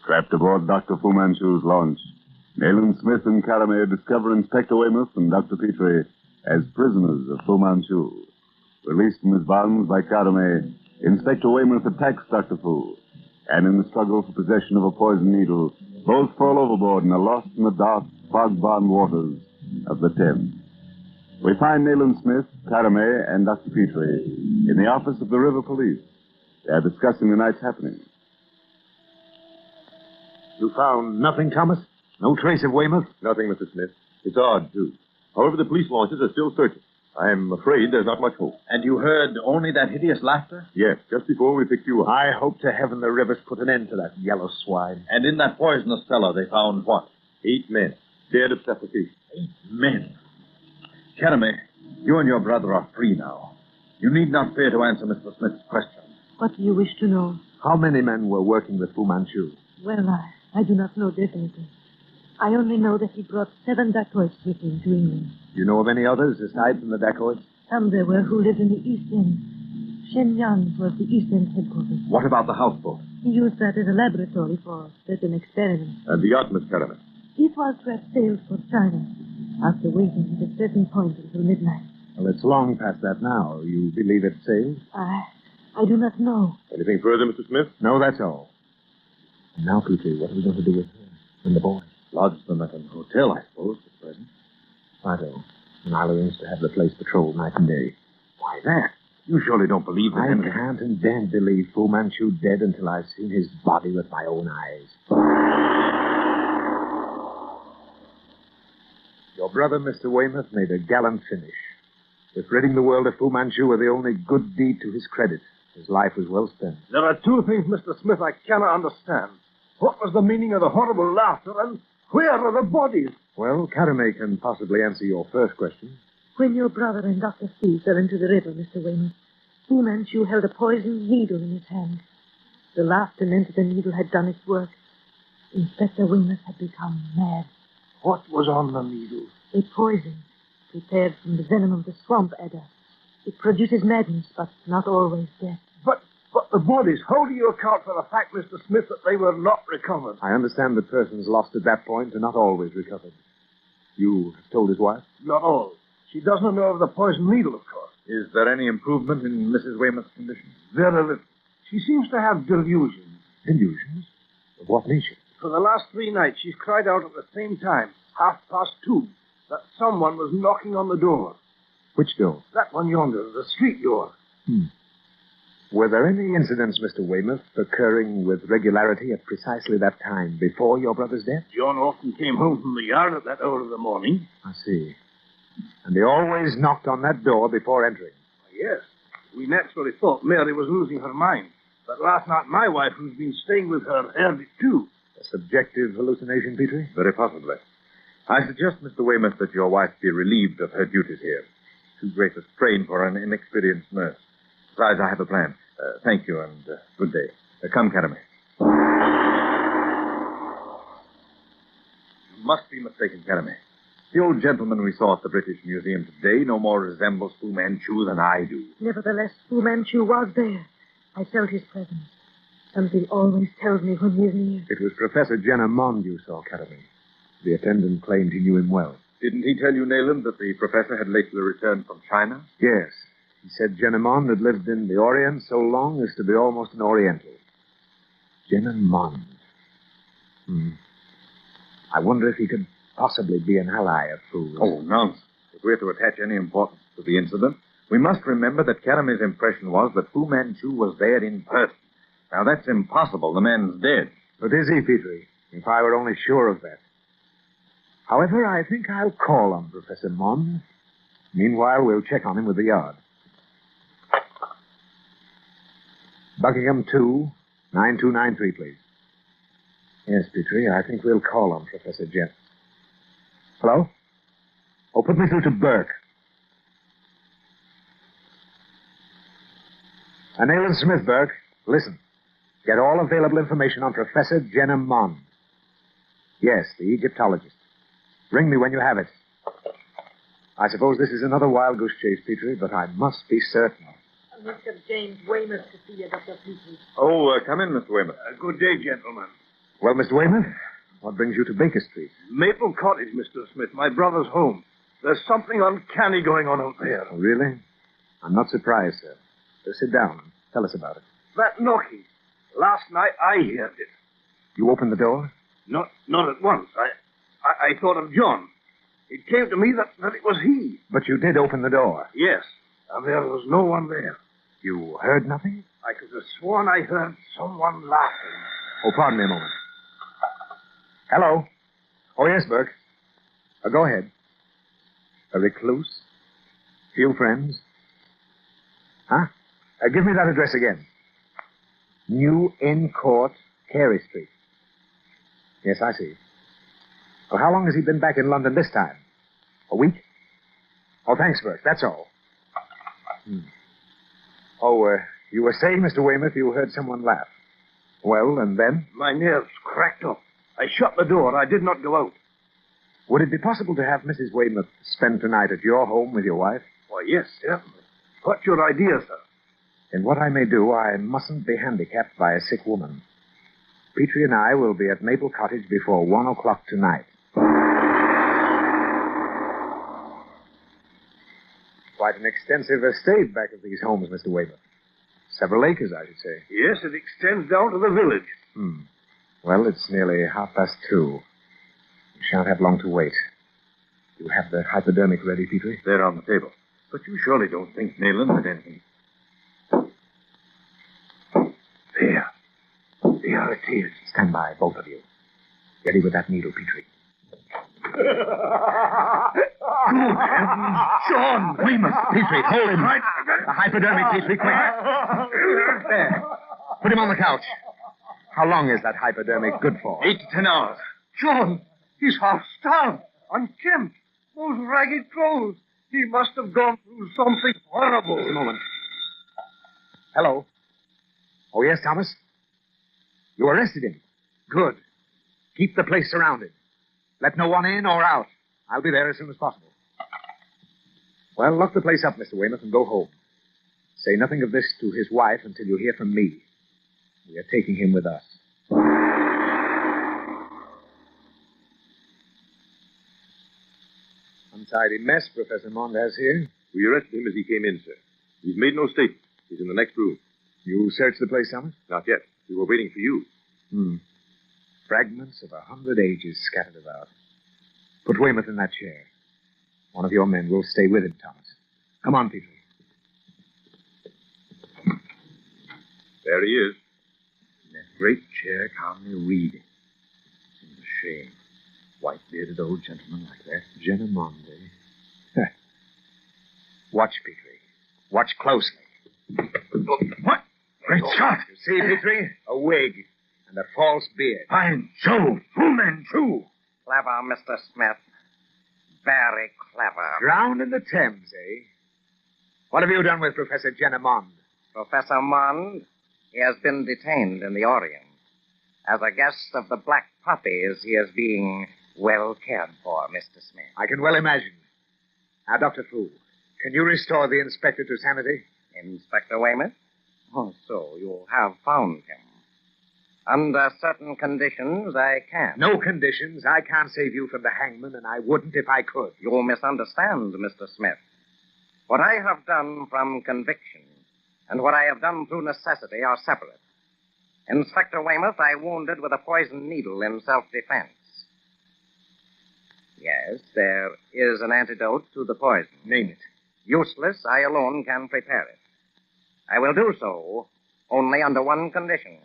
Trapped aboard Dr. Fu Manchu's launch, Nayland Smith and Caramé discover Inspector Weymouth and Dr. Petrie as prisoners of Fu Manchu. Released from his bonds by Caramé, Inspector Weymouth attacks Dr. Fu, and in the struggle for possession of a poison needle, both fall overboard and are lost in the dark, fog-bound waters of the Thames. We find Nayland Smith, Caramé, and Dr. Petrie in the office of the River Police. They are discussing the night's happenings. You found nothing, Thomas? No trace of Weymouth? Nothing, Mr. Smith. It's odd, too. However, the police launches are still searching. I'm afraid there's not much hope. And you heard only that hideous laughter? Yes, just before we picked you up. I hope to heaven the river's put an end to that yellow swine. And in that poisonous cellar they found what? 8 men, dead of suffocation. 8 men? Caramé, you and your brother are free now. You need not fear to answer Mr. Smith's question. What do you wish to know? How many men were working with Fu Manchu? Well, I do not know definitely. I only know that he brought 7 dacoits with him to England. Do you know of any others aside from the dacoits? Some there were who lived in the East End. Shenyang was the East End headquarters. What about the houseboat? He used that as a laboratory for certain experiments. And the yacht, Miss Caramé? It was to have sailed for China after waiting at a certain point until midnight. Well, it's long past that now. You believe it sailed? I do not know. Anything further, Mr. Smith? No, that's all. And now, Petrie, what are we going to do with her and the boy? Lodge them at an hotel, I suppose, at present. Righto. And I'll arrange to have the place patrolled night and day. Why that? You surely don't believe that I Henry... can't and daren't believe Fu Manchu dead until I've seen his body with my own eyes. Your brother, Mr. Weymouth, made a gallant finish. If ridding the world of Fu Manchu were the only good deed to his credit, his life was well spent. There are 2 things, Mr. Smith, I cannot understand. What was the meaning of the horrible laughter, and where are the bodies? Well, Caramé can possibly answer your first question. When your brother and Dr. Steve fell into the river, Mr. Weymouth, Fu Manchu held a poisoned needle in his hand. The laughter meant that the needle had done its work. Inspector Weymouth had become mad. What was on the needle? A poison prepared from the venom of the swamp adder. It produces madness, but not always death. But the bodies, how do you account for the fact, Mr. Smith, that they were not recovered? I understand that persons lost at that point are not always recovered. You have told his wife? Not all. She doesn't know of the poisoned needle, of course. Is there any improvement in Mrs. Weymouth's condition? Very little. She seems to have delusions. Delusions? Of what nature? For the last 3 nights, she's cried out at the same time, 2:30, that someone was knocking on the door. Which door? That one yonder, the street door. Were there any incidents, Mr. Weymouth, occurring with regularity at precisely that time before your brother's death? John often came home from the yard at that hour of the morning. I see. And he always knocked on that door before entering. Yes. We naturally thought Mary was losing her mind. But last night, my wife, who's been staying with her, heard it too. A subjective hallucination, Petrie? Very possibly. I suggest, Mr. Weymouth, that your wife be relieved of her duties here. Too great a strain for an inexperienced nurse. Besides, I have a plan. Thank you, and good day. Come, Catamay. You must be mistaken, Catamay. The old gentleman we saw at the British Museum today no more resembles Fu Manchu than I do. Nevertheless, Fu Manchu was there. I felt his presence. Something always tells me when he is near. It was Professor Jenner Mond you saw, Catamay. The attendant claimed he knew him well. Didn't he tell you, Nayland, that the professor had lately returned from China? Yes. He said Jenner Mond had lived in the Orient so long as to be almost an Oriental. Jenner Mond. I wonder if he could possibly be an ally of Fu's. Oh, nonsense. If we're to attach any importance to the incident, we must remember that Catamay's impression was that Fu Manchu was there in person. Now, that's impossible. The man's dead. But is he, Petrie? If I were only sure of that. However, I think I'll call on Professor Mond. Meanwhile, we'll check on him with the yard. Buckingham 2, 9293, please. Yes, Petrie, I think we'll call on Professor Jenner. Hello? Oh, put me through to Burke. Nayland Smith, Burke. Listen. Get all available information on Professor Jenner Mond. Yes, the Egyptologist. Ring me when you have it. I suppose this is another wild goose chase, Petrie, but I must be certain. Mr. James Weymouth to see you, Dr. Petrie. Oh, come in, Mr. Weymouth. Good day, gentlemen. Well, Mr. Weymouth, what brings you to Baker Street? Maple Cottage, Mr. Smith, my brother's home. There's something uncanny going on out there. Oh, really? I'm not surprised, sir. Sit down and tell us about it. That knocking. Last night I heard it. You opened the door? Not at once. I thought of John. It came to me that it was he. But you did open the door. Yes, and there was no one there. You heard nothing? I could have sworn I heard someone laughing. Oh, pardon me a moment. Hello? Oh, yes, Burke. Go ahead. A recluse? Few friends? Huh? Give me that address again. New Inn Court, Carey Street. Yes, I see. Well, how long has he been back in London this time? A week? Oh, thanks, Burke. That's all. Oh, you were saying, Mr. Weymouth, you heard someone laugh. Well, and then? My nerves cracked up. I shut the door. I did not go out. Would it be possible to have Mrs. Weymouth spend tonight at your home with your wife? Why, yes, certainly. What's your idea, sir? In what I may do, I mustn't be handicapped by a sick woman. Petrie and I will be at Maple Cottage before 1 o'clock tonight. Quite an extensive estate back of these homes, Mr. Weymouth. Several acres, I should say. Yes, it extends down to the village. Well, it's nearly 2:30. You shan't have long to wait. You have the hypodermic ready, Petrie? There on the table. But you surely don't think, Nayland, that anything... There it is. Stand by, both of you. Ready with that needle, Petrie. John! Weymouth, Petrie, hold him. Right. The hypodermic, Petrie, quick. There. Put him on the couch. How long is that hypodermic good for? 8 to 10 hours. John, he's half starved, unkempt, those ragged clothes. He must have gone through something horrible. Just a moment. Hello. Oh, yes, Thomas? You arrested him. Good. Keep the place surrounded. Let no one in or out. I'll be there as soon as possible. Well, lock the place up, Mr. Weymouth, and go home. Say nothing of this to his wife until you hear from me. We are taking him with us. Untidy mess Professor Mond has here. We arrested him as he came in, sir. He's made no statement. He's in the next room. You searched the place, Thomas? Not yet. We were waiting for you. Fragments of 100 ages scattered about. Put Weymouth in that chair. One of your men will stay with him, Thomas. Come on, Petrie. There he is. In that great chair, calmly reading. Seems a shame. White-bearded old gentleman like that. Jenner Mond, eh? Watch, Petrie. Watch closely. What? Great Scott! You see, Petrie? A wig and a false beard. By Jove, Fu Manchu! Clever, Mr. Smith. Very clever. Drowned in the Thames, eh? What have you done with Professor Jenna Mond? Professor Mond, he has been detained in the Orient. As a guest of the Black Puppies, he is being well cared for, Mr. Smith. I can well imagine. Now, Dr. Fu, can you restore the inspector to sanity? Inspector Weymouth? Oh, so you have found him. Under certain conditions, I can. No conditions. I can't save you from the hangman, and I wouldn't if I could. You misunderstand, Mr. Smith. What I have done from conviction and what I have done through necessity are separate. Inspector Weymouth, I wounded with a poisoned needle in self-defense. Yes, there is an antidote to the poison. Name it. Useless, I alone can prepare it. I will do so only under one condition.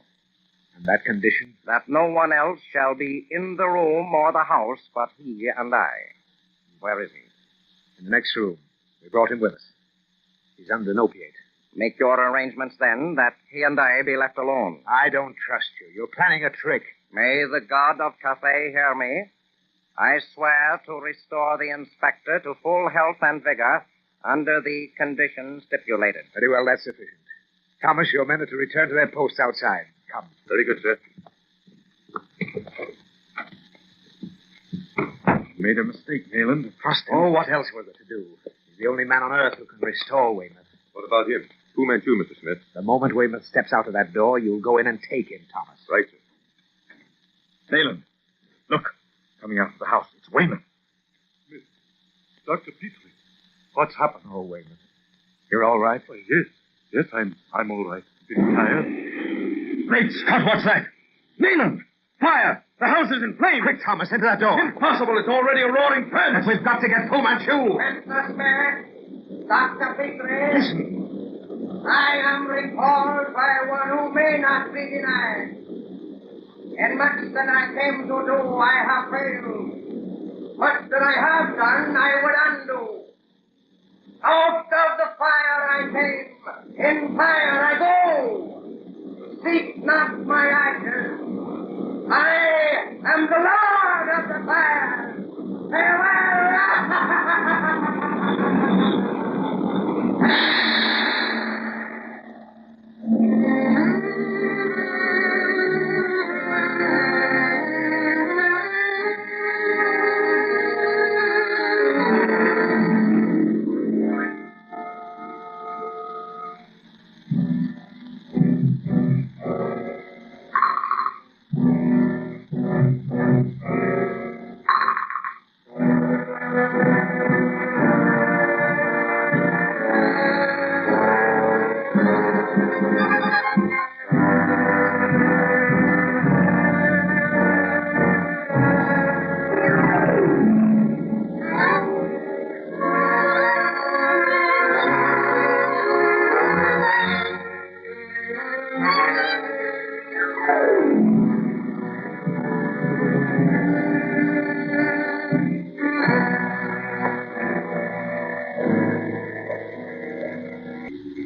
And that condition? That no one else shall be in the room or the house but he and I. Where is he? In the next room. We brought him with us. He's under an opiate. Make your arrangements, then, that he and I be left alone. I don't trust you. You're planning a trick. May the god of Cathay hear me. I swear to restore the inspector to full health and vigor under the conditions stipulated. Very well, that's sufficient. Thomas, your men are to return to their posts outside. Come. Very good, sir. Made a mistake, Nayland. Trust him. Oh, what else was there to do? He's the only man on earth who can restore Weymouth. What about him? Fu Manchu, Mr. Smith. The moment Weymouth steps out of that door, you'll go in and take him, Thomas. Right, sir. Nayland, look. Coming out of the house. It's Weymouth. Dr. Petrie, what's happened? Oh, Weymouth. You're all right? Why, yes, I'm all right. Bit tired. Great Scott, what's that? Nayland! Fire! The house is in flames! Quick, Thomas, into that door. Impossible! It's already a roaring furnace! We've got to get Fu Manchu. Mr. Smith, Dr. Petrie, Listen. I am recalled by one who may not be denied. In much that I came to do, I have failed. Much that I have done, I would undo. Out of the fire I came, in fire I go. Seek not my ashes. I am the Lord of the fire.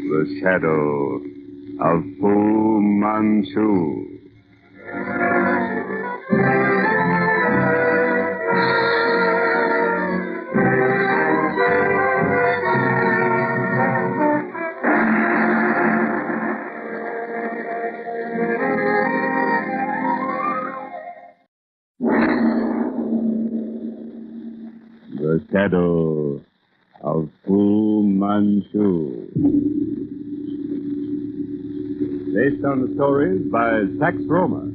The shadow of Fu Manchu. The shadow of Fu Manchu. Based on the stories by Sax Roma.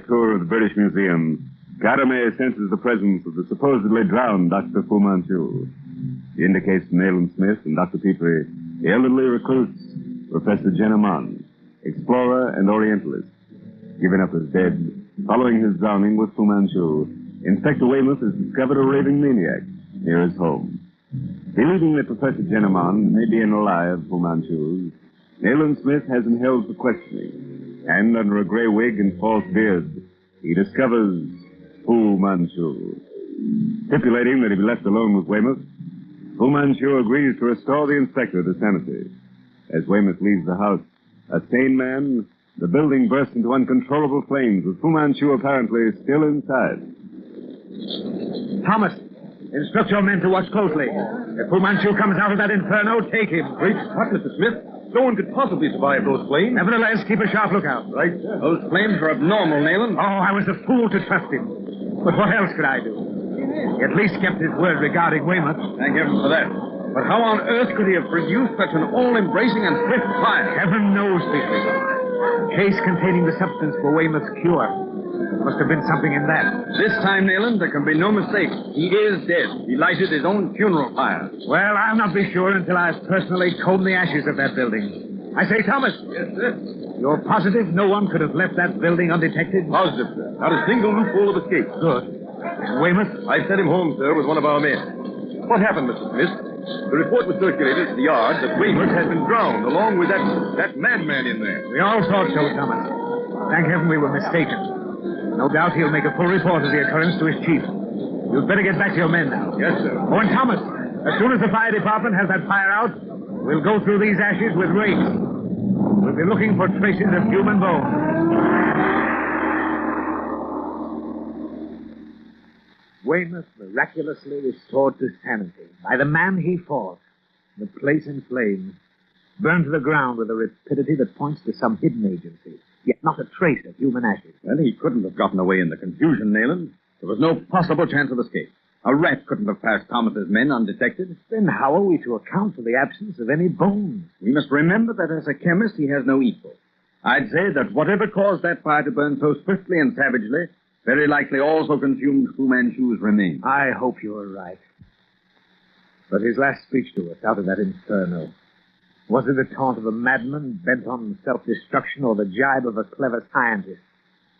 tour of the British Museum, Garame senses the presence of the supposedly drowned Dr. Fu Manchu. He indicates to Nayland Smith and Dr. Petrie the elderly recruits, Professor Jenneman, explorer and Orientalist. Given up as dead, following his drowning with Fu Manchu, Inspector Weymouth has discovered a raving maniac near his home. Believing that Professor Jenneman may be an ally of Fu Manchu's, Nayland Smith has him held for questioning, and under a gray wig and false beard, he discovers Fu Manchu. Stipulating that he be left alone with Weymouth, Fu Manchu agrees to restore the inspector to sanity. As Weymouth leaves the house, a sane man, the building bursts into uncontrollable flames, with Fu Manchu apparently still inside. Thomas, instruct your men to watch closely. If Fu Manchu comes out of that inferno, take him. Great Scott, Mr. Smith. No one could possibly survive those flames. Nevertheless, keep a sharp lookout. Right. Those flames are abnormal, Nayland. Oh, I was a fool to trust him. But what else could I do? He at least kept his word regarding Weymouth. Thank heaven for that. But how on earth could he have produced such an all-embracing and swift fire? Heaven knows, Petrie. A case containing the substance for Weymouth's cure. There must have been something in that. This time, Nayland, there can be no mistake. He is dead. He lighted his own funeral fire. Well, I'll not be sure until I've personally combed the ashes of that building. I say, Thomas. Yes, sir. You're positive no one could have left that building undetected? Positive, sir. Not a single loophole of escape. Good. And Weymouth? I sent him home, sir, with one of our men. What happened, Mr. Smith? The report was circulated at the yard that Weymouth had been drowned, along with that madman in there. We all thought so, Thomas. Thank heaven we were mistaken. No doubt he'll make a full report of the occurrence to his chief. You'd better get back to your men now. Yes, sir. Oh, and Thomas, as soon as the fire department has that fire out, we'll go through these ashes with rakes. We'll be looking for traces of human bone. Weymouth miraculously restored to sanity by the man he fought. The place in flames, burned to the ground with a rapidity that points to some hidden agency, yet not a trace of human ashes. Well, he couldn't have gotten away in the confusion, Nayland. There was no possible chance of escape. A rat couldn't have passed Thomas's men undetected. Then how are we to account for the absence of any bones? We must remember that as a chemist, he has no equal. I'd say that whatever caused that fire to burn so swiftly and savagely very likely also consumed Fu Manchu's remains. I hope you're right. But his last speech to us out of that inferno, was it the taunt of a madman bent on self-destruction or the jibe of a clever scientist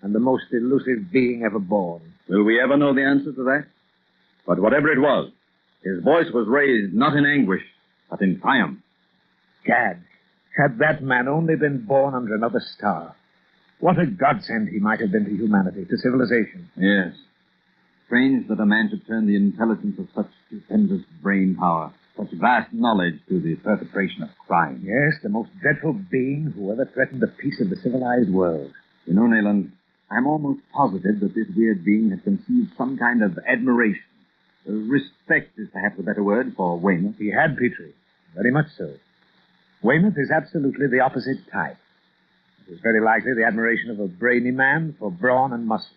and the most elusive being ever born? Will we ever know the answer to that? But whatever it was, his voice was raised not in anguish, but in triumph. Gad, had that man only been born under another star, what a godsend he might have been to humanity, to civilization. Yes. Strange that a man should turn the intelligence of such stupendous brain power, such vast knowledge to the perpetration of crime. Yes, the most dreadful being who ever threatened the peace of the civilized world. You know, Nayland, I'm almost positive that this weird being had conceived some kind of admiration. Respect is perhaps a better word for Weymouth. He had, Petrie. Very much so. Weymouth is absolutely the opposite type. It was very likely the admiration of a brainy man for brawn and muscle.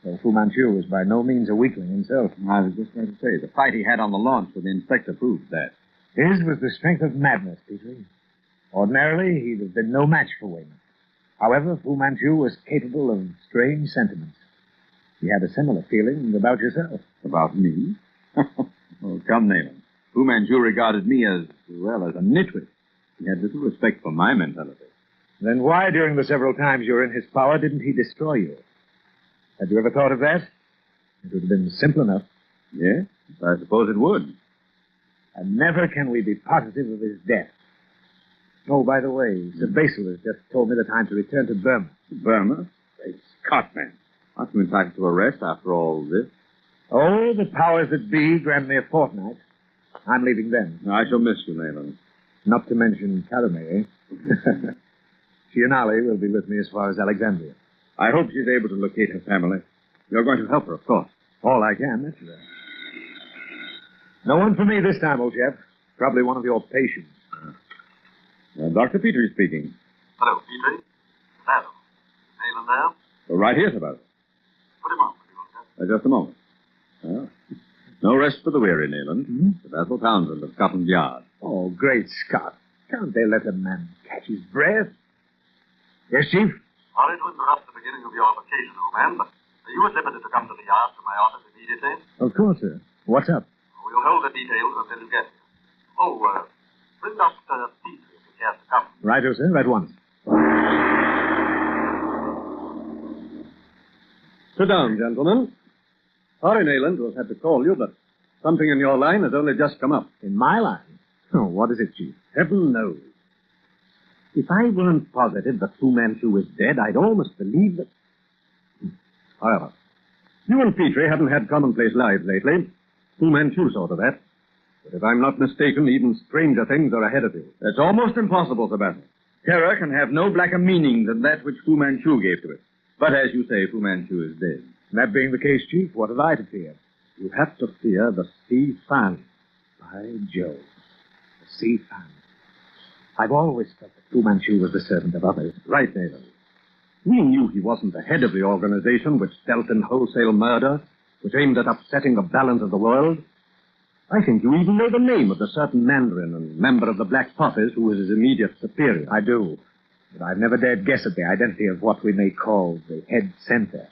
Though Fu Manchu was by no means a weakling himself. I was just going to say, the fight he had on the launch with the inspector proved that. His was the strength of madness, Petrie. Ordinarily, he'd have been no match for Weymouth. However, Fu Manchu was capable of strange sentiments. He had a similar feeling about yourself. About me? Oh, come, Nayland. Fu Manchu regarded me as a nitwit. He had little respect for my mentality. Then why, during the several times you were in his power, didn't he destroy you? Had you ever thought of that? It would have been simple enough. Yes, I suppose it would. And never can we be positive of his death. Oh, by the way, Sir Basil has just told me the time to return to Burma. Burma? Great Scott, man. Aren't you entitled to a rest after all this? Oh, the powers that be grant me a fortnight. I'm leaving then. I shall miss you, Nayland. Not to mention Caramay, eh? She and Ollie will be with me as far as Alexandria. I hope she's able to locate her family. You're going to help her, of course. All I can, naturally. No one for me this time, old chap. Probably one of your patients. Dr. Petrie speaking. Hello, Petrie. Hello. Nayland there? Well, right here's about it. Put him on, will you, sir? Just a moment. Well, no rest for the weary, Nayland. Hmm? Sir Basil Townsend of Scotland Yard. Oh, great Scott. Can't they let a man catch his breath? Yes, Chief? Sorry to interrupt the beginning of your vacation, old man, but are you at liberty to come to the yard to my office immediately? Of course, sir. What's up? We'll hold the details until you get here. Oh, bring Dr. Petrie if he cares to come. Righto, sir. At once. Sit down, gentlemen. Sorry, Nayland, to have had to call you, but something in your line has only just come up. In my line? Oh, what is it, Chief? Heaven knows. If I weren't positive that Fu Manchu was dead, I'd almost believe that... However, you and Petrie haven't had commonplace lives lately. Fu Manchu saw to that. But if I'm not mistaken, even stranger things are ahead of you. That's almost impossible, Sebastian. Terror can have no blacker meaning than that which Fu Manchu gave to it. But as you say, Fu Manchu is dead. That being the case, Chief, what have I to fear? You have to fear the sea fan. By Jove. The sea fan. I've always felt that Fu Manchu was the servant of others. Right, Nathan. We knew he wasn't the head of the organization which dealt in wholesale murder, which aimed at upsetting the balance of the world. I think you even know the name of the certain Mandarin and member of the Black Potters who was his immediate superior. I do. But I've never dared guess at the identity of what we may call the head center.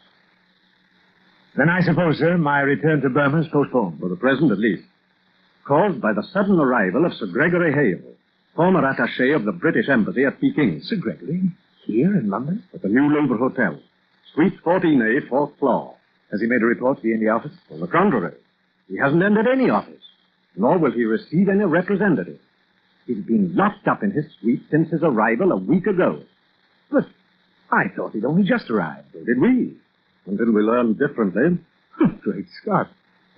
Then I suppose, sir, my return to Burma is postponed. For the present, at least. Caused by the sudden arrival of Sir Gregory Hale, former attaché of the British Embassy at Peking. Sir Gregory? Here in London? At the New Louvre Hotel. Suite 14A, 4th floor. Has he made a report to the India office? On the contrary. He hasn't entered any office. Nor will he receive any representative. He's been locked up in his suite since his arrival a week ago. But I thought he'd only just arrived. So did we. Until we learned differently. Great Scott.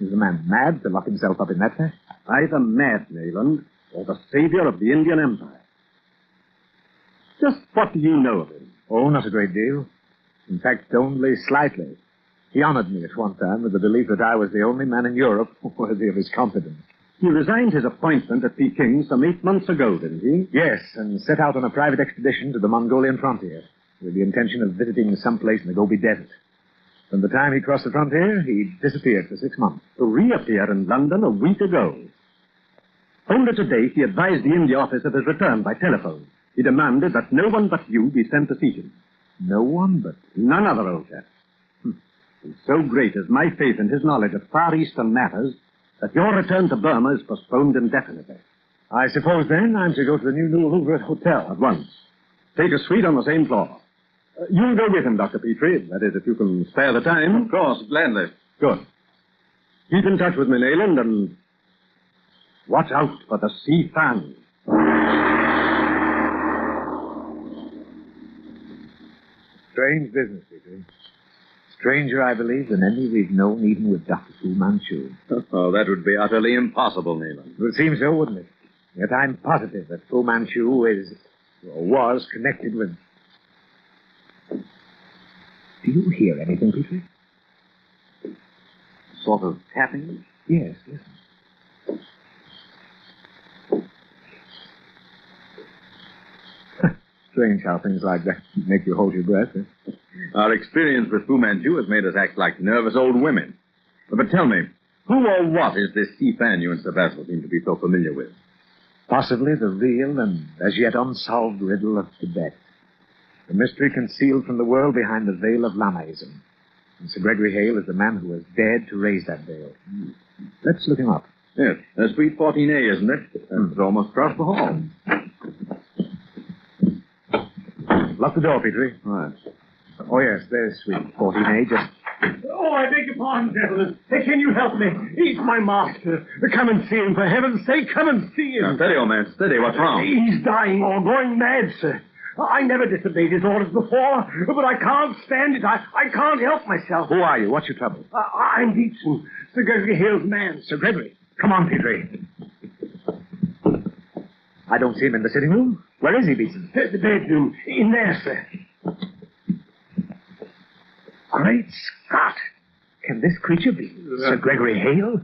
Is the man mad to lock himself up in that fashion? Either mad, Nayland, or the savior of the Indian Empire. Just what do you know of him? Oh, not a great deal. In fact, only slightly. He honored me at one time with the belief that I was the only man in Europe worthy of his confidence. He resigned his appointment at Peking some 8 months ago, didn't he? Yes, and set out on a private expedition to the Mongolian frontier with the intention of visiting some place in the Gobi Desert. From the time he crossed the frontier, he disappeared for 6 months. To reappear in London a week ago. Only today he advised the India office of his return by telephone. He demanded that no one but you be sent to see him. No one but... None other, old chap. And so great is my faith in his knowledge of Far Eastern matters that your return to Burma is postponed indefinitely. I suppose, then, I'm to go to the New Louvre Hotel. At once. Take a suite on the same floor. You'll go with him, Dr. Petrie. That is, if you can spare the time. Of course, gladly. Good. Keep in touch with me, Nayland, and watch out for the sea fan. Strange business, Petrie. Stranger, I believe, than any we've known, even with Dr. Fu Manchu. Oh, that would be utterly impossible, Nayland. It would seem so, wouldn't it? Yet I'm positive that Fu Manchu is, or was, connected with... Do you hear anything, Petrie? Sort of tapping? Yes, listen. Strange how things like that make you hold your breath. Eh? Our experience with Fu Manchu has made us act like nervous old women. But tell me, who or what is this sea fan you and Sir Basil seem to be so familiar with? Possibly the real and as yet unsolved riddle of Tibet. The mystery concealed from the world behind the veil of Lamaism. And Sir Gregory Hale is the man who has dared to raise that veil. Let's look him up. Yes, that's Suite 14A, isn't it? It's almost across the hall. Lock the door, Petrie. Right. Oh, yes, there's Suite 14A, just... Oh, I beg your pardon, gentlemen. Can you help me? He's my master. Come and see him, for heaven's sake. Come and see him. Now, steady, old man, steady. What's wrong? He's dying or going mad, sir. I never disobeyed his orders before, but I can't stand it. I can't help myself. Who are you? What's your trouble? I'm Beetson, Sir Gregory Hale's man. Sir Gregory. Come on, Petrie. I don't see him in the sitting room. Where is he, Beetson? The bedroom. In there, sir. Great Scott! Can this creature be Sir Gregory Hale?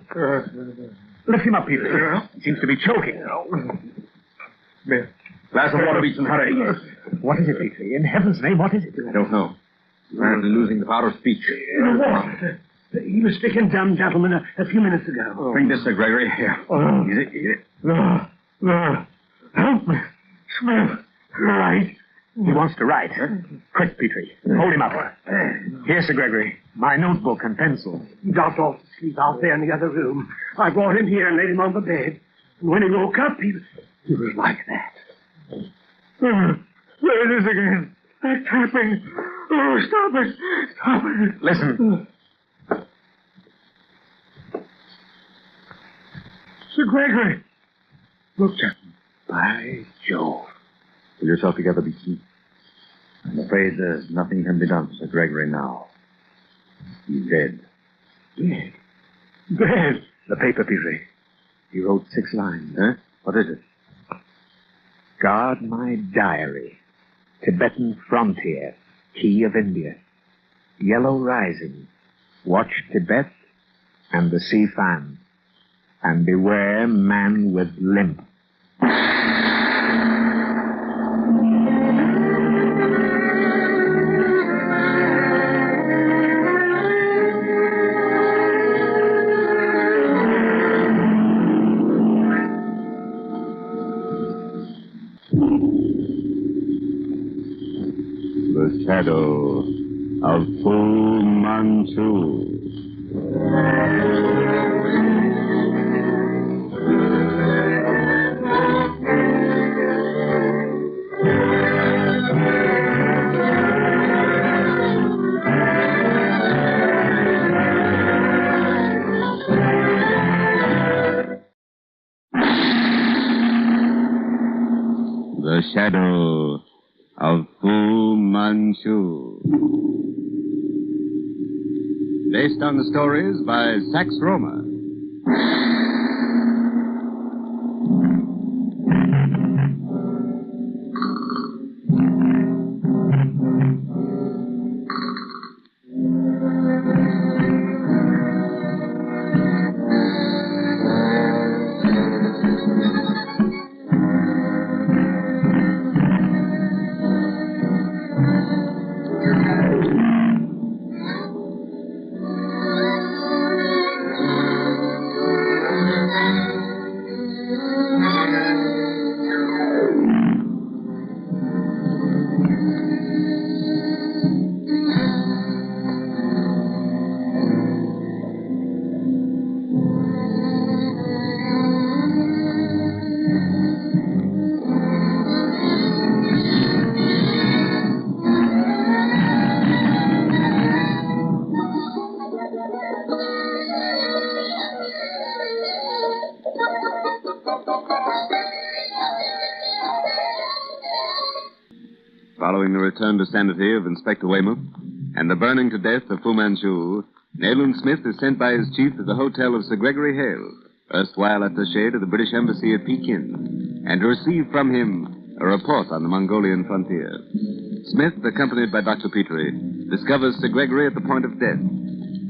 Lift him up, Petrie. He seems to be choking. Glass of water, Beetson, hurry. What is it, Petrie? In heaven's name, what is it? I don't know. Apparently losing the power of speech. What? He was stricken dumb, gentlemen, a few minutes ago. Bring this, Sir Gregory. Here. Easy. Help me. Smell. Right. He wants to write. Quick, Petrie. Hold him up. Here, Sir Gregory. My notebook and pencil. He dropped off to sleep out there in the other room. I brought him here and laid him on the bed. And when he woke up, he was like that. There it is again. That tapping. Oh, stop it. Stop it. Listen. Sir Gregory. Look at him. By Jove. Pull yourself together, Beeson. I'm afraid there's nothing can be done for Sir Gregory now. He's dead. Dead? Dead? The paper, Petrie. He wrote 6 lines. Huh? What is it? Guard my diary. Tibetan frontier. Key of India. Yellow rising. Watch Tibet and the sea fan. And beware man with limp. The shadow of Fu Manchu. The shadow of Fu Manchu. Based on the stories by Sax Roma. Following the return to sanity of Inspector Weymouth and the burning to death of Fu Manchu, Nayland Smith is sent by his chief to the hotel of Sir Gregory Hale, erstwhile attaché to the British Embassy at Pekin, and to receive from him a report on the Mongolian frontier. Smith, accompanied by Dr. Petrie, discovers Sir Gregory at the point of death.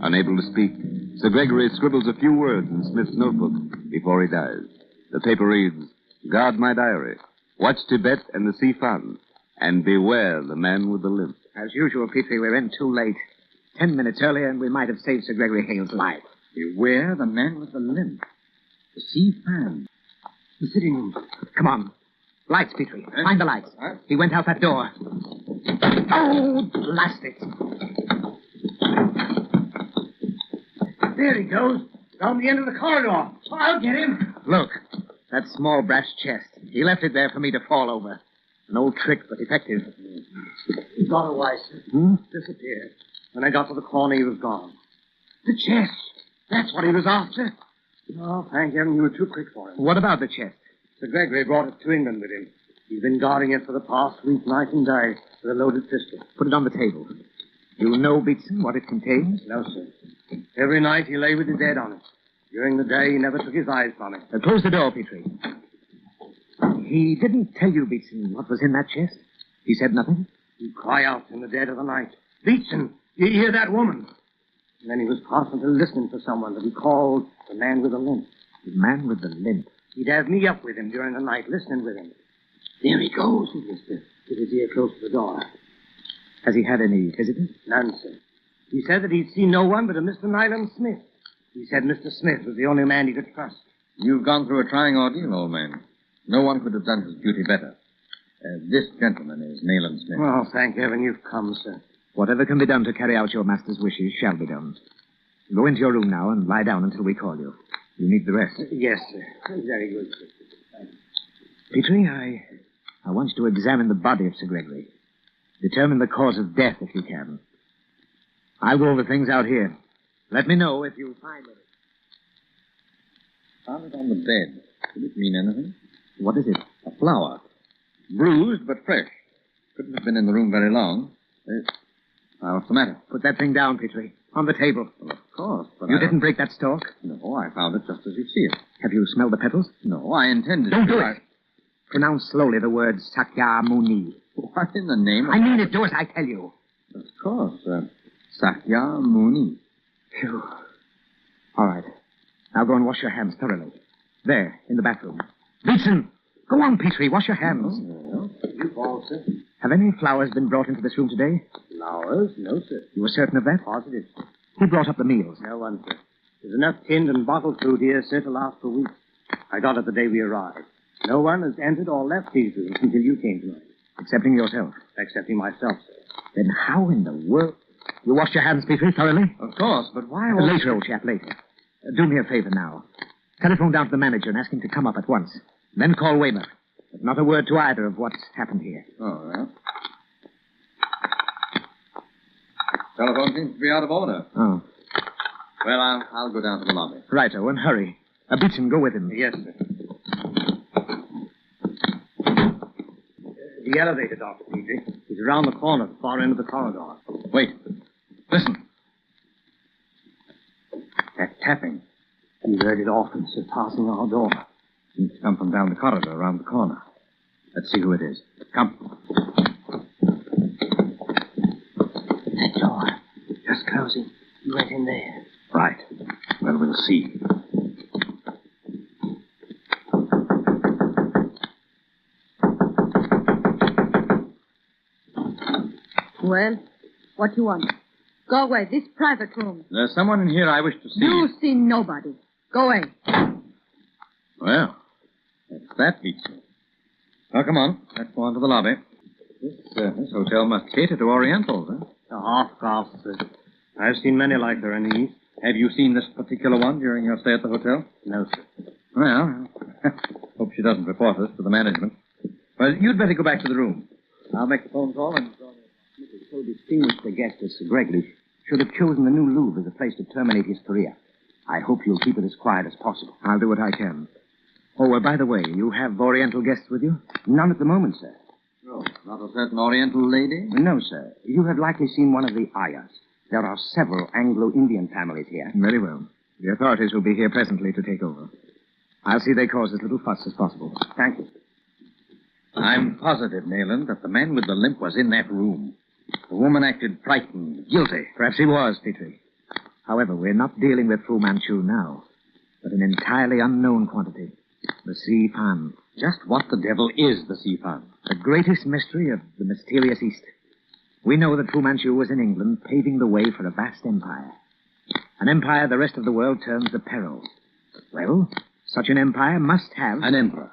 Unable to speak, Sir Gregory scribbles a few words in Smith's notebook before he dies. The paper reads, "Guard my diary. Watch Tibet and the sea fan. And beware the man with the limp." As usual, Petrie, we're in too late. 10 minutes earlier, and we might have saved Sir Gregory Hale's life. Beware the man with the limp. The sea fan. The sitting room. Come on. Lights, Petrie. Find the lights. Huh? He went out that door. Oh, blast it. There he goes. Down the end of the corridor. I'll get him. Look, that small brass chest. He left it there for me to fall over. An old trick, but effective. He got away, sir. Disappeared. When I got to the corner, he was gone. The chest. That's what he was after. Oh, thank heaven you were too quick for him. What about the chest? Sir Gregory brought it to England with him. He's been guarding it for the past week, night and day, with a loaded pistol. Put it on the table. You know, Beatson, what it contains? No, sir. Every night he lay with his head on it. During the day, he never took his eyes from it. Close the door, Petrie. He didn't tell you, Beatson, what was in that chest? He said nothing? He'd cry out in the dead of the night, "Beatson, you hear that woman?" And then he was constantly listening for someone that he called the man with the limp. The man with the limp. He'd have me up with him during the night, listening with him. There he goes, he whispered, with his ear close to the door. Has he had any visitors? None, sir. He said that he'd seen no one but a Mr. Nayland Smith. He said Mr. Smith was the only man he could trust. You've gone through a trying ordeal, old man. No one could have done his duty better. This gentleman is Nayland Smith. Oh, thank heaven you've come, sir. Whatever can be done to carry out your master's wishes shall be done. Go into your room now and lie down until we call you. You need the rest. Yes, sir. Very good, sir. Petrie, I want you to examine the body of Sir Gregory. Determine the cause of death if you can. I'll go over things out here. Let me know if you find it. Found it on the bed. Could it mean anything? What is it? A flower. Bruised, but fresh. Couldn't have been in the room very long. What's the matter? Put that thing down, Petrie. On the table. Well, of course, but You didn't break that stalk? No, I found it just as you see it. Have you smelled the petals? No, I intended Don't to. do it. Pronounce slowly the word Sakyamuni. What in the name of... I mean it. Do as I tell you. Of course, Sakya Muni. Phew. All right. Now go and wash your hands thoroughly. There, in the bathroom. Vincent! Go on, Petrie. Wash your hands. You fall, sir. Have any flowers been brought into this room today? Flowers? No, sir. You were certain of that? Positive, sir. Who brought up the meals? No one, sir. There's enough tinned and bottled food here, sir, to last for weeks. I got it the day we arrived. No one has entered or left these rooms until you came tonight. Excepting yourself. Excepting myself, sir. Then how in the world... You washed your hands, Petrie, thoroughly? Of course, but why... Later, old chap, later. Do me a favor now. Telephone down to the manager and ask him to come up at once. Then call Weymouth. But not a word to either of what's happened here. Oh, well. Telephone seems to be out of order. Oh. Well, I'll go down to the lobby. Righto, and hurry. Beatson, go with him. Yes, sir. The elevator, Dr. Petrie. He's around the corner, the far end of the corridor. Wait. Listen. That tapping We heard it often, sir, passing our door. seems to come from down the corridor around the corner. Let's see who it is. Come. That door. Just closing. You went in there. Right. Well, we'll see. Well, what you want? Go away. This private room. There's someone in here I wish to see. You see nobody. Go away. Well, that's that beats me. Well, come on. Let's go on to the lobby. This hotel must cater to Orientals, huh? A half-caste, sir. I've seen many like her in the East. Have you seen this particular one during your stay at the hotel? No, sir. Well, hope she doesn't report us to the management. Well, you'd better go back to the room. I'll make the phone call and... So distinguished a guest as Sir Gregory should have chosen the New Louvre as a place to terminate his career. I hope you'll keep it as quiet as possible. I'll do what I can. Oh, by the way, you have Oriental guests with you? None at the moment, sir. Oh, not a certain Oriental lady? No, sir. You have likely seen one of the ayahs. There are several Anglo-Indian families here. Very well. The authorities will be here presently to take over. I'll see they cause as little fuss as possible. Thank you. I'm positive, Nayland, that the man with the limp was in that room. The woman acted frightened, guilty. Perhaps he was, Petrie. However, we're not dealing with Fu Manchu now, but an entirely unknown quantity. The seep. Just what the devil is the seep? The greatest mystery of the mysterious East. We know that Fu Manchu was in England, paving the way for a vast empire. An empire the rest of the world terms the peril. Well, such an empire must have... An emperor.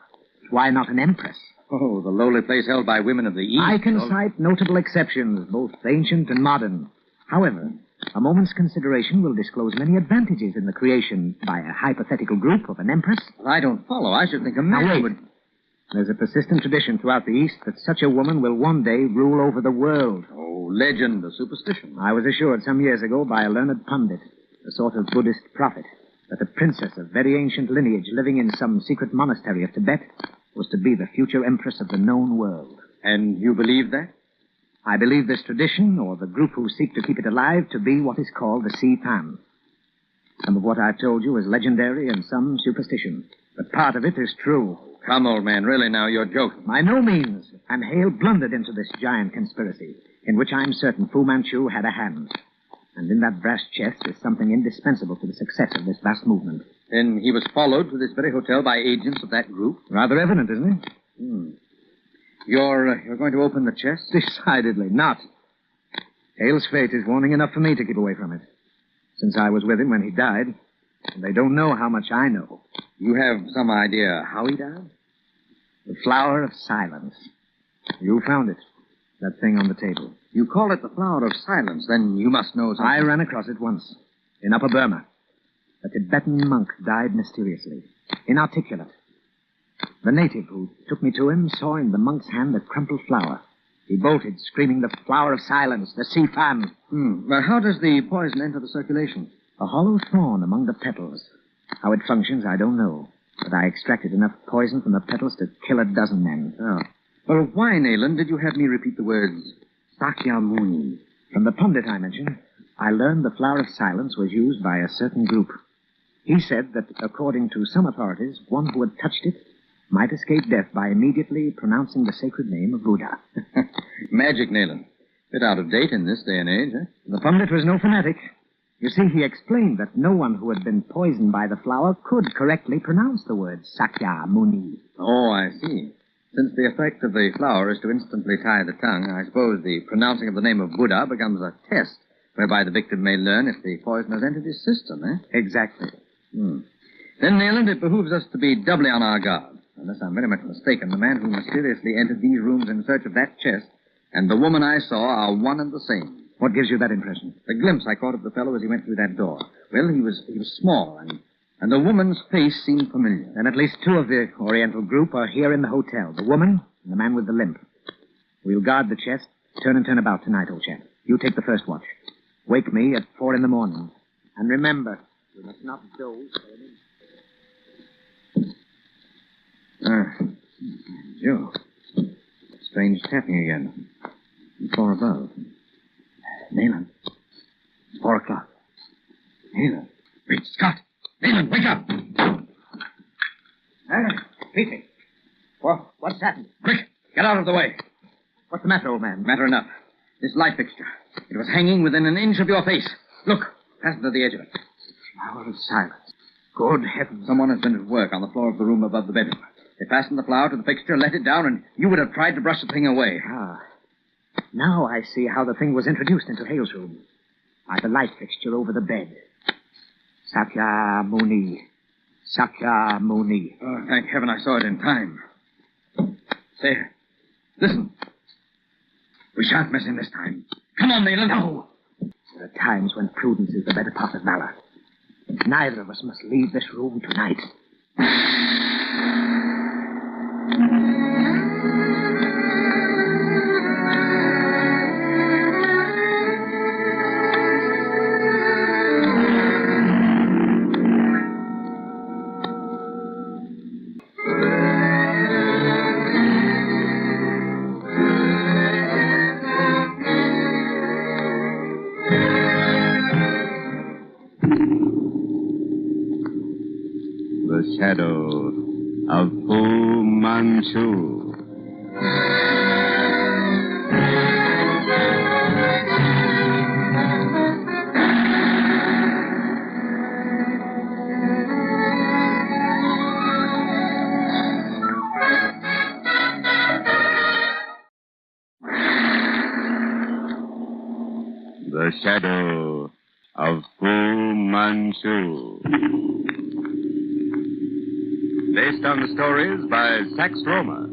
Why not an empress? Oh, the lowly place held by women of the East. I can cite notable exceptions, both ancient and modern. However, a moment's consideration will disclose many advantages in the creation by a hypothetical group of an empress. Well, I don't follow. I should think a man Now, wait. would... There's a persistent tradition throughout the East that such a woman will one day rule over the world. Oh, legend, a superstition. I was assured some years ago by a learned pundit, a sort of Buddhist prophet, that a princess of very ancient lineage living in some secret monastery of Tibet was to be the future empress of the known world. And you believe that? I believe this tradition, or the group who seek to keep it alive, to be what is called the seep. Some of what I've told you is legendary and some superstition, but part of it is true. Come, old man, really now, you're joking. By no means. And Hale blundered into this giant conspiracy, in which I'm certain Fu Manchu had a hand. And in that brass chest is something indispensable to the success of this vast movement. Then he was followed to this very hotel by agents of that group? Rather evident, isn't it? You're going to open the chest? Decidedly not. Hale's fate is warning enough for me to keep away from it. Since I was with him when he died, and they don't know how much I know. You have some idea how he died? The flower of silence. You found it. That thing on the table. You call it the flower of silence, then you must know something. I ran across it once. In Upper Burma. A Tibetan monk died mysteriously. Inarticulate. The native who took me to him saw in the monk's hand a crumpled flower. He bolted, screaming, "The flower of silence, the seep." But how does the poison enter the circulation? A hollow thorn among the petals. How it functions, I don't know. But I extracted enough poison from the petals to kill a dozen men. Oh. Well, why, Nayland, did you have me repeat the words Sakyamuni? From the pundit I mentioned, I learned the flower of silence was used by a certain group. He said that, according to some authorities, one who had touched it might escape death by immediately pronouncing the sacred name of Buddha. Magic, Nayland. Bit out of date in this day and age, eh? The pundit was no fanatic. You see, he explained that no one who had been poisoned by the flower could correctly pronounce the word Sakyamuni. Oh, I see. Since the effect of the flower is to instantly tie the tongue, I suppose the pronouncing of the name of Buddha becomes a test whereby the victim may learn if the poison has entered his system, eh? Exactly. Then, Nayland, it behooves us to be doubly on our guard. Unless I'm very much mistaken, the man who mysteriously entered these rooms in search of that chest and the woman I saw are one and the same. What gives you that impression? The glimpse I caught of the fellow as he went through that door. Well, he was small, and the woman's face seemed familiar. Then at least two of the Oriental group are here in the hotel. The woman and the man with the limp. We'll guard the chest, turn about tonight, old chap. You take the first watch. Wake me at 4 a.m. And remember, we must not doze for an instant. Joe. Strange tapping again. The floor above. Nayland. It's 4 o'clock. Nayland. Great Scott. Nayland, wake up. Peeping. What's happened? Quick, get out of the way. What's the matter, old man? Matter enough. This light fixture. It was hanging within an inch of your face. Look, fastened to the edge of it. Flower of silence. Good heavens. Someone has been at work on the floor of the room above the bedroom. They fastened the flower to the fixture, let it down, and you would have tried to brush the thing away. Ah. Now I see how the thing was introduced into Hale's room. By the light fixture over the bed. Sakyamuni. Sakyamuni. Oh, thank heaven I saw it in time. Say, listen. We shan't miss him this time. Come on, Nayland. No. There are times when prudence is the better part of valor. Neither of us must leave this room tonight. The shadow of Fu Manchu. The shadow of Fu Manchu. Based on the stories by Sax Roma.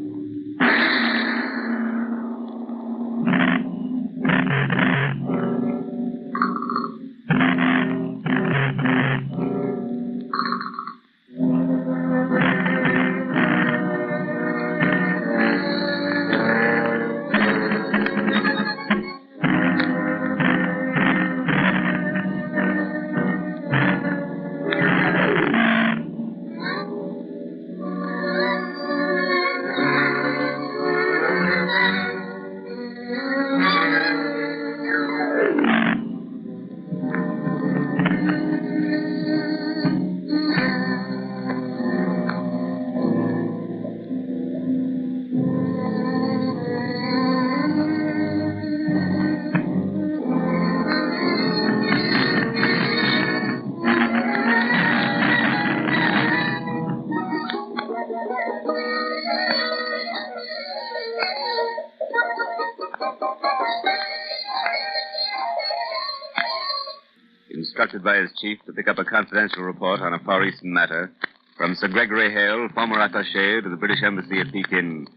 Instructed by his chief to pick up a confidential report on a Far Eastern matter from Sir Gregory Hale, former attaché to the British Embassy at Pekin,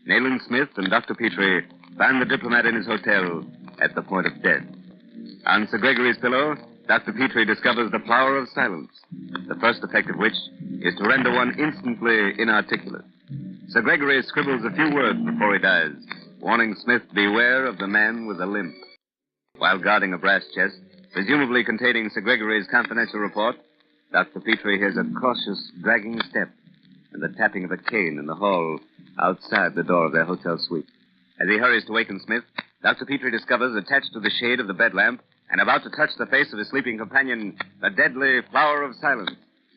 Nayland Smith and Dr. Petrie find the diplomat in his hotel at the point of death. On Sir Gregory's pillow, Dr. Petrie discovers the flower of silence, the first effect of which is to render one instantly inarticulate. Sir Gregory scribbles a few words before he dies, warning Smith beware of the man with the limp. While guarding a brass chest, presumably containing Sir Gregory's confidential report, Dr. Petrie hears a cautious, dragging step and the tapping of a cane in the hall outside the door of their hotel suite. As he hurries to waken Smith, Dr. Petrie discovers, attached to the shade of the bed lamp and about to touch the face of his sleeping companion, the deadly flower of silence.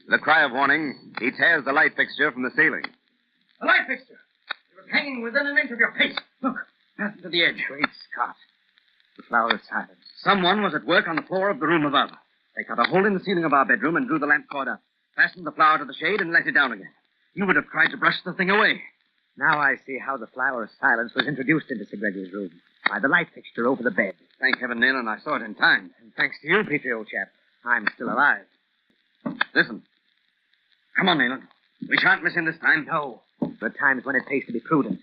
With a cry of warning, he tears the light fixture from the ceiling. The light fixture! It was hanging within an inch of your face. Look, fastened to the edge. Great Scott. The flower of silence. Someone was at work on the floor of the room above. They cut a hole in the ceiling of our bedroom and drew the lamp cord up, fastened the flower to the shade, and let it down again. You would have tried to brush the thing away. Now I see how the flower of silence was introduced into Sir Gregory's room. By the light fixture over the bed. Thank heaven, Nayland, I saw it in time. And thanks to you, Petrie, old chap, I'm still alive. Listen. Come on, Nayland. We shan't miss him this time. No. There are times when it pays to be prudent.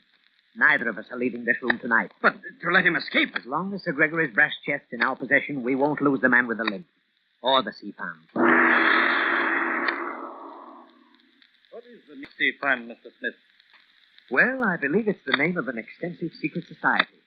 Neither of us are leaving this room tonight. But to let him escape. As long as Sir Gregory's brass chest's in our possession, we won't lose the man with the limp. Or the sea farm. What is the sea farm, Mr. Smith? Well, I believe it's the name of an extensive secret society.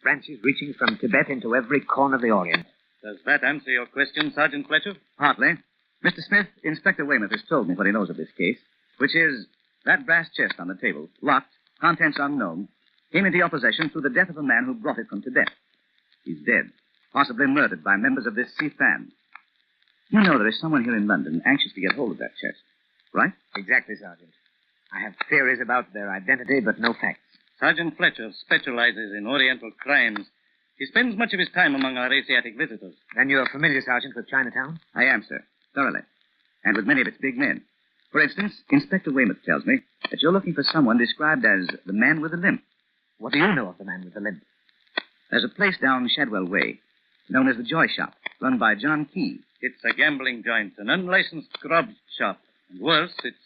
Branches reaching from Tibet into every corner of the Orient. Does that answer your question, Sergeant Fletcher? Partly. Mr. Smith, Inspector Weymouth has told me what he knows of this case, which is that brass chest on the table, locked, contents unknown, came into your possession through the death of a man who brought it from Tibet. He's dead, possibly murdered by members of this sea fan. You know there is someone here in London anxious to get hold of that chest, right? Exactly, Sergeant. I have theories about their identity, but no facts. Sergeant Fletcher specializes in Oriental crimes. He spends much of his time among our Asiatic visitors. Then you're familiar, Sergeant, with Chinatown? I am, sir, thoroughly. And with many of its big men. For instance, Inspector Weymouth tells me that you're looking for someone described as the man with the limp. What do you know of the man with the limp? There's a place down Shadwell Way, known as the Joy Shop, run by John Key. It's a gambling joint, an unlicensed grub shop. And worse, it's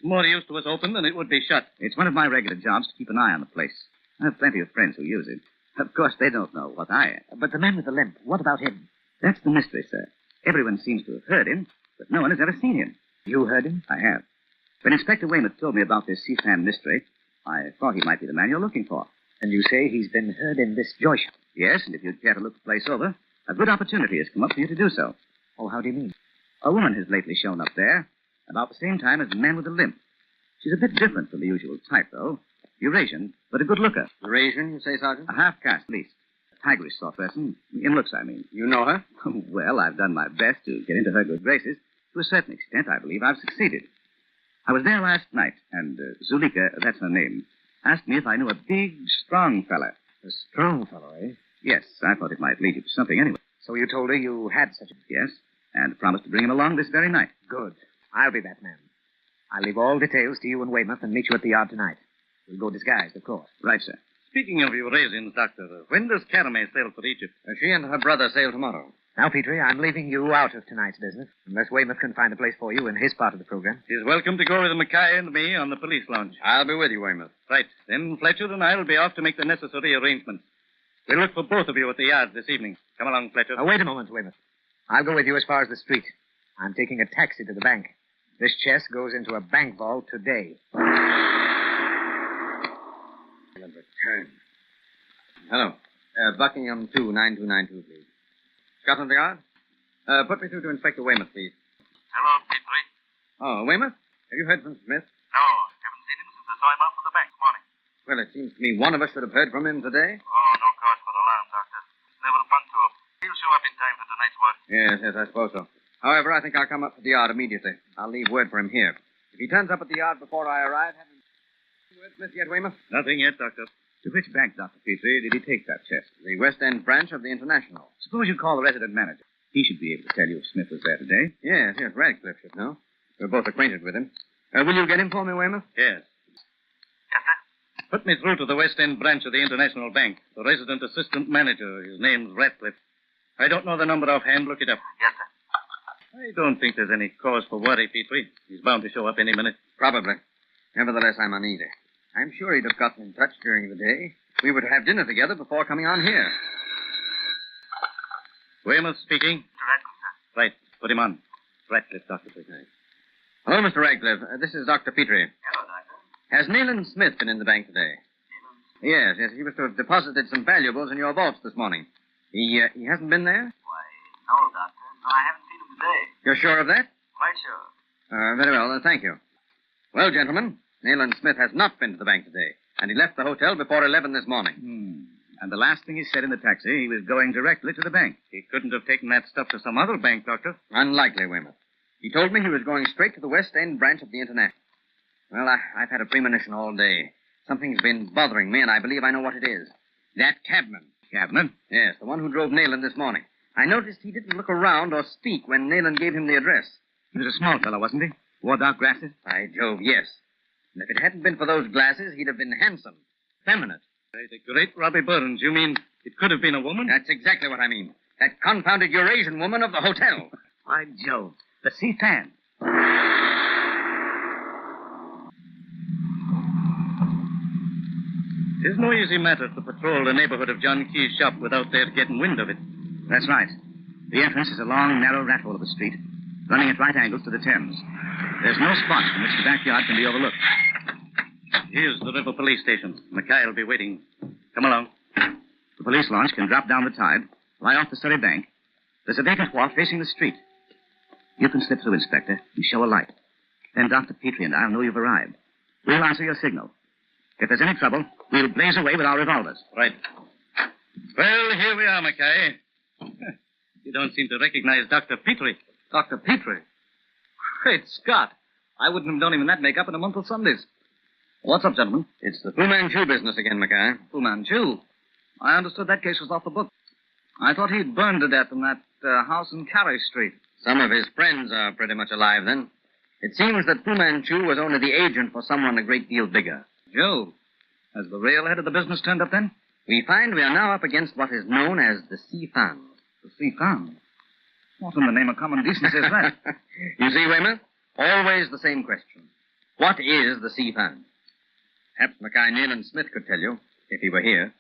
more use to us open than it would be shut. It's one of my regular jobs to keep an eye on the place. I have plenty of friends who use it. Of course, they don't know what I am. But the man with the limp, what about him? That's the mystery, sir. Everyone seems to have heard him, but no one has ever seen him. You heard him? I have. When Inspector Weymouth told me about this Seafan mystery, I thought he might be the man you're looking for. And you say he's been heard in this joy shop? Yes, and if you'd care to look the place over, a good opportunity has come up for you to do so. Oh, how do you mean? A woman has lately shown up there, about the same time as the man with the limp. She's a bit different from the usual type, though. Eurasian, but a good looker. Eurasian, you say, Sergeant? A half-caste, at least. A tigerish sort of person. In looks, I mean. You know her? Well, I've done my best to get into her good graces. To a certain extent, I believe I've succeeded. I was there last night, and Zulika, that's her name, asked me if I knew a big, strong fella. A strong fellow, eh? Yes, I thought it might lead you to something anyway. So you told her you had such a... Yes, and promised to bring him along this very night. Good. I'll be that man. I'll leave all details to you and Weymouth and meet you at the yard tonight. We'll go disguised, of course. Right, sir. Speaking of Eurasians, Doctor, when does Caramel sail for Egypt? She and her brother sail tomorrow. Now, Petrie, I'm leaving you out of tonight's business, unless Weymouth can find a place for you in his part of the program. He's welcome to go with Mackay and me on the police lounge. I'll be with you, Weymouth. Right. Then Fletcher and I will be off to make the necessary arrangements. We'll look for both of you at the yard this evening. Come along, Fletcher. Oh, wait a moment, Weymouth. I'll go with you as far as the street. I'm taking a taxi to the bank. This chest goes into a bank vault today. Return. Hello. Buckingham 29292, please. Scotland Yard? Put me through to Inspector Weymouth, please. Hello, Petrie. Oh, Weymouth? Have you heard from Smith? No, haven't seen him since I saw him out for the bank this morning. Well, it seems to me one of us should have heard from him today. Oh, no cause for alarm, Doctor. It's never fun to him. He'll show up in time for tonight's work. Yes, I suppose so. However, I think I'll come up to the yard immediately. I'll leave word for him here. If he turns up at the yard before I arrive, have him... Word, Smith, yet, Weymouth? Nothing yet, Doctor. To which bank, Dr. Petrie, did he take that chest? The West End branch of the International. Suppose you call the resident manager. He should be able to tell you if Smith was there today. Yes, Radcliffe should know. We're both acquainted with him. Will you get him for me, Weymouth? Yes. Yes, sir? Put me through to the West End branch of the International Bank. The resident assistant manager. His name's Ratcliffe. I don't know the number offhand. Look it up. Yes, sir. I don't think there's any cause for worry, Petrie. He's bound to show up any minute. Probably. Nevertheless, I'm uneasy. I'm sure he'd have gotten in touch during the day. We would have dinner together before coming on here. Weymouth speaking. Mr. Radcliffe, sir. Right. Put him on. Radcliffe, Dr. Petrie. Hello, Mr. Radcliffe. This is Dr. Petrie. Hello, Doctor. Has Nayland Smith been in the bank today? Yes. He was to have deposited some valuables in your vaults this morning. He hasn't been there? Why, no, Doctor. No, I haven't seen him today. You're sure of that? Quite sure. Very well. Thank you. Well, gentlemen, Nayland Smith has not been to the bank today, and he left the hotel before 11 this morning. And the last thing he said in the taxi, he was going directly to the bank. He couldn't have taken that stuff to some other bank, Doctor. Unlikely, Weymouth. He told me he was going straight to the West End branch of the International. Well, I've had a premonition all day. Something's been bothering me, and I believe I know what it is. That cabman. Cabman? Yes, the one who drove Nayland this morning. I noticed he didn't look around or speak when Nayland gave him the address. He was a small fellow, wasn't he? Wore dark glasses? By Jove, yes. And if it hadn't been for those glasses, he'd have been handsome, feminine. The great Robbie Burns. You mean it could have been a woman? That's exactly what I mean. That confounded Eurasian woman of the hotel. By Jove. The sea fan. It's no easy matter to patrol the neighborhood of John Key's shop without their getting wind of it. That's right. The entrance is a long, narrow rat hole of a street, running at right angles to the Thames. There's no spot from which the backyard can be overlooked. Here's the river police station. Mackay will be waiting. Come along. The police launch can drop down the tide, lie off the Surrey bank. There's a vacant wharf facing the street. You can slip through, Inspector, and show a light. Then Dr. Petrie and I'll know you've arrived. We'll answer your signal. If there's any trouble, we'll blaze away with our revolvers. Right. Well, here we are, Mackay. You don't seem to recognize Dr. Petrie. Dr. Petrie? Great Scott. I wouldn't have known him in that makeup in a month of Sundays. What's up, gentlemen? It's the Fu Manchu business again, Mackay. Fu Manchu? I understood that case was off the book. I thought he'd burned to death in that house in Carey Street. Some of his friends are pretty much alive, then. It seems that Fu Manchu was only the agent for someone a great deal bigger. Joe, has the real head of the business turned up then? We find we are now up against what is known as the sea fan. The sea fan? What in the name of common decency is that? You see, Weymouth? Always the same question. What is the sea fan? Perhaps Mackay Nayland Smith could tell you, if he were here.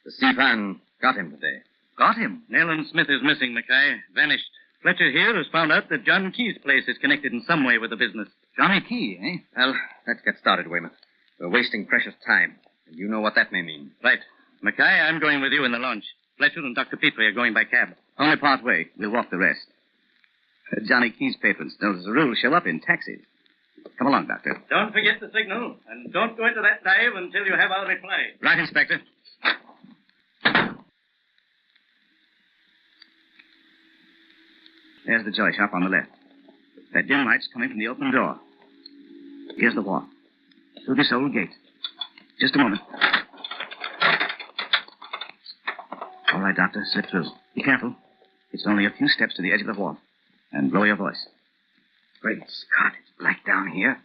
The sea fan got him today. Got him? Nayland Smith is missing, Mackay. Vanished. Fletcher here has found out that John Key's place is connected in some way with the business. Johnny Key, eh? Well, let's get started, Weymouth. We're wasting precious time, and you know what that may mean. Right. Mackay, I'm going with you in the launch. Fletcher and Dr. Petrie are going by cab. Only part way. We'll walk the rest. Johnny Key's patrons don't, as a rule, show up in taxis. Come along, Doctor. Don't forget the signal, and don't go into that dive until you have our reply. Right, Inspector. There's the joy shop on the left. That dim light's coming from the open door. Here's the wall. Through this old gate. Just a moment. All right, Doctor, slip through. Be careful. It's only a few steps to the edge of the wall. And lower your voice. Great Scott, it's black down here.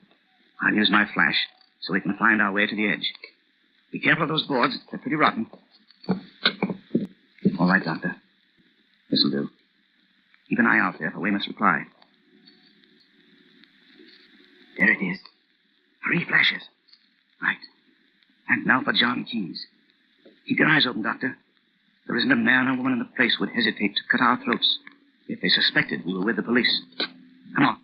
I'll use my flash so we can find our way to the edge. Be careful of those boards. They're pretty rotten. All right, Doctor. This'll do. Keep an eye out there for Weymouth's reply. There it is. 3 flashes. Right. And now for John Key's. Keep your eyes open, Doctor. There isn't a man or woman in the place would hesitate to cut our throats if they suspected we were with the police. Come on.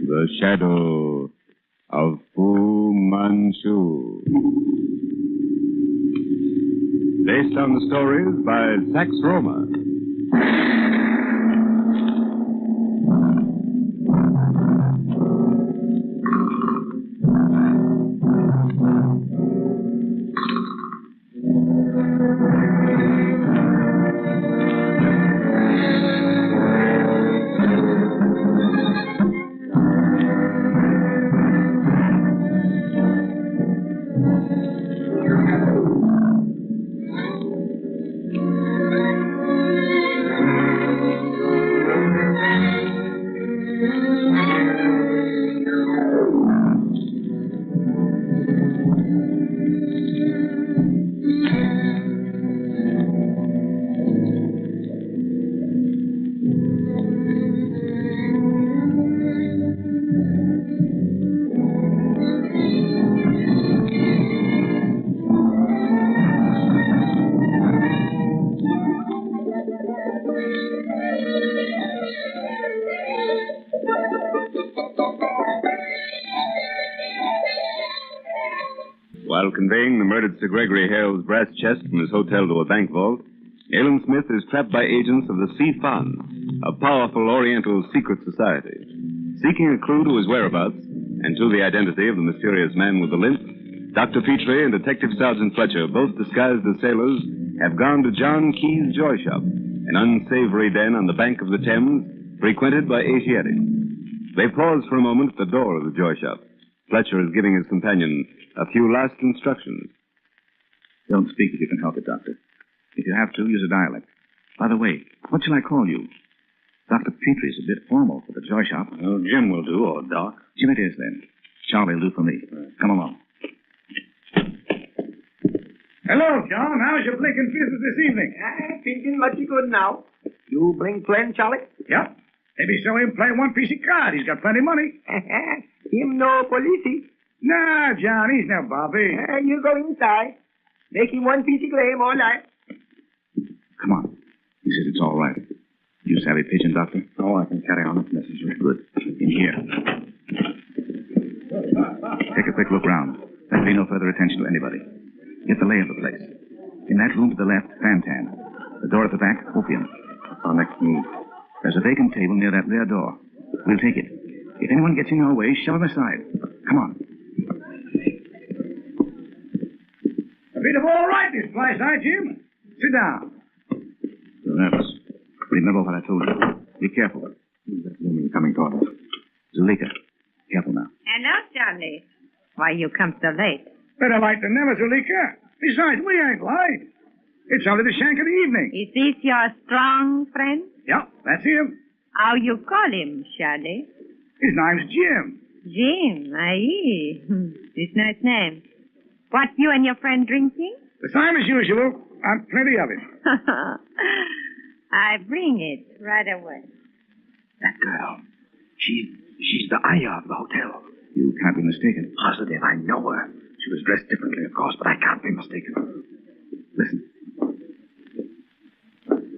The Shadow of Fu Manchu. Based on the stories by Sax Roma. While conveying the murdered Sir Gregory Hale's brass chest from his hotel to a bank vault, Alan Smith is trapped by agents of the Seep, a powerful Oriental secret society. Seeking a clue to his whereabouts and to the identity of the mysterious man with the limp, Dr. Petrie and Detective Sergeant Fletcher, both disguised as sailors, have gone to John Key's Joy Shop, an unsavory den on the bank of the Thames, frequented by Asiatics. They pause for a moment at the door of the Joy Shop. Fletcher is giving his companion a few last instructions. Don't speak if you can help it, Doctor. If you have to, use a dialect. By the way, what shall I call you? Dr. Petrie's a bit formal for the Joy Shop. Oh, Jim will do, or Doc. Jim it is, then. Charlie will do for me. Come along. Hello, John. How's your blinking business this evening? Thinking mighty good now. You bring friend, Charlie? Yep. Maybe show him play one piece of card. He's got plenty of money. Him no police. Nah, John, he's no Bobby. You go inside. Make him one piece of claim all right. Come on. He says it's all right. You savvy pigeon, Doctor? Oh, I can carry on this message. Good. In here. Take a quick look round. Let pay no further attention to anybody. Get the lay of the place. In that room to the left, Fantan. The door at the back, opium. Our next move. There's a vacant table near that rear door. We'll take it. If anyone gets in our way, shove him aside. Come on. A bit of all right, this place, huh, Jim? Sit down. You're nervous. Remember what I told you. Be careful. Who's that woman coming toward us? Zuleika. Careful now. Hello, Charlie. Why you come so late? Better late than never, Zuleika. Besides, we ain't late. It's only the shank of the evening. Is this your strong friend? Yep, that's him. How you call him, Charlie? His name's Jim. Jim, aye. It's nice name. What, you and your friend drinking? The same as usual. And plenty of it. I bring it right away. That girl. She's the ayah of the hotel. You can't be mistaken. Positive, I know her. She was dressed differently, of course, but I can't be mistaken. Listen.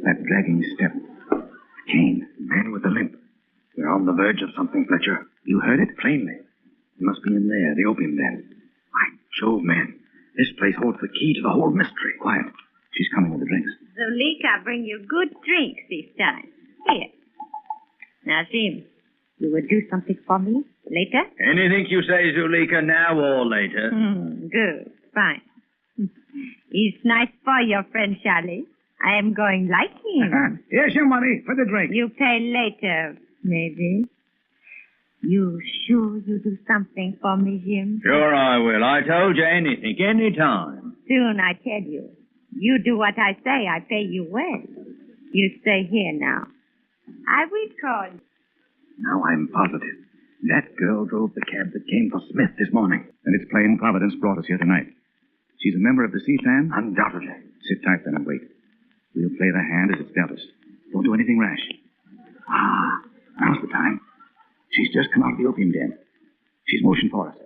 That dragging step. The cane. Man with the limp. We're on the verge of something, Fletcher. You heard it? Plainly. It must be in there, the opium den. By Jove, man. This place holds the key to the whole mystery. Quiet. She's coming with the drinks. Zuleika bring you good drinks this time. Here. Now, Jim, you will do something for me later? Anything you say, Zuleika, now or later. Good. Fine. It's nice for your friend, Charlie. I am going like him. Here's your money for the drink. You pay later, maybe. You sure you do something for me, Jim? Sure I will. I told you anything, any time. Soon I tell you. You do what I say, I pay you well. You stay here now. I will call. Now I'm positive. That girl drove the cab that came for Smith this morning. And it's plain Providence brought us here tonight. She's a member of the Sea Fan? Undoubtedly. Sit tight then and wait. We'll play the hand as it's dealt us. Don't do anything rash. Now's the time. She's just come out of the opium den. She's motioned for us.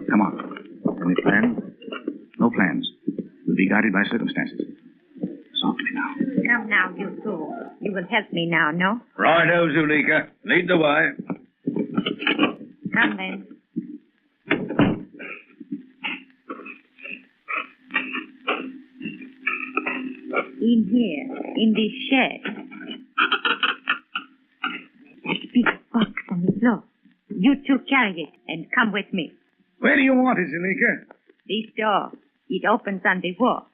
Come on. Any plans? No plans. We'll be guided by circumstances. Softly now. Come now, you two. You will help me now, no? Righto, Zuleika. Lead the way. Come then. In here, in this shed. That big box on the floor. You two carry it and come with me. Where do you want it, Zuleika? This door, it opens on the wall.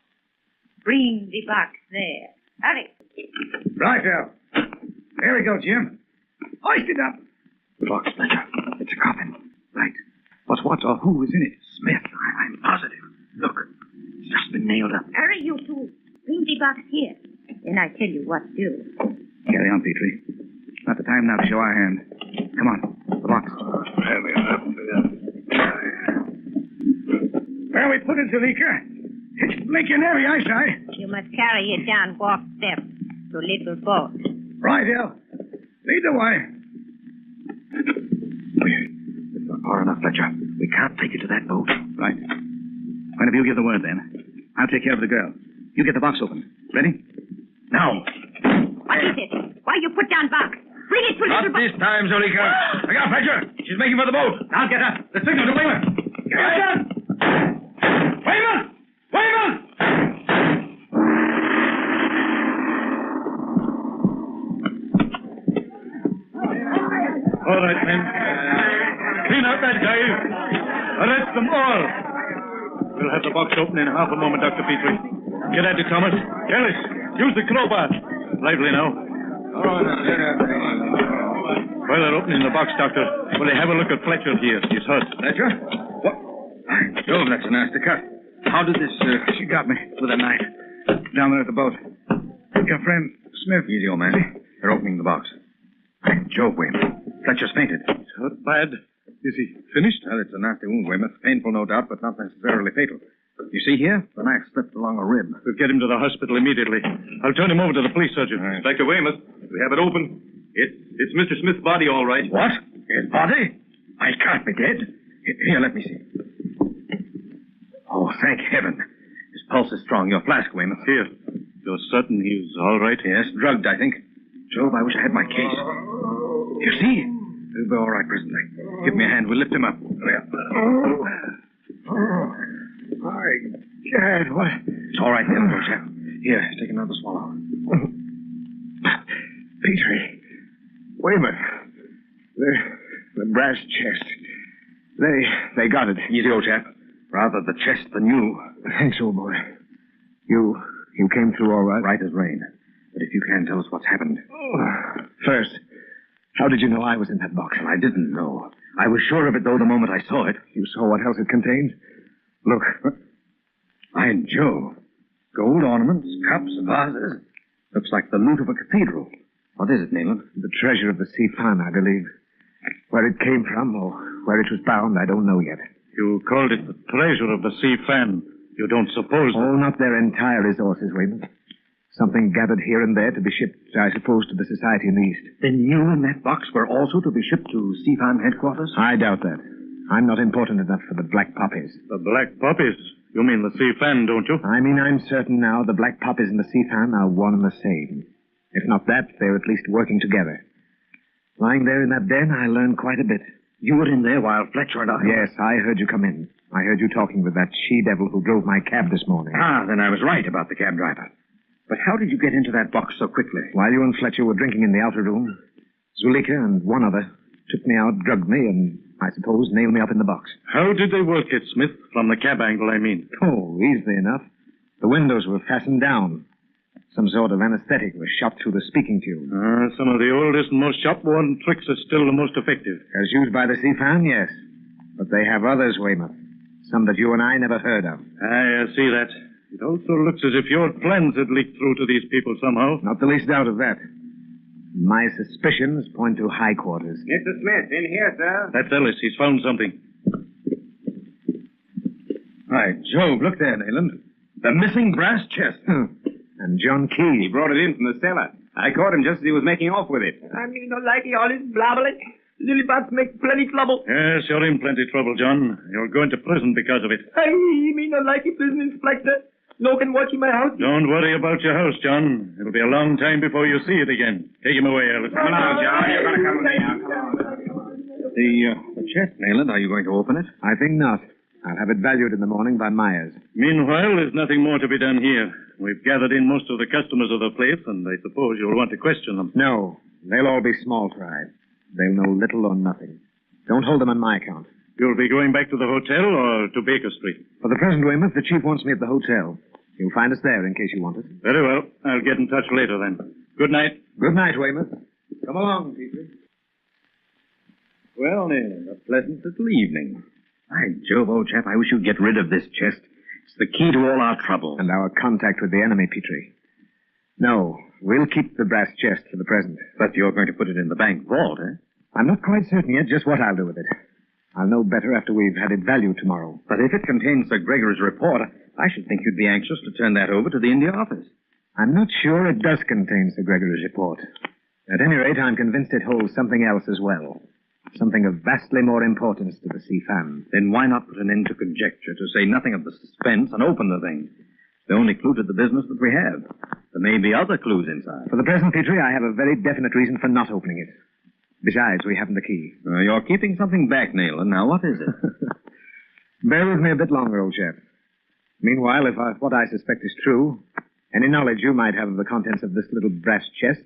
Bring the box there. Hurry. Right, Al. There we go, Jim. Hoist it up. The box, Fletcher. It's a coffin. Right. But what or who is in it? Smith. I'm positive. Look. It's just been nailed up. Hurry, you two. Bring the box here. Then I tell you what to do. Carry on, Petrie. Not the time now to show our hand. Come on. The box. Where we put it, Zuleika? It's blinking heavy, I say. You must carry it down walk steps to little boat. Right, El. Lead the way. It's not far enough, Fletcher. We can't take it to that boat. Right. Whenever you give the word, then, I'll take care of the girl. You get the box open. Ready? Now. What is it? Why you put down box? Bring it to Not little boat. this time, Zuleika. Look out, Fletcher. She's making for the boat. I'll get her. The signal to Weymouth. Get her. Weymouth! Weymouth! All right, men. Clean out that guy. Arrest them all. We'll have the box open in half a moment, Dr. Petrie. Get at it, Thomas. Ellis, use the crowbar. Lively now. While they're opening the box, Doctor, will you have a look at Fletcher here? He's hurt. Fletcher? What? By Jove, that's a nasty cut. How did this... She got me with a knife. Down there at the boat. Your friend, Smith. Easy, old man. They're opening the box. By Jove, Weymouth. Fletcher's fainted. He's hurt bad. Is he finished? Well, it's a nasty wound, Weymouth. Painful, no doubt, but not necessarily fatal. You see here? The knife slipped along a rib. We'll get him to the hospital immediately. I'll turn him over to the police surgeon. Inspector Weymouth, we have it open. It's Mr. Smith's body, all right. What? His body? I can't be dead. Here, let me see. Oh, thank heaven. His pulse is strong. Your flask, Weymouth. Here. You're certain he's all right? Yes, drugged, I think. Jove, I wish I had my case. You see? He'll be all right presently. Give me a hand. We'll lift him up. My God, what? It's all right, there, old chap. Here, take another swallow. Petrie. Weymouth. The brass chest. They got it. Easy, old chap. Rather the chest than you. Thanks, old boy. You came through all right? Right as rain. But if you can, tell us what's happened. First, how did you know I was in that box? Well, I didn't know. I was sure of it, though, the moment I saw it. You saw what else it contained? Look. By Jove. Gold ornaments, cups, vases. Looks like the loot of a cathedral. What is it, Nayland? The treasure of the seep, I believe. Where it came from or where it was bound, I don't know yet. You called it the treasure of the sea fan. You don't suppose... Oh, not their entire resources, Weymouth. Something gathered here and there to be shipped, I suppose, to the Society in the East. Then you and that box were also to be shipped to Seafan headquarters? I doubt that. I'm not important enough for the Black Poppies. The Black Poppies? You mean the sea fan, don't you? I mean, I'm certain now the Black Poppies and the sea fan are one and the same. If not that, they're at least working together. Lying there in that den, I learned quite a bit. You were in there while Fletcher and I... Yes, I heard you come in. I heard you talking with that she-devil who drove my cab this morning. Ah, then I was right about the cab driver. But how did you get into that box so quickly? While you and Fletcher were drinking in the outer room, Zuleika and one other took me out, drugged me, and, I suppose, nailed me up in the box. How did they work it, Smith? From the cab angle, I mean. Oh, easily enough. The windows were fastened down. Some sort of anesthetic was shot through the speaking tube. Some of the oldest and most shop-worn tricks are still the most effective. As used by the Seafan, yes. But they have others, Weymouth. Some that you and I never heard of. I see that. It also looks as if your plans had leaked through to these people somehow. Not the least doubt of that. My suspicions point to high quarters. Mr. Smith, in here, sir. That's Ellis. He's found something. By Jove, look there, Nayland. The missing brass chest. And John Key. He brought it in from the cellar. I caught him just as he was making off with it. I mean, not like he always blabbling. Little bats make plenty trouble. Yes, you're in plenty trouble, John. You're going to prison because of it. I mean, not like a prison inspector. No can watch in my house. Don't worry about your house, John. It'll be a long time before you see it again. Take him away, Ellis. Come on, John. You're going to come with me now. Come on. The chest, Nayland, are you going to open it? I think not. I'll have it valued in the morning by Myers. Meanwhile, there's nothing more to be done here. We've gathered in most of the customers of the place, and I suppose you'll want to question them. No. They'll all be small fry. They'll know little or nothing. Don't hold them on my account. You'll be going back to the hotel or to Baker Street? For the present, Weymouth, the chief wants me at the hotel. You'll find us there in case you want it. Very well. I'll get in touch later then. Good night. Good night, Weymouth. Come along, Peter. Well, Nayland, a pleasant little evening. By Jove, old chap, I wish you'd get rid of this chest. It's the key to all our trouble. And our contact with the enemy, Petrie. No, we'll keep the brass chest for the present. But you're going to put it in the bank vault, eh? I'm not quite certain yet just what I'll do with it. I'll know better after we've had it valued tomorrow. But if it contains Sir Gregory's report, I should think you'd be anxious to turn that over to the India office. I'm not sure it does contain Sir Gregory's report. At any rate, I'm convinced it holds something else as well. Something of vastly more importance to the Seafan. Then why not put an end to conjecture, to say nothing of the suspense, and open the thing? It's the only clue to the business that we have. There may be other clues inside. For the present, Petrie, I have a very definite reason for not opening it. Besides, we haven't the key. You're keeping something back, Nayland. Now, what is it? Bear with me a bit longer, old chap. Meanwhile, if what I suspect is true, any knowledge you might have of the contents of this little brass chest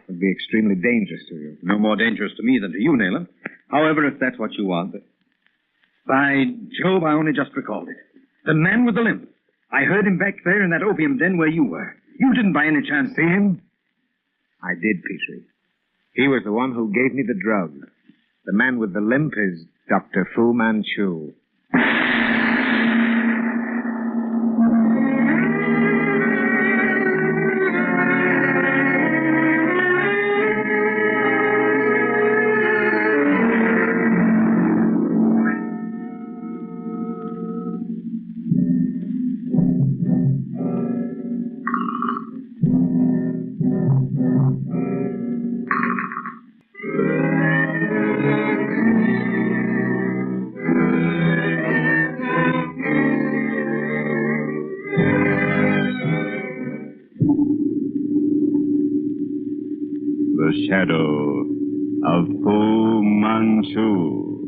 would be extremely dangerous to you. No more dangerous to me than to you, Nayland. However, if that's what you want. By Jove, I only just recalled it. The man with the limp. I heard him back there in that opium den where you were. You didn't by any chance see him? I did, Petrie. He was the one who gave me the drug. The man with the limp is Dr. Fu Manchu. The shadow of Fu Manchu.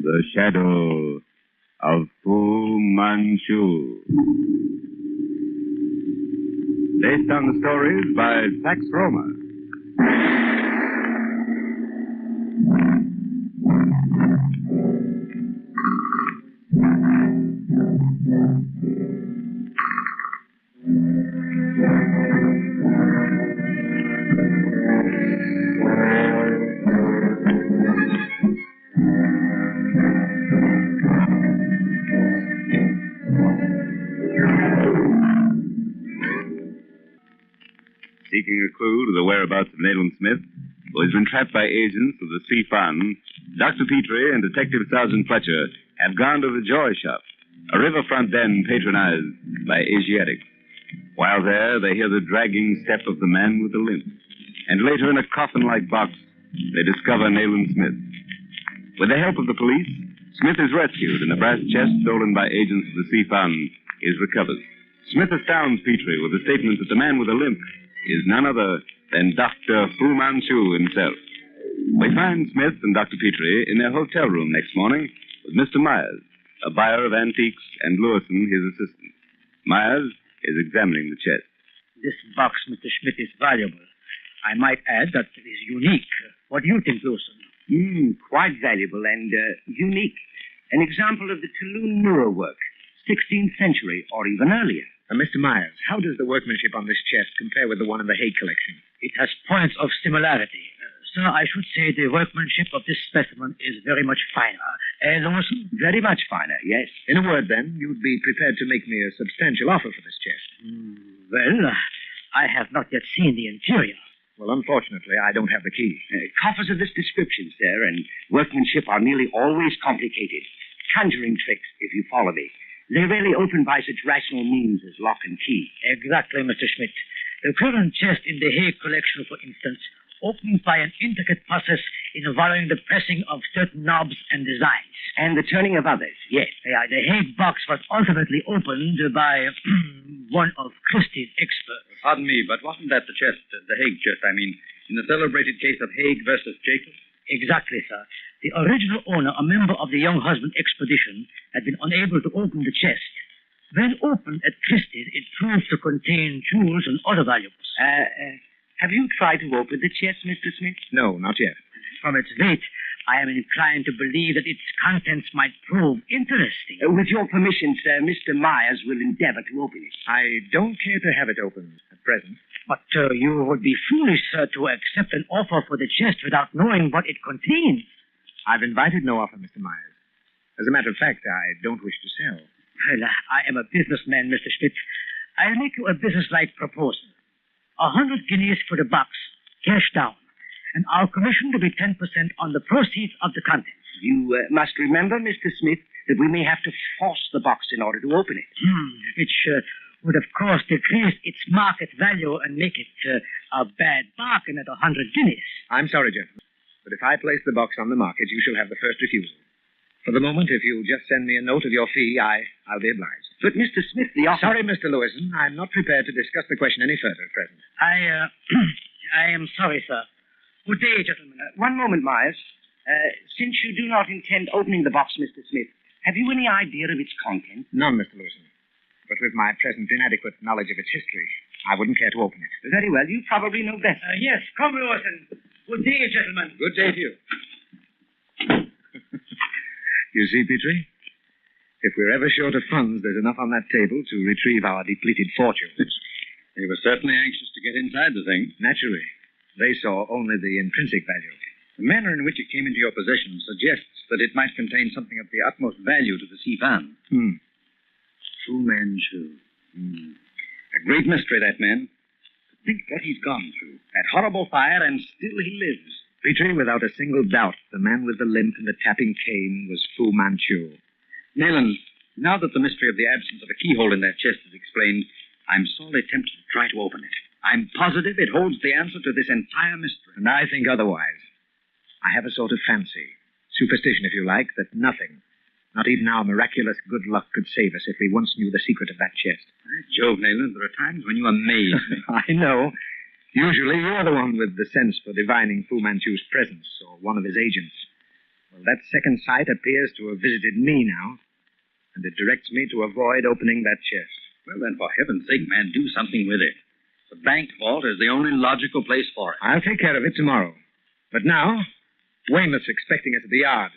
The shadow of Fu Manchu. Based on the stories by Pax Roma. Seeking a clue to the whereabouts of Nayland Smith, who has been trapped by agents of the Seafan, Dr. Petrie and Detective Sergeant Fletcher have gone to the Joy Shop, a riverfront den patronized by Asiatics. While there, they hear the dragging step of the man with the limp. And later, in a coffin-like box, they discover Nayland Smith. With the help of the police, Smith is rescued and the brass chest stolen by agents of the Seafan is recovered. Smith astounds Petrie with the statement that the man with the limp is none other than Dr. Fu Manchu himself. We find Smith and Dr. Petrie in their hotel room next morning with Mr. Myers, a buyer of antiques, and Lewison, his assistant. Myers is examining the chest. This box, Mr. Schmidt, is valuable. I might add that it is unique. What do you think, Lewison? Quite valuable and unique. An example of the Toulon mirror work, 16th century or even earlier. Mr. Myers, how does the workmanship on this chest compare with the one in the Hague collection? It has points of similarity. Sir, I should say the workmanship of this specimen is very much finer. Lewison? Very much finer, yes. In a word, then, you'd be prepared to make me a substantial offer for this chest. Well, I have not yet seen the interior. Well, unfortunately, I don't have the key. Coffers of this description, sir, and workmanship are nearly always complicated. Conjuring tricks, if you follow me. They rarely open by such rational means as lock and key. Exactly, Mr. Schmidt. The current chest in the Hague collection, for instance, opens by an intricate process involving the pressing of certain knobs and designs. And the turning of others, yes. The Hague box was ultimately opened by one of Christie's experts. Pardon me, but wasn't that the chest, the Hague chest, I mean, in the celebrated case of Hague versus Jacob? Exactly, sir. The original owner, a member of the Young Husband expedition, had been unable to open the chest. When opened at Christie's, it proved to contain jewels and other valuables. Have you tried to open the chest, Mr. Smith? No, not yet. From its weight, I am inclined to believe that its contents might prove interesting. With your permission, sir, Mr. Myers will endeavor to open it. I don't care to have it opened at present. But you would be foolish, sir, to accept an offer for the chest without knowing what it contains. I've invited no offer, Mr. Myers. As a matter of fact, I don't wish to sell. Well, I am a businessman, Mr. Schmidt. I'll make you a business-like proposal. 100 guineas for the box, cash down. And our commission to be 10% on the proceeds of the contents. You must remember, Mr. Smith, that we may have to force the box in order to open it. Which would, of course, decrease its market value and make it a bad bargain at 100 guineas. I'm sorry, gentlemen, but if I place the box on the market, you shall have the first refusal. For the moment, if you'll just send me a note of your fee, I'll be obliged. But, Mr. Smith, the offer... Sorry, Mr. Lewison, I'm not prepared to discuss the question any further at present. I am sorry, sir. Good day, gentlemen. One moment, Myers. Since you do not intend opening the box, Mr. Smith, have you any idea of its content? None, Mr. Lewison. But with my present inadequate knowledge of its history, I wouldn't care to open it. Very well. You probably know best. Yes, come, Lewison. Good day, gentlemen. Good day to you. You see, Petrie? If we're ever short of funds, there's enough on that table to retrieve our depleted fortunes. They were certainly anxious to get inside the thing. Naturally. They saw only the intrinsic value. The manner in which it came into your possession suggests that it might contain something of the utmost value to the Sivan. Fu Manchu. A great mystery, that man. Think what he's gone through. That horrible fire, and still he lives. Petrie, without a single doubt, the man with the limp and the tapping cane was Fu Manchu. Nayland, now that the mystery of the absence of a keyhole in that chest is explained, I'm sorely tempted to try to open it. I'm positive it holds the answer to this entire mystery. And I think otherwise. I have a sort of fancy, superstition if you like, that nothing, not even our miraculous good luck, could save us if we once knew the secret of that chest. By Jove, Nayland, there are times when you amaze me. I know. Usually you're the one with the sense for divining Fu Manchu's presence, or one of his agents. Well, that second sight appears to have visited me now, and it directs me to avoid opening that chest. Well, then, for heaven's sake, man, do something with it. The bank vault is the only logical place for it. I'll take care of it tomorrow. But now, Weymouth's expecting us at the yard.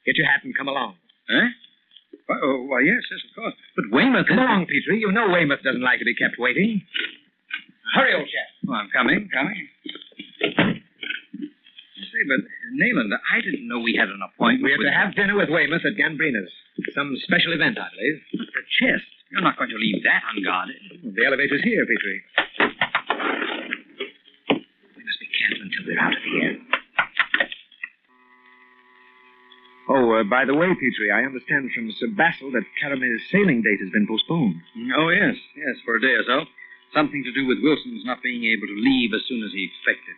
Get your hat and come along. Eh? Why, yes, of course. But Weymouth... Come along, Petrie. You know Weymouth doesn't like to be kept waiting. Hurry, old chap. Oh, I'm coming. Say, but, Nayland, I didn't know we had an appointment. We have to have dinner with Weymouth at Gambrina's. Some special event, I believe. But the chest. You're not going to leave that unguarded. The elevator's here, Petrie. We must be careful until we're out of the air. Oh, by the way, Petrie, I understand from Sir Basil that Caramel's sailing date has been postponed. Oh, yes, for a day or so. Something to do with Wilson's not being able to leave as soon as he expected.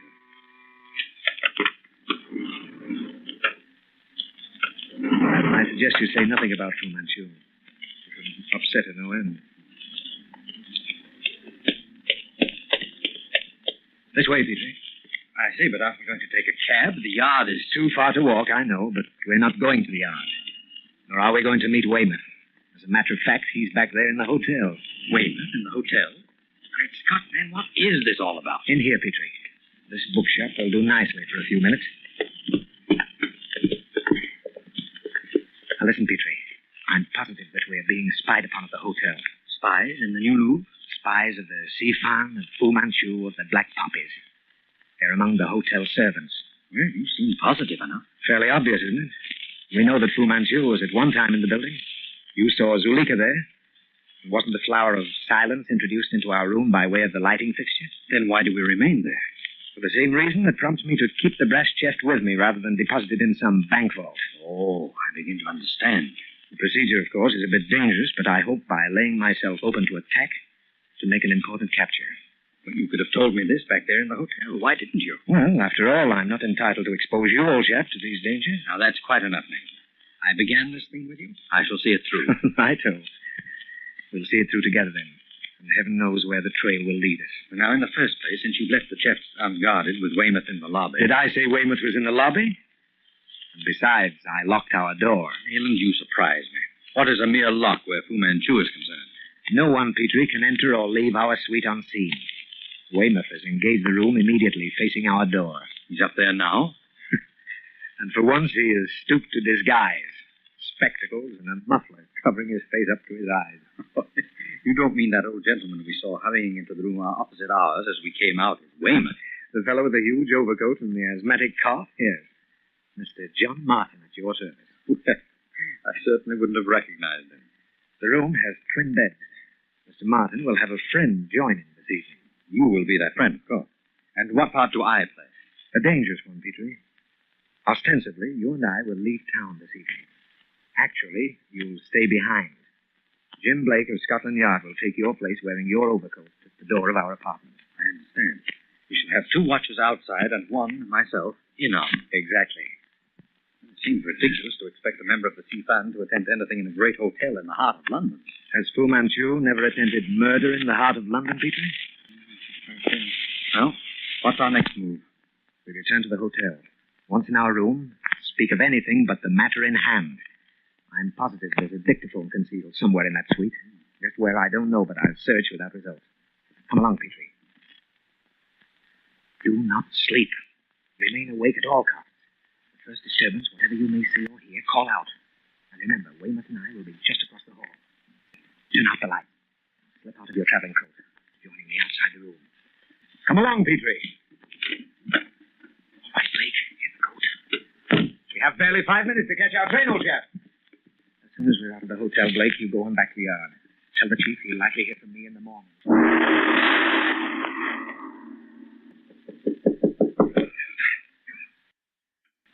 I suggest you say nothing about Fu Manchu. It would upset her no end. This way, Petrie. I say, but aren't we going to take a cab? The yard is too far to walk, I know, but we're not going to the yard. Nor are we going to meet Weymouth. As a matter of fact, he's back there in the hotel. Weymouth in the hotel? Great Scott, man, what is this all about? In here, Petrie. This bookshop will do nicely for a few minutes. Now listen, Petrie. I'm positive that we're being spied upon at the hotel. Spies in the New Louvre? Spies of the Sivan, of Fu Manchu, of the Black Poppies. They're among the hotel servants. Well, you seem positive enough. Fairly obvious, isn't it? We know that Fu Manchu was at one time in the building. You saw Zuleika there. Wasn't the flower of silence introduced into our room by way of the lighting fixture? Then why do we remain there? For the same reason that prompts me to keep the brass chest with me rather than deposit it in some bank vault. Oh, I begin to understand. The procedure, of course, is a bit dangerous, but I hope by laying myself open to attack to make an important capture. Well, you could have told me this back there in the hotel. Why didn't you? Well, after all, I'm not entitled to expose you, old chap, to these dangers. Now, that's quite enough, Nathan. I began this thing with you. I shall see it through. Righto. We'll see it through together, then. And heaven knows where the trail will lead us. Now, in the first place, since you've left the chest unguarded with Weymouth in the lobby... Did I say Weymouth was in the lobby? And besides, I locked our door. Nayland, you surprise me. What is a mere lock where Fu Manchu is concerned? No one, Petrie, can enter or leave our suite unseen. Weymouth has engaged the room immediately facing our door. He's up there now? And for once he has stooped to disguise. Spectacles and a muffler covering his face up to his eyes. You don't mean that old gentleman we saw hurrying into the room opposite ours as we came out is Weymouth? The fellow with the huge overcoat and the asthmatic cough? Yes. Mr. John Martin at your service. I certainly wouldn't have recognized him. The room has twin beds. Mr. Martin will have a friend join him this evening. You will be that friend, of course. And what part do I play? A dangerous one, Petrie. Ostensibly, you and I will leave town this evening. Actually, you'll stay behind. Jim Blake of Scotland Yard will take your place wearing your overcoat at the door of our apartment. I understand. You shall have 2 watchers outside and 1, myself, in on. Exactly. It seems ridiculous to expect a member of the Seafan to attend anything in a great hotel in the heart of London. Has Fu Manchu never attempted murder in the heart of London, Petrie? Well, what's our next move? We return to the hotel. Once in our room, speak of anything but the matter in hand. I'm positive there's a dictaphone concealed somewhere in that suite. Just where I don't know, but I'll search without result. Come along, Petrie. Do not sleep. Remain awake at all costs. The first disturbance, whatever you may see or hear, call out. And remember, Weymouth and I will be just across the hall. Turn out the light. Slip out of your traveling coat, joining me outside the room. Come along, Petrie. All right, Blake, get the coat. We have barely 5 minutes to catch our train, old chap. As soon as we're out of the hotel, Blake, you go on back to the yard. Tell the chief he'll likely hear from me in the morning.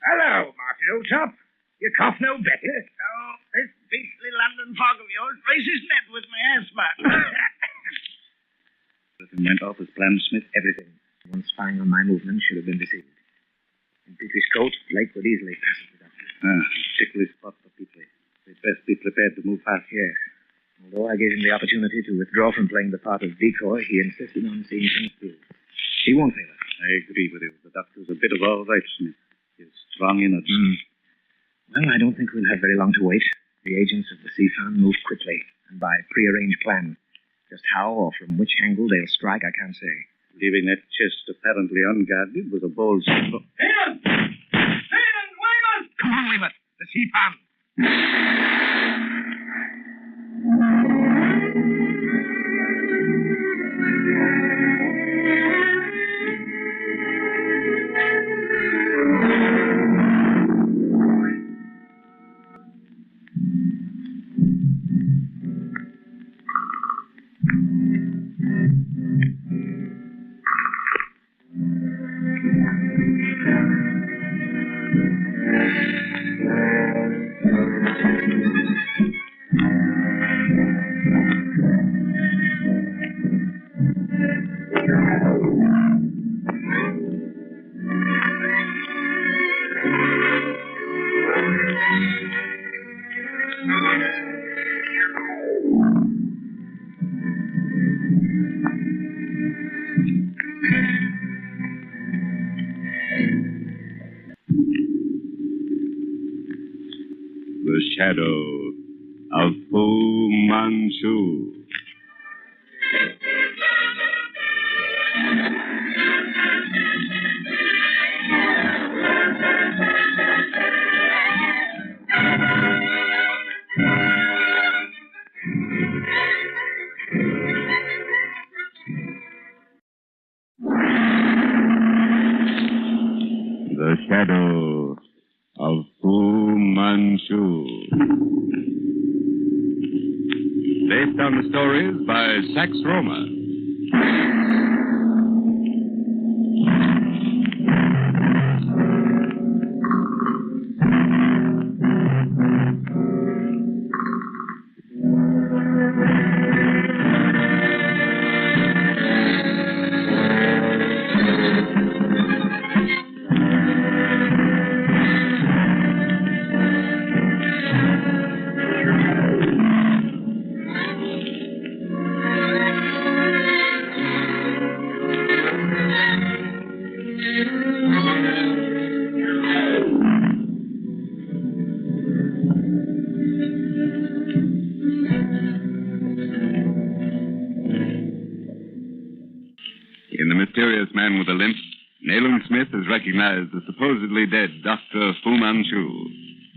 Hello, Martin, old top. You cough no better? No, this beastly London fog of yours races net with my asthma. Everything went off as planned, Smith. Everything. One spying on my movements should have been deceived. In Petrie's coat, Blake would easily pass it without me. Particularly spot for Petrie. They'd best be prepared to move fast. Yes. Although I gave him the opportunity to withdraw from playing the part of decoy, he insisted on seeing things through. He won't fail us. I agree with you. The doctor's a bit of all right, Smith. His strong innards. Well, I don't think we'll have very long to wait. The agents of the Seafan move quickly, and by prearranged plan. Just how or from which angle they'll strike, I can't say. Leaving that chest apparently unguarded was a bold step. Hayden! Hayden, Weymouth! Come on, Weymouth! The Seafan! The Shadow of Fu Manchu. The Shadow of Fu Manchu. Based on the stories by Sax Roma. In the mysterious man with the limp, Nayland Smith has recognized the supposedly dead Dr. Fu Manchu.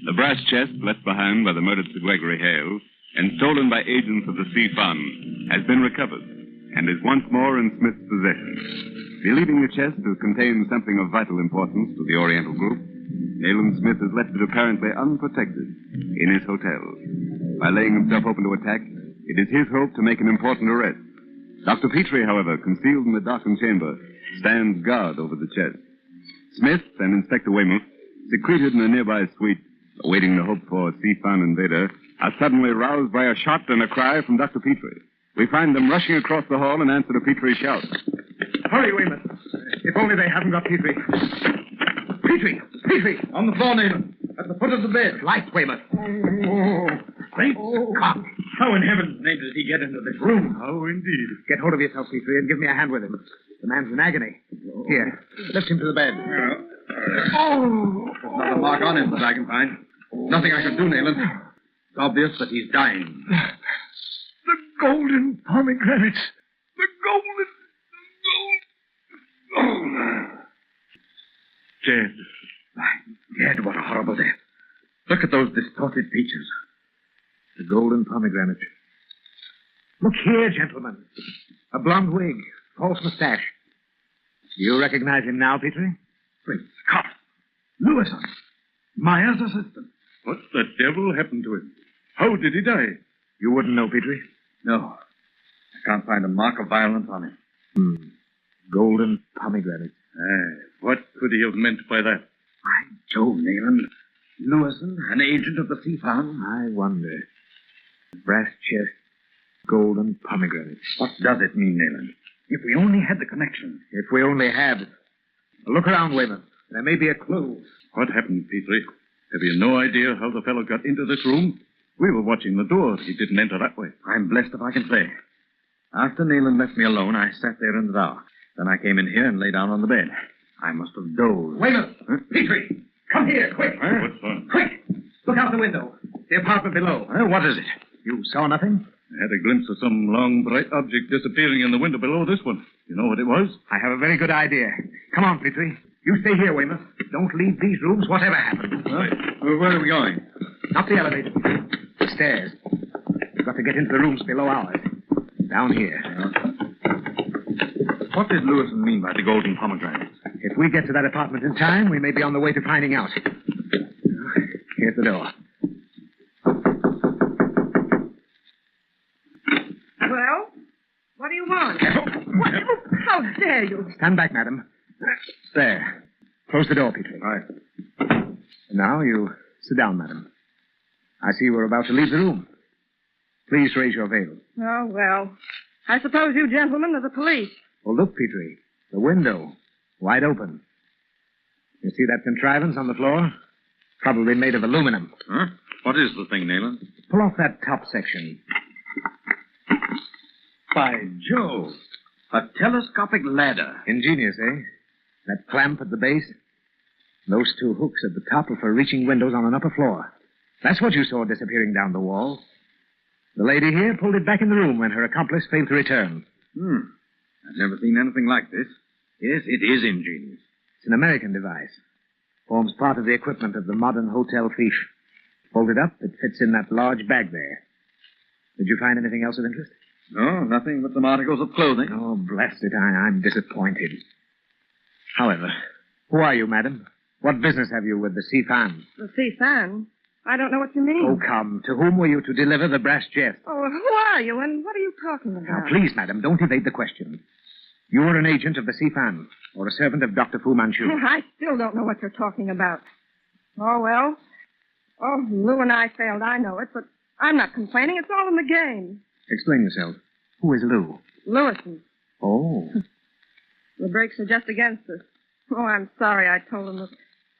The brass chest left behind by the murdered Sir Gregory Hale and stolen by agents of the Sea Fund has been recovered and is once more in Smith's possession. Believing the chest to contain something of vital importance to the Oriental group, Nayland Smith has left it apparently unprotected in his hotel. By laying himself open to attack, it is his hope to make an important arrest. Dr. Petrie, however, concealed in the darkened chamber, stands guard over the chest. Smith and Inspector Weymouth, secreted in a nearby suite, awaiting the hoped-for Sea-Fan invader, are suddenly roused by a shot and a cry from Dr. Petrie. We find them rushing across the hall in answer to Petrie's shout. Hurry, Weymouth. If only they haven't got Petrie. Petrie! On the floor, Nayland. At the foot of the bed. Light, Weymouth. Oh, great Scott. How in heaven's name did he get into this room? How indeed. Get hold of yourself, Petrie, and give me a hand with him. The man's in agony. Here, lift him to the bed. There's not a mark on him that I can find. Nothing I can do, Nayland. It's obvious that he's dying. The golden pomegranates. The golden. Dead. Dead, what a horrible death. Look at those distorted features. The golden pomegranate. Look here, gentlemen. A blonde wig, false mustache. Do you recognize him now, Petrie? Great Scott. Lewison. Myers' assistant. What the devil happened to him? How did he die? You wouldn't know, Petrie? No. I can't find a mark of violence on him. Golden pomegranate. What could he have meant by that? By Jove, Nayland. Lewison, an agent of the Sea Fund. I wonder. Brass chest, golden pomegranate. What does it mean, Nayland? If we only had the connection. If we only had. Look around, Weymouth. There may be a clue. What happened, Petrie? Have you no idea how the fellow got into this room? We were watching the door. He didn't enter that way. I'm blessed if I can say. After Nayland left me alone, I sat there in the dark. Then I came in here and lay down on the bed. I must have dozed. Weymouth! Petrie! Come here, quick! What's wrong? Quick! Look out the window. The apartment below. What is it? You saw nothing? I had a glimpse of some long, bright object disappearing in the window below this one. You know what it was? I have a very good idea. Come on, Petrie. You stay here, Weymouth. Don't leave these rooms, whatever happens. Where are we going? Up the elevator. The stairs. We've got to get into the rooms below ours. Down here. What did Lewison mean by the golden pomegranates? If we get to that apartment in time, we may be on the way to finding out. Here's the door. Well, what do you want? What? How dare you? Stand back, madam. There. Close the door, Petrie. Right. And now you sit down, madam. I see you were about to leave the room. Please raise your veil. Oh, well. I suppose you gentlemen are the police. Well, look, Petrie. The window. Wide open. You see that contrivance on the floor? Probably made of aluminum. Huh? What is the thing, Nayland? Pull off that top section. By Jove. A telescopic ladder. Ingenious, eh? That clamp at the base. Those two hooks at the top are for reaching windows on an upper floor. That's what you saw disappearing down the wall. The lady here pulled it back in the room when her accomplice failed to return. I've never seen anything like this. Yes, it is ingenious. It's an American device. Forms part of the equipment of the modern hotel thief. Fold it up, it fits in that large bag there. Did you find anything else of interest? No, nothing but some articles of clothing. Oh, blast it, I'm disappointed. However, who are you, madam? What business have you with the Sea Fan? The Sea Fan? I don't know what you mean. Oh, come. To whom were you to deliver the brass chest? Oh, who are you and what are you talking about? Now, please, madam, don't evade the question. You were an agent of the Sea Fan, or a servant of Dr. Fu Manchu. I still don't know what you're talking about. Oh, well. Oh, Lou and I failed, I know it, but I'm not complaining. It's all in the game. Explain yourself. Who is Lou? Lewison. Oh. The brakes are just against us. Oh, I'm sorry I told him that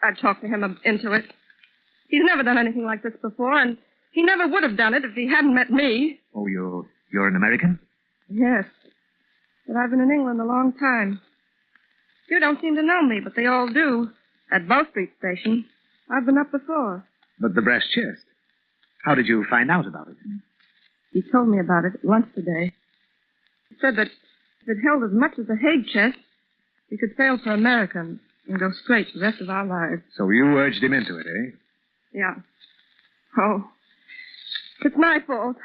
I'd talked to him into it. He's never done anything like this before, and he never would have done it if he hadn't met me. Oh, you're an American? Yes. But I've been in England a long time. You don't seem to know me, but they all do. At Bow Street Station. I've been up before. But the brass chest. How did you find out about it? He told me about it at lunch today. He said that If it held as much as the Hague chest, we could sail for America and go straight the rest of our lives. So you urged him into it, eh? Yeah. Oh. It's my fault.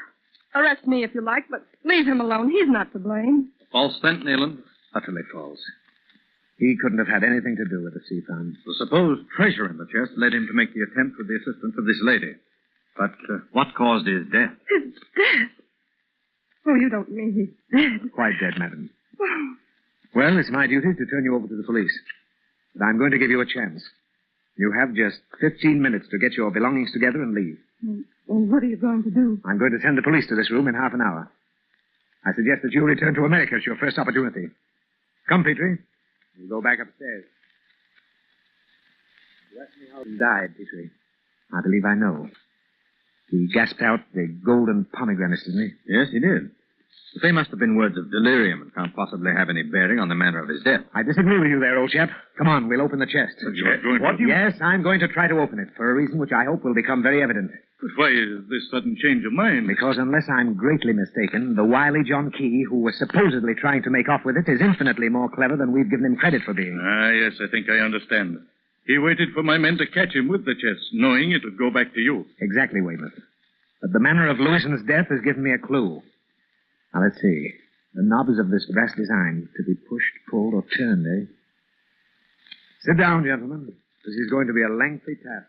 Arrest me if you like, but leave him alone. He's not to blame. False scent, Nayland. Utterly false. He couldn't have had anything to do with the sea found. The supposed treasure in the chest led him to make the attempt with the assistance of this lady. But what caused his death? His death? Oh, you don't mean he's dead. Quite dead, madam. Well, it's my duty to turn you over to the police. But I'm going to give you a chance. You have just 15 minutes to get your belongings together and leave. And what are you going to do? I'm going to send the police to this room in half an hour. I suggest that you return to America as your first opportunity. Come, Petrie. We'll go back upstairs. You asked me how he died, Petrie. I believe I know. He gasped out the golden pomegranates, didn't he? Yes, he did. But they must have been words of delirium and can't possibly have any bearing on the manner of his death. I disagree with you there, old chap. Come on, we'll open the chest. Yes, I'm going to try to open it for a reason which I hope will become very evident. But why is this sudden change of mind? Because unless I'm greatly mistaken, the wily John Key, who was supposedly trying to make off with it, is infinitely more clever than we've given him credit for being. Ah, yes, I think I understand. He waited for my men to catch him with the chest, knowing it would go back to you. Exactly, Weymouth. But the manner of Lewison's death has given me a clue. Now, let's see. The knobs of this brass design to be pushed, pulled, or turned, eh? Sit down, gentlemen. This is going to be a lengthy task.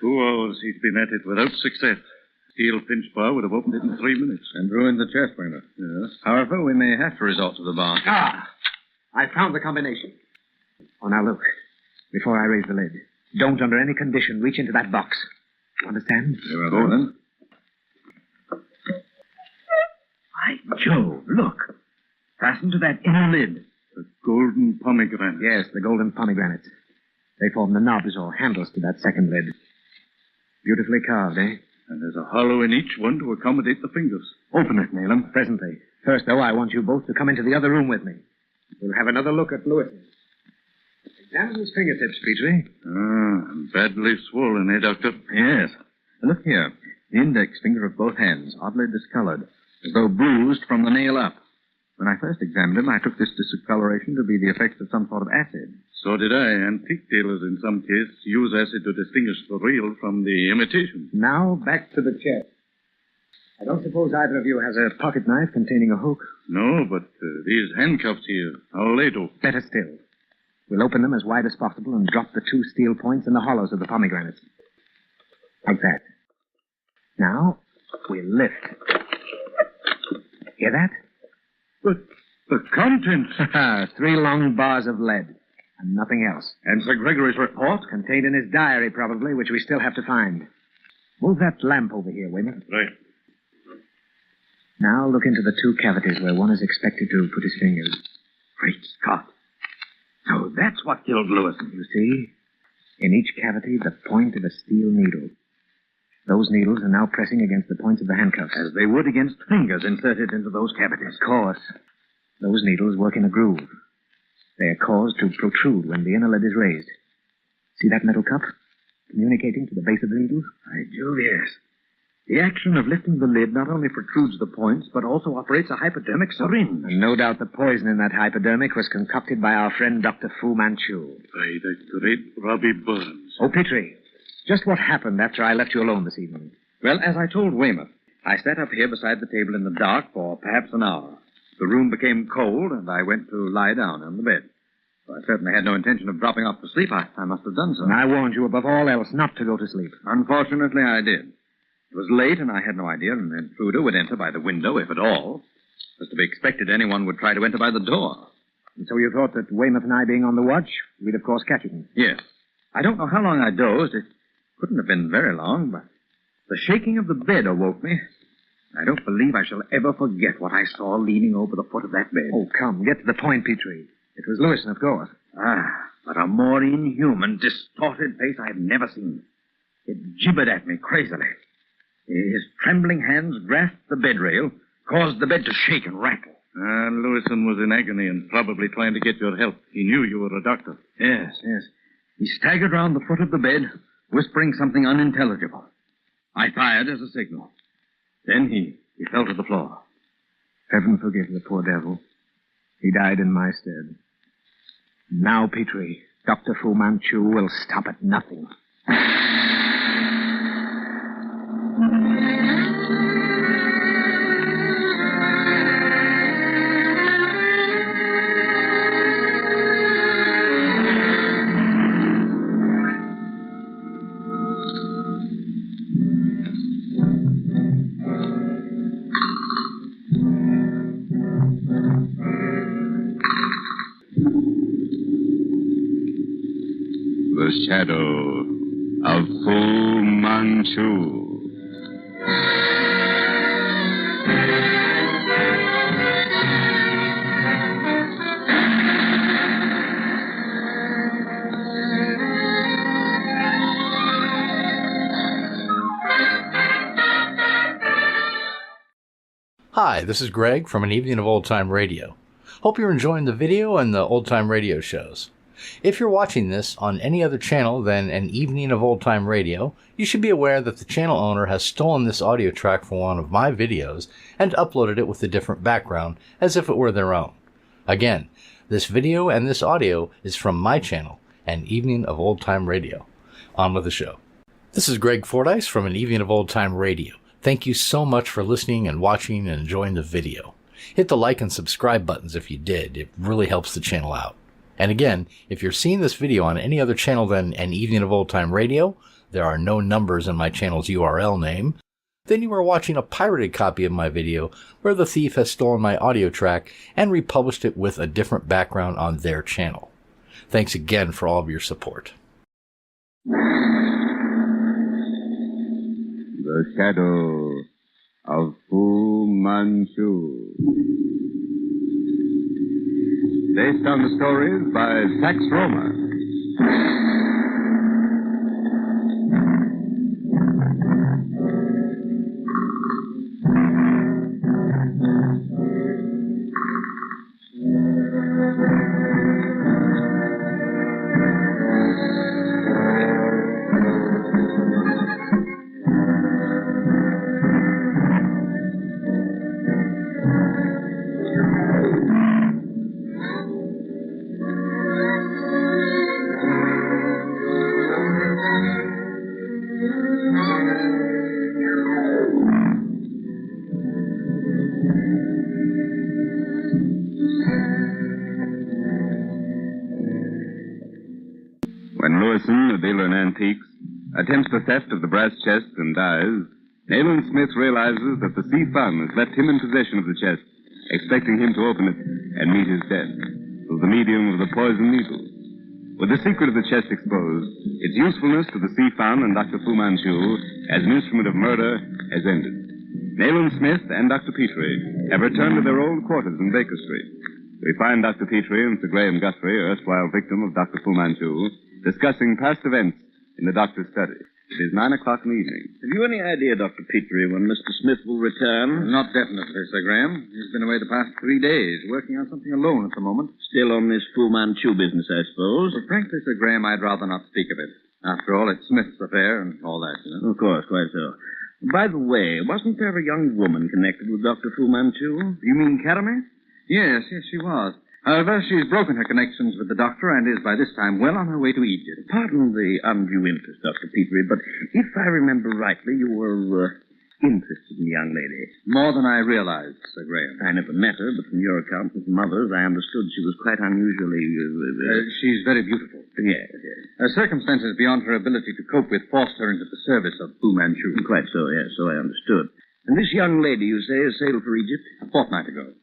2 hours he's been at it without success. Steel pinch bar would have opened it in 3 minutes. And ruined the chest, Weymouth. Yes. However, we may have to resort to the bar. Ah! I found the combination. Oh, now look. Before I raise the lid, don't under any condition reach into that box. You understand? Very well, then. By Jove, look. Fastened to that inner lid. The golden pomegranate. Yes, the golden pomegranates. They form the knobs or handles to that second lid. Beautifully carved, eh? And there's a hollow in each one to accommodate the fingers. Open it, Neelam. Presently. First, though, I want you both to come into the other room with me. We'll have another look at Lewis. Examine his fingertips, Petrie. Ah, badly swollen, eh, Doctor? Yes. Look here. The index finger of both hands, oddly discolored, as though bruised from the nail up. When I first examined him, I took this discoloration to be the effects of some sort of acid. So did I. Antique dealers, in some cases, use acid to distinguish the real from the imitation. Now, back to the chest. I don't suppose either of you has a pocket knife containing a hook. No, but these handcuffs here, how'll they do? Better still. We'll open them as wide as possible and drop the 2 steel points in the hollows of the pomegranates. Like that. Now, we'll lift. Hear that? But the contents... 3 long bars of lead. And nothing else. And Sir Gregory's report? Contained in his diary, probably, which we still have to find. Move that lamp over here, Weymouth. Right. Now look into the 2 cavities where one is expected to put his fingers. Great Scott. So that's what killed Lewison. You see? In each cavity, the point of a steel needle. Those needles are now pressing against the points of the handcuffs. As they would against fingers inserted into those cavities. Of course. Those needles work in a groove. They are caused to protrude when the inner lid is raised. See that metal cup? Communicating to the base of the needles? By Jove, yes. The action of lifting the lid not only protrudes the points, but also operates a hypodermic syringe. And no doubt the poison in that hypodermic was concocted by our friend Dr. Fu Manchu. By the great Robbie Burns. Oh, Petrie, just what happened after I left you alone this evening? Well, as I told Weymouth, I sat up here beside the table in the dark for perhaps an hour. The room became cold, and I went to lie down on the bed. Well, I certainly had no intention of dropping off to sleep. I must have done so. And I warned you above all else not to go to sleep. Unfortunately, I did. It was late, and I had no idea an intruder would enter by the window, if at all. It was to be expected anyone would try to enter by the door. And so you thought that Weymouth and I being on the watch, we'd of course catch him? Yes. I don't know how long I dozed. It couldn't have been very long, but the shaking of the bed awoke me. I don't believe I shall ever forget what I saw leaning over the foot of that bed. Oh, come, get to the point, Petrie. It was Lewison, of course. Ah, but a more inhuman, distorted face I have never seen. It gibbered at me crazily. His trembling hands grasped the bed rail, caused the bed to shake and rattle. Lewison was in agony and probably trying to get your help. He knew you were a doctor. Yes. He staggered round the foot of the bed, whispering something unintelligible. I fired as a signal. Then he fell to the floor. Heaven forgive the poor devil. He died in my stead. Now, Petrie, Dr. Fu Manchu will stop at nothing. The shadow of Fu Manchu. Hi, this is Greg from An Evening of Old Time Radio. Hope you're enjoying the video and the old time radio shows. If you're watching this on any other channel than An Evening of Old Time Radio, you should be aware that the channel owner has stolen this audio track from one of my videos and uploaded it with a different background as if it were their own. Again, this video and this audio is from my channel, An Evening of Old Time Radio. On with the show. This is Greg Fordyce from An Evening of Old Time Radio. Thank you so much for listening and watching and enjoying the video. Hit the like and subscribe buttons if you did. It really helps the channel out. And again, if you're seeing this video on any other channel than An Evening of Old Time Radio, there are no numbers in my channel's URL name, then you are watching a pirated copy of my video where the thief has stolen my audio track and republished it with a different background on their channel. Thanks again for all of your support. The shadow of Fu Manchu. Based on the stories by Sax Rohmer. When Lewison, a dealer in antiques, attempts the theft of the brass chest and dies, Nayland Smith realizes that the sea fun has left him in possession of the chest, expecting him to open it and meet his death through the medium of the poison needle. With the secret of the chest exposed, its usefulness to the sea fun and Dr. Fu Manchu as an instrument of murder has ended. Nayland Smith and Dr. Petrie have returned to their old quarters in Baker Street. We find Dr. Petrie and Sir Graham Guthrie, erstwhile victim of Dr. Fu Manchu, discussing past events in the doctor's study. It is 9 o'clock in the evening. Have you any idea, Dr. Petrie, when Mr. Smith will return? Not definitely, Sir Graham. He's been away the past 3 days, working on something alone at the moment. Still on this Fu Manchu business, I suppose. Well, frankly, Sir Graham, I'd rather not speak of it. After all, it's Smith's affair and all that, you know. Of course, quite so. By the way, wasn't there a young woman connected with Dr. Fu Manchu? You mean Caramel? Yes, she was. However, she's broken her connections with the doctor and is by this time well on her way to Egypt. Pardon the undue interest, Dr. Petrie, but if I remember rightly, you were interested in the young lady. More than I realized, Sir Graham. I never met her, but from your account and from others, I understood she was quite unusually... she's very beautiful. Yes. Her circumstances beyond her ability to cope with forced her into the service of Fu Manchu. Quite so, yes, so I understood. And this young lady, you say, has sailed for Egypt? A fortnight ago.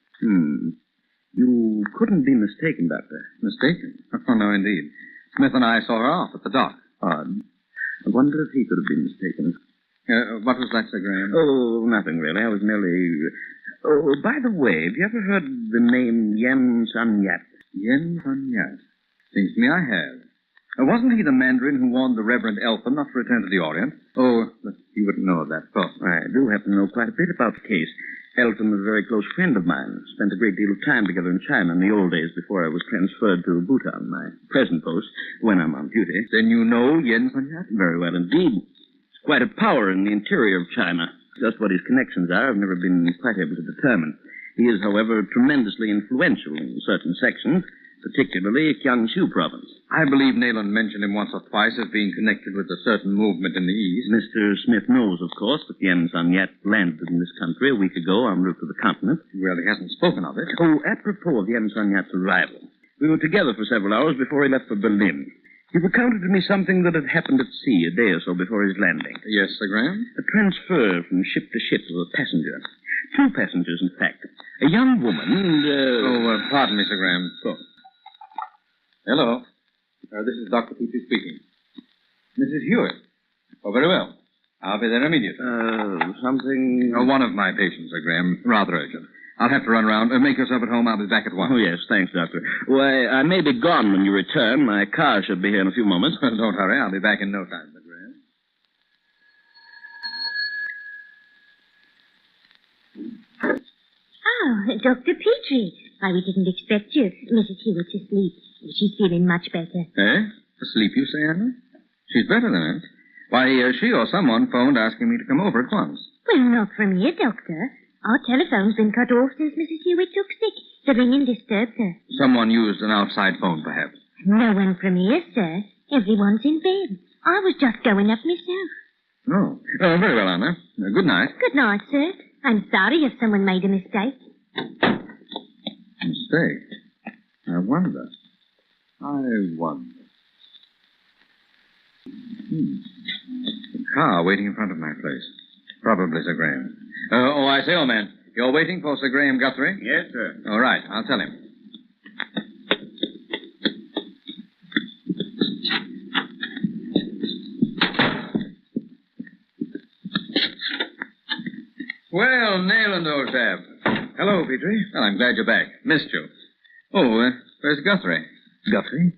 You couldn't be mistaken, Doctor. Mistaken? Oh, no, indeed. Smith and I saw her off at the dock. Odd. I wonder if he could have been mistaken. What was that, Sir Graham? Oh, nothing really. I was merely... Oh, by the way, have you ever heard the name Yen Sun Yat? Yen Sun Yat? Seems to me I have. Wasn't he the Mandarin who warned the Reverend Eltham not to return to the Orient? Oh, but you wouldn't know of that, of course. I do happen to know quite a bit about the case. Eltham was a very close friend of mine. Spent a great deal of time together in China in the old days before I was transferred to Bhutan, my present post, when I'm on duty. Then you know Yen Sun Yat? Very well indeed. He's quite a power in the interior of China. Just what his connections are, I've never been quite able to determine. He is, however, tremendously influential in certain sections, particularly Jiangsu province. I believe Nayland mentioned him once or twice as being connected with a certain movement in the East. Mr. Smith knows, of course, that the Yen Sun Yat landed in this country a week ago en route to the continent. Well, he hasn't spoken of it. Oh, apropos of the Yen Sun Yat's arrival. We were together for several hours before he left for Berlin. He recounted to me something that had happened at sea a day or so before his landing. Yes, Sir Graham? A transfer from ship to ship of a passenger. 2 passengers, in fact. A young woman and, pardon me, Sir Graham. Oh. Hello. This is Dr. Petrie speaking. Mrs. Hewitt. Oh, very well. I'll be there immediately. Something... one of my patients, Sir Graham. Rather urgent. I'll have to run around. Make yourself at home. I'll be back at once. Oh, yes. Thanks, Doctor. Why, I may be gone when you return. My car should be here in a few moments. Well, don't hurry. I'll be back in no time, Sir Graham. Oh, Dr. Petrie. Why, we didn't expect you. Mrs. Hewitt's asleep. She's feeling much better. Eh? Asleep, you say, Anna? She's better than it. Why, she or someone phoned asking me to come over at once. Well, not from here, Doctor. Our telephone's been cut off since Mrs. Hewitt took sick. The ringing disturbed her. Someone used an outside phone, perhaps. No one from here, sir. Everyone's in bed. I was just going up myself. Oh. Very well, Anna. Good night. Good night, sir. I'm sorry if someone made a mistake. Mistake? I wonder. A car waiting in front of my place. Probably Sir Graham. I say, old man, you're waiting for Sir Graham Guthrie? Yes, sir. All right, I'll tell him. Well, Nayland, old chap. Hello, Petrie. Well, I'm glad you're back. Missed you. Oh, where's Guthrie? Guthrie?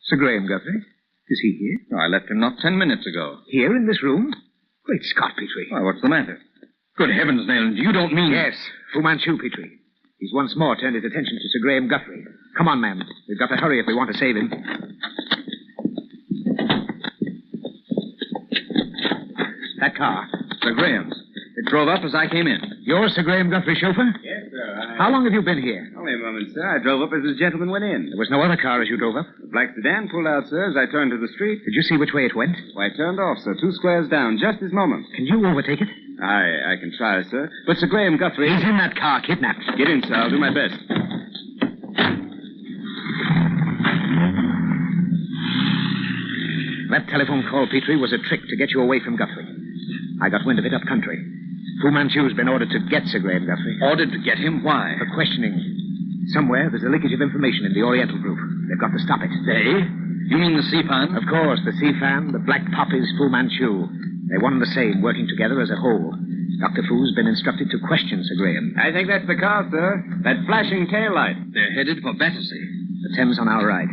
Sir Graham Guthrie? Is he here? Oh, I left him not 10 minutes ago. Here in this room? Great Scott, Petrie. Why, what's the matter? Good heavens, Nayland, you don't mean... Yes, Fu Manchu, Petrie. He's once more turned his attention to Sir Graham Guthrie. Come on, ma'am. We've got to hurry if we want to save him. That car. Sir Graham's. It drove up as I came in. You're Sir Graham Guthrie's chauffeur? Yes, sir. How long have you been here? Only a moment, sir. I drove up as the gentleman went in. There was no other car as you drove up? The black sedan pulled out, sir, as I turned to the street. Did you see which way it went? Why, it turned off, sir. 2 squares down, just this moment. Can you overtake it? I can try, sir. But Sir Graham Guthrie... He's in that car, kidnapped. Get in, sir. I'll do my best. That telephone call, Petrie, was a trick to get you away from Guthrie. I got wind of it up country. Fu Manchu's been ordered to get Sir Graham Guthrie. Ordered to get him? Why? For questioning. Somewhere there's a leakage of information in the Oriental group. They've got to stop it. They? You mean the Seepan? Of course, the Seepan, the Black Poppies, Fu Manchu. They're one and the same, working together as a whole. Dr. Fu's been instructed to question Sir Graham. I think that's the car, sir. That flashing tail light. They're headed for Battersea. The Thames on our right.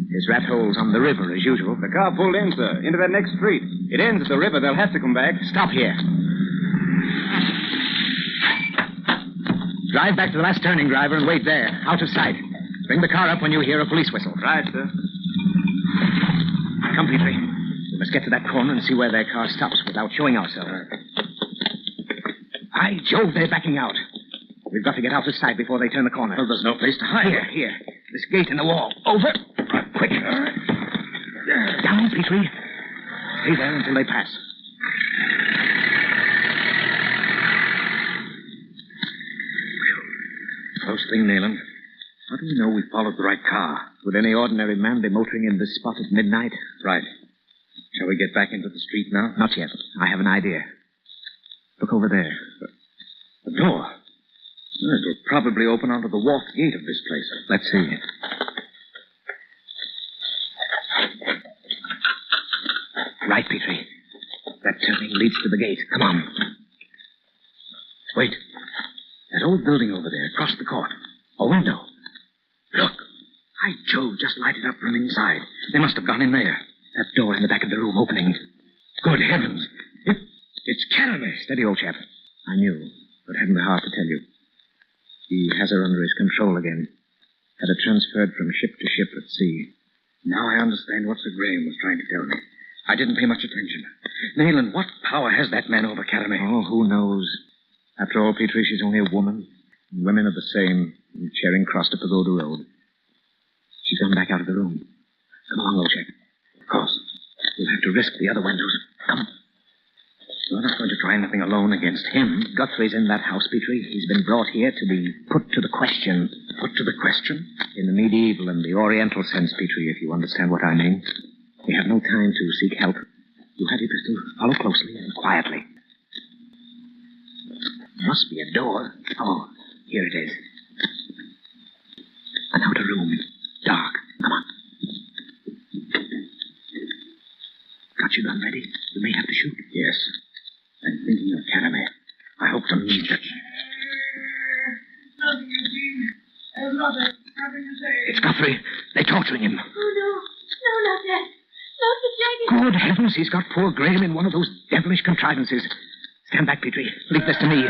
His rat hole's on the river, as usual. The car pulled in, sir, into that next street. It ends at the river. They'll have to come back. Stop here. Drive back to the last turning, driver, and wait there, out of sight. Bring the car up when you hear a police whistle. Right, sir. Come, Petrie. We must get to that corner and see where their car stops without showing ourselves. By Jove, they're backing out. We've got to get out of sight before they turn the corner. Well, there's no place to hide. Here. This gate in the wall. Over. Quick. Down, Petrie. Stay there until they pass. Close thing, Nayland. How do we know we followed the right car? Would any ordinary man be motoring in this spot at midnight? Right. Shall we get back into the street now? Not yet. I have an idea. Look over there. The door. It will probably open onto the wharf gate of this place. Let's see. Right, Petrie. That turning leads to the gate. Come on. Wait. That old building over there, across the court. A window. Look. By Jove, just lighted up from inside. They must have gone in there. That door in the back of the room opening. Good heavens. It's Caramel. Steady, old chap. I knew, but hadn't the heart to tell you. He has her under his control again. Had her transferred from ship to ship at sea. Now I understand what Sir Graham was trying to tell me. I didn't pay much attention. Nayland, what power has that man over Caramel? Oh, who knows? After all, Petrie, she's only a woman. Women are the same. Charing Cross to Pagoda Road. She's gone back out of the room. Come along, old chap. Of course. We'll have to risk the other windows. Come. You're not going to try anything alone against him. Guthrie's in that house, Petrie. He's been brought here to be put to the question. Put to the question? In the medieval and the oriental sense, Petrie, if you understand what I mean. We have no time to seek help. You have your pistol. Follow closely and quietly. Must be a door. Oh, here it is. An outer room. Dark. Come on. Got your gun ready? You may have to shoot. Yes. I'm thinking of Caramel. I hope to meet it. Nothing, Eugene. There's nothing to say. It's Guthrie. They're torturing him. Oh, no. No, not that. Not the jacket. Good heavens, he's got poor Graham in one of those devilish contrivances. Stand back, Petrie. Leave this to me.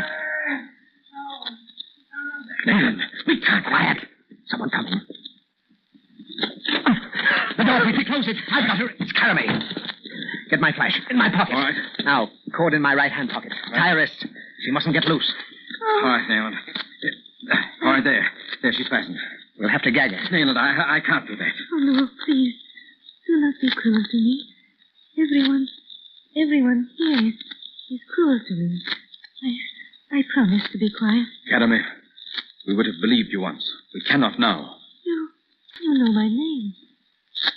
Nathan, we can't quiet. Someone coming. The door, Petrie, close it. I've got her. It's Caramel. Get my flash. In my pocket. All right. Now, cord in my right-hand pocket. Tie her wrists. She mustn't get loose. All right, Nayland. All right, there. There, she's fastened. We'll have to gag her. Nayland, I can't do that. Oh, no, please. Do not be cruel to me. Everyone here is cruel to me. I promise to be quiet. Academy, we would have believed you once. We cannot now. You know my name.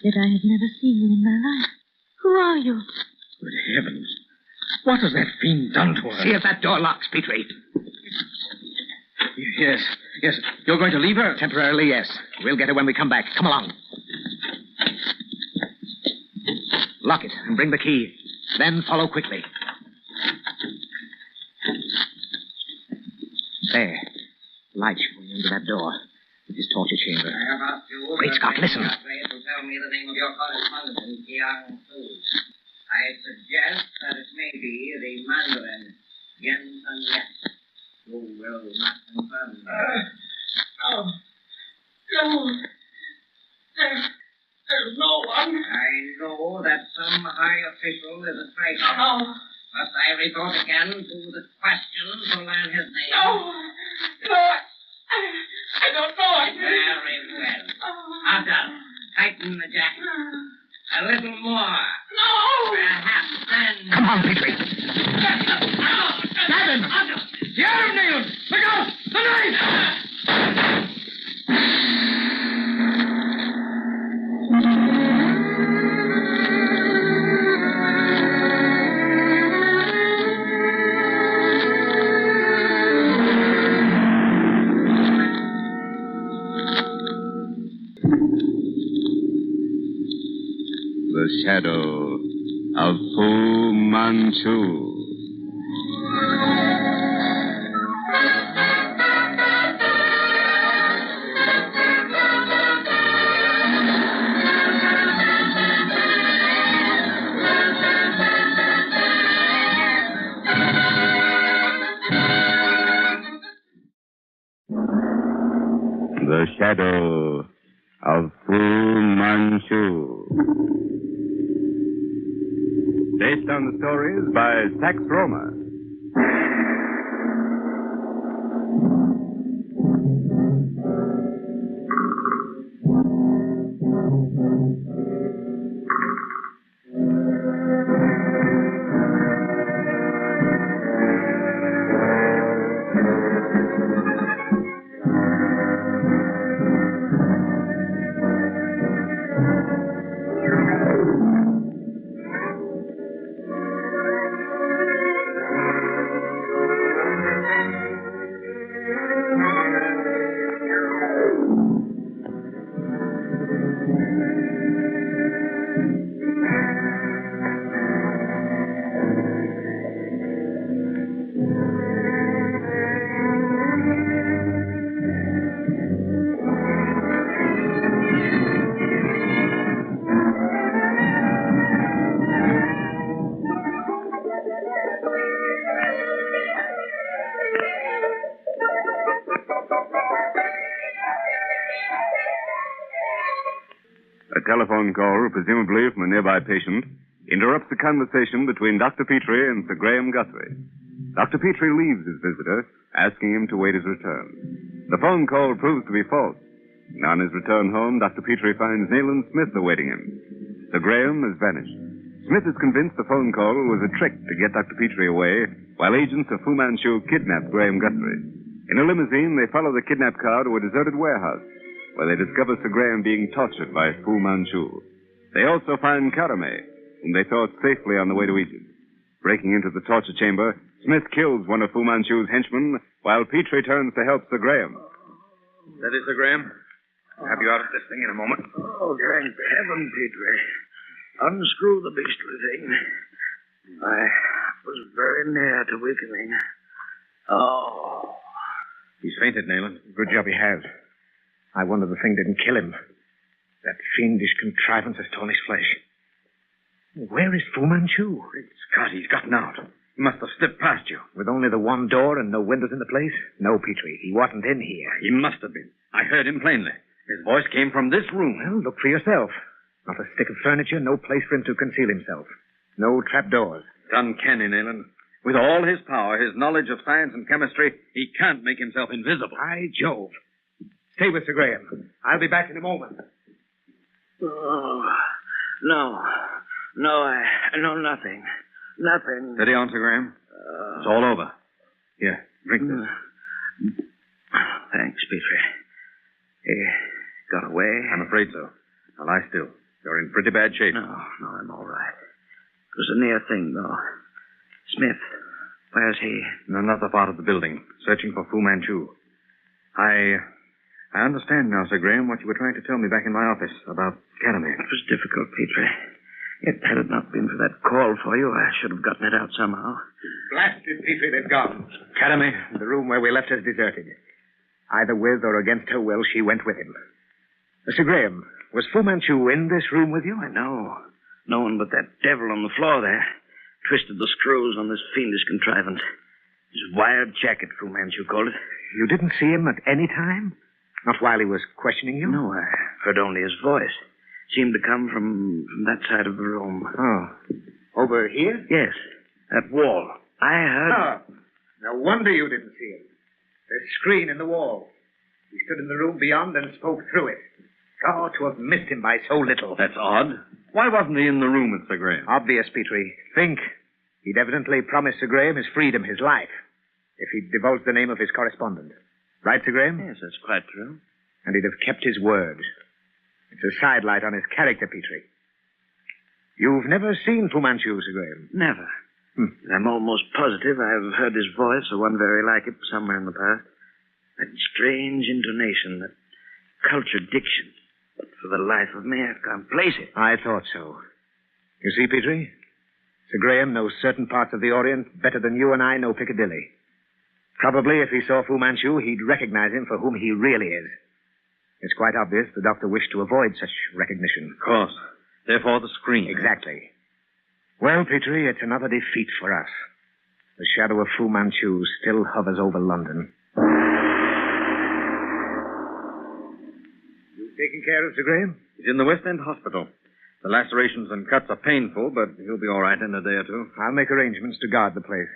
Yet I have never seen you in my life. Who are you? Good heavens. What has that fiend done to her? See if that door locks, Petrie. Yes. You're going to leave her? Temporarily, yes. We'll get her when we come back. Come along. Lock it and bring the key. Then follow quickly. There. Light showing under that door. It is torture chamber. I have asked you... Great Scott, listen. To tell me the name of your correspondent in Jiangsu. I suggest that it may be the Mandarin, Yen Sun Yat. You will not confirm that. No. There's no one. I know that some high official is a traitor. No. Must I report again to the question to learn his name? No. I don't know. Very well. After, tighten the jacket. A little more. No. Perhaps then... Come on, Petrie. Stab him! The arm, Nayland! Look out! The knife! The Shadow of Fu Manchu. The Shadow of Fu Manchu. Based on the stories by Sax Roma. A telephone call, presumably from a nearby patient, interrupts the conversation between Dr. Petrie and Sir Graham Guthrie. Dr. Petrie leaves his visitor, asking him to wait his return. The phone call proves to be false. And on his return home, Dr. Petrie finds Nayland Smith awaiting him. Sir Graham has vanished. Smith is convinced the phone call was a trick to get Dr. Petrie away, while agents of Fu Manchu kidnapped Graham Guthrie. In a limousine, they follow the kidnapped car to a deserted warehouse, where they discover Sir Graham being tortured by Fu Manchu. They also find Karame, whom they thought safely on the way to Egypt. Breaking into the torture chamber, Smith kills one of Fu Manchu's henchmen, while Petrie turns to help Sir Graham. That is, Sir Graham. I'll have you out of this thing in a moment. Oh, thank heaven, Petrie. Unscrew the beastly thing. I was very near to weakening. Oh. He's fainted, Nayland. Good job he has. I wonder the thing didn't kill him. That fiendish contrivance has torn his flesh. Where is Fu Manchu? Great Scott, he's gotten out. He must have slipped past you. With only the one door and no windows in the place? No, Petrie, he wasn't in here. He must have been. I heard him plainly. His voice came from this room. Well, look for yourself. Not a stick of furniture, no place for him to conceal himself. No trap doors. It's uncanny, Nayland. With all his power, his knowledge of science and chemistry, he can't make himself invisible. By Jove. Stay with Sir Graham. I'll be back in a moment. Oh, no. No, I know nothing. Nothing. Steady on, Sir Graham. It's all over. Here, drink this. Thanks, Petrie. He got away? I'm afraid so. Now lie still. You're in pretty bad shape. No, I'm all right. It was a near thing, though. Smith, where's he? In another part of the building, searching for Fu Manchu. I understand now, Sir Graham, what you were trying to tell me back in my office about Karame. It was difficult, Petrie. Yet had it not been for that call for you, I should have gotten it out somehow. Blasted Petrie, they've gone. Karame, the room where we left her is deserted. Either with or against her will, she went with him. Sir Graham, was Fu Manchu in this room with you? I know. No one but that devil on the floor there twisted the screws on this fiendish contrivance. His wired jacket, Fu Manchu called it. You didn't see him at any time? Not while he was questioning you? No, I heard only his voice. Seemed to come from that side of the room. Oh. Over here? Yes. That wall. I heard... Oh. No wonder you didn't see him. There's a screen in the wall. He stood in the room beyond and spoke through it. Oh, to have missed him by so little. That's odd. Why wasn't he in the room with Sir Graham? Obvious, Petrie. Think. He'd evidently promised Sir Graham his freedom, his life, if he'd divulged the name of his correspondent. Right, Sir Graham? Yes, that's quite true. And he'd have kept his word. It's a sidelight on his character, Petrie. You've never seen Fu Manchu, Sir Graham? Never. I'm almost positive I've heard his voice, or one very like it, somewhere in the past. That strange intonation, that cultured diction. But for the life of me, I can't place it. I thought so. You see, Petrie? Sir Graham knows certain parts of the Orient better than you and I know Piccadilly. Probably if he saw Fu Manchu, he'd recognize him for whom he really is. It's quite obvious the doctor wished to avoid such recognition. Of course. Therefore, the screen. Exactly. Well, Petrie, it's another defeat for us. The shadow of Fu Manchu still hovers over London. You taking care of Sir Graham? He's in the West End Hospital. The lacerations and cuts are painful, but he'll be all right in a day or two. I'll make arrangements to guard the place.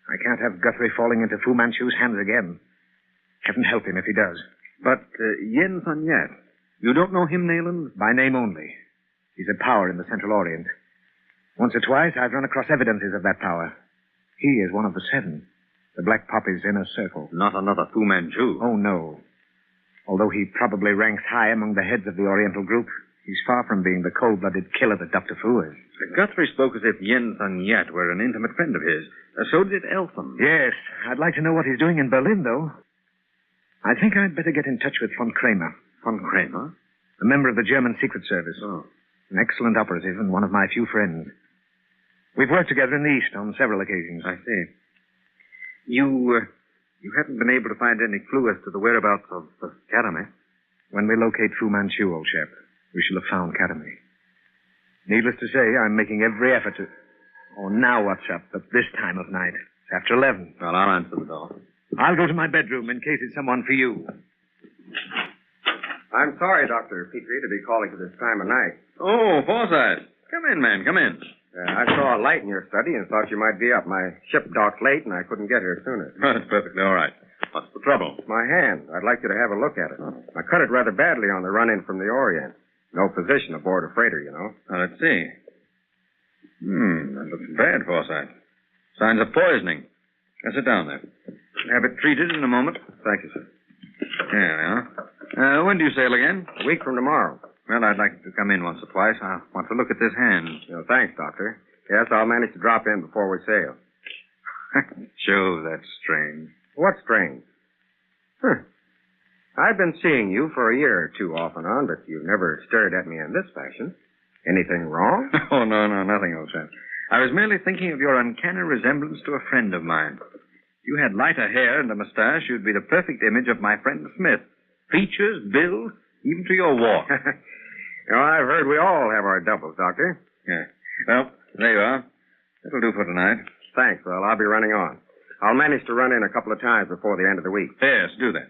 I can't have Guthrie falling into Fu Manchu's hands again. Heaven help him if he does. But Yen Sun Yat, you don't know him, Nayland? By name only. He's a power in the Central Orient. Once or twice, I've run across evidences of that power. He is one of the 7. The Black Poppy's inner circle. Not another Fu Manchu. Oh, no. Although he probably ranks high among the heads of the Oriental group, he's far from being the cold-blooded killer that Dr. Fu is. Guthrie spoke as if Yen Sun Yat were an intimate friend of his. So did Eltham. Yes. I'd like to know what he's doing in Berlin, though. I think I'd better get in touch with von Kramer. Von Kramer? A member of the German Secret Service. Oh. An excellent operative and one of my few friends. We've worked together in the East on several occasions. I see. You haven't been able to find any clue as to the whereabouts of Karame? When we locate Fu Manchu, old chap, we shall have found Karame. Needless to say, I'm making every effort to... Oh, now what's up at this time of night? It's after 11. Well, I'll answer the door. I'll go to my bedroom in case it's someone for you. I'm sorry, Dr. Petrie, to be calling at this time of night. Oh, Forsyth. Come in, man. Come in. I saw a light in your study and thought you might be up. My ship docked late, and I couldn't get here sooner. That's perfectly all right. What's the trouble? My hand. I'd like you to have a look at it. I cut it rather badly on the run-in from the Orient. No physician aboard a freighter, you know. Now, let's see. That looks bad, Forsyth. Signs of poisoning. Now, sit down there. Have it treated in a moment. Thank you, sir. There we are. When do you sail again? A week from tomorrow. Well, I'd like to come in once or twice. I want to look at this hand. Thanks, Doctor. Yes, I'll manage to drop in before we sail. Jove, that's strange. What's strange? I've been seeing you for a year or two off and on, but you've never stared at me in this fashion. Anything wrong? Oh, no, nothing, old chap. I was merely thinking of your uncanny resemblance to a friend of mine. If you had lighter hair and a mustache, you'd be the perfect image of my friend Smith. Features, build, even to your walk. I've heard we all have our doubles, Doctor. Yeah. Well, there you are. That'll do for tonight. Thanks. Well, I'll be running on. I'll manage to run in a couple of times before the end of the week. Yes, do that.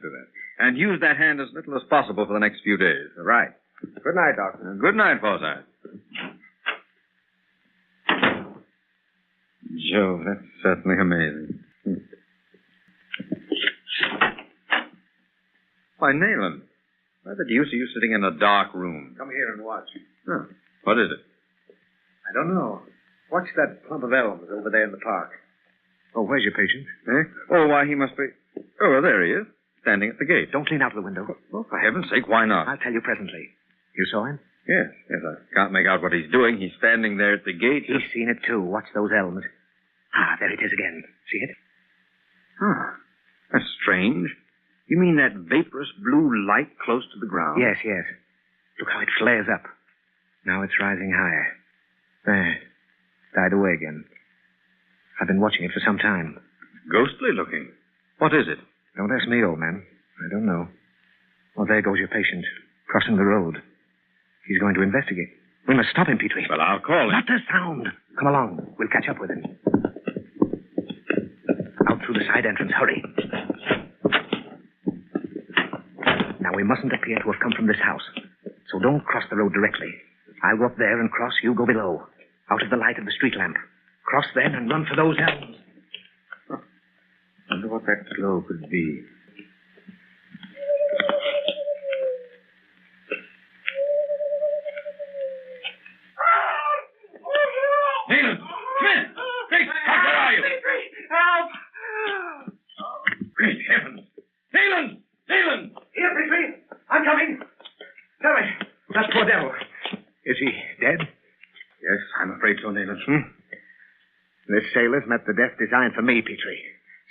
And use that hand as little as possible for the next few days. Right. Good night, Doctor. Good night, Forsyth. Jove, that's certainly amazing. Why, Nayland, why the deuce are you sitting in a dark room? Come here and watch. Huh. What is it? I don't know. Watch that clump of elms over there in the park. Oh, where's your patient? Eh? Oh, why, he must be... Oh, there he is, standing at the gate. Don't lean out of the window. Oh, for heaven's sake, why not? I'll tell you presently. You saw him? Yes, I can't make out what he's doing. He's standing there at the gate. He's seen it, too. Watch those elms. Ah, there it is again. See it? Huh. That's strange. You mean that vaporous blue light close to the ground? Yes. Look how it flares up. Now it's rising higher. There. Died away again. I've been watching it for some time. Ghostly looking. What is it? Don't ask me, old man. I don't know. Well, there goes your patient, crossing the road. He's going to investigate. We must stop him, Petrie. Well, I'll call him. Not a sound. Come along. We'll catch up with him. Out through the side entrance. Hurry. Now, we mustn't appear to have come from this house. So don't cross the road directly. I'll go up there and cross. You go below. Out of the light of the street lamp. Cross then and run for those elms. Wonder what that glow could be. Nayland! Smith! Great Scott, where are you? Help! Great heavens! Nayland! Here, Petrie. I'm coming. Tell me, that poor devil. Is he dead? Yes, I'm afraid so, Nayland. This sailor's met the death designed for me, Petrie.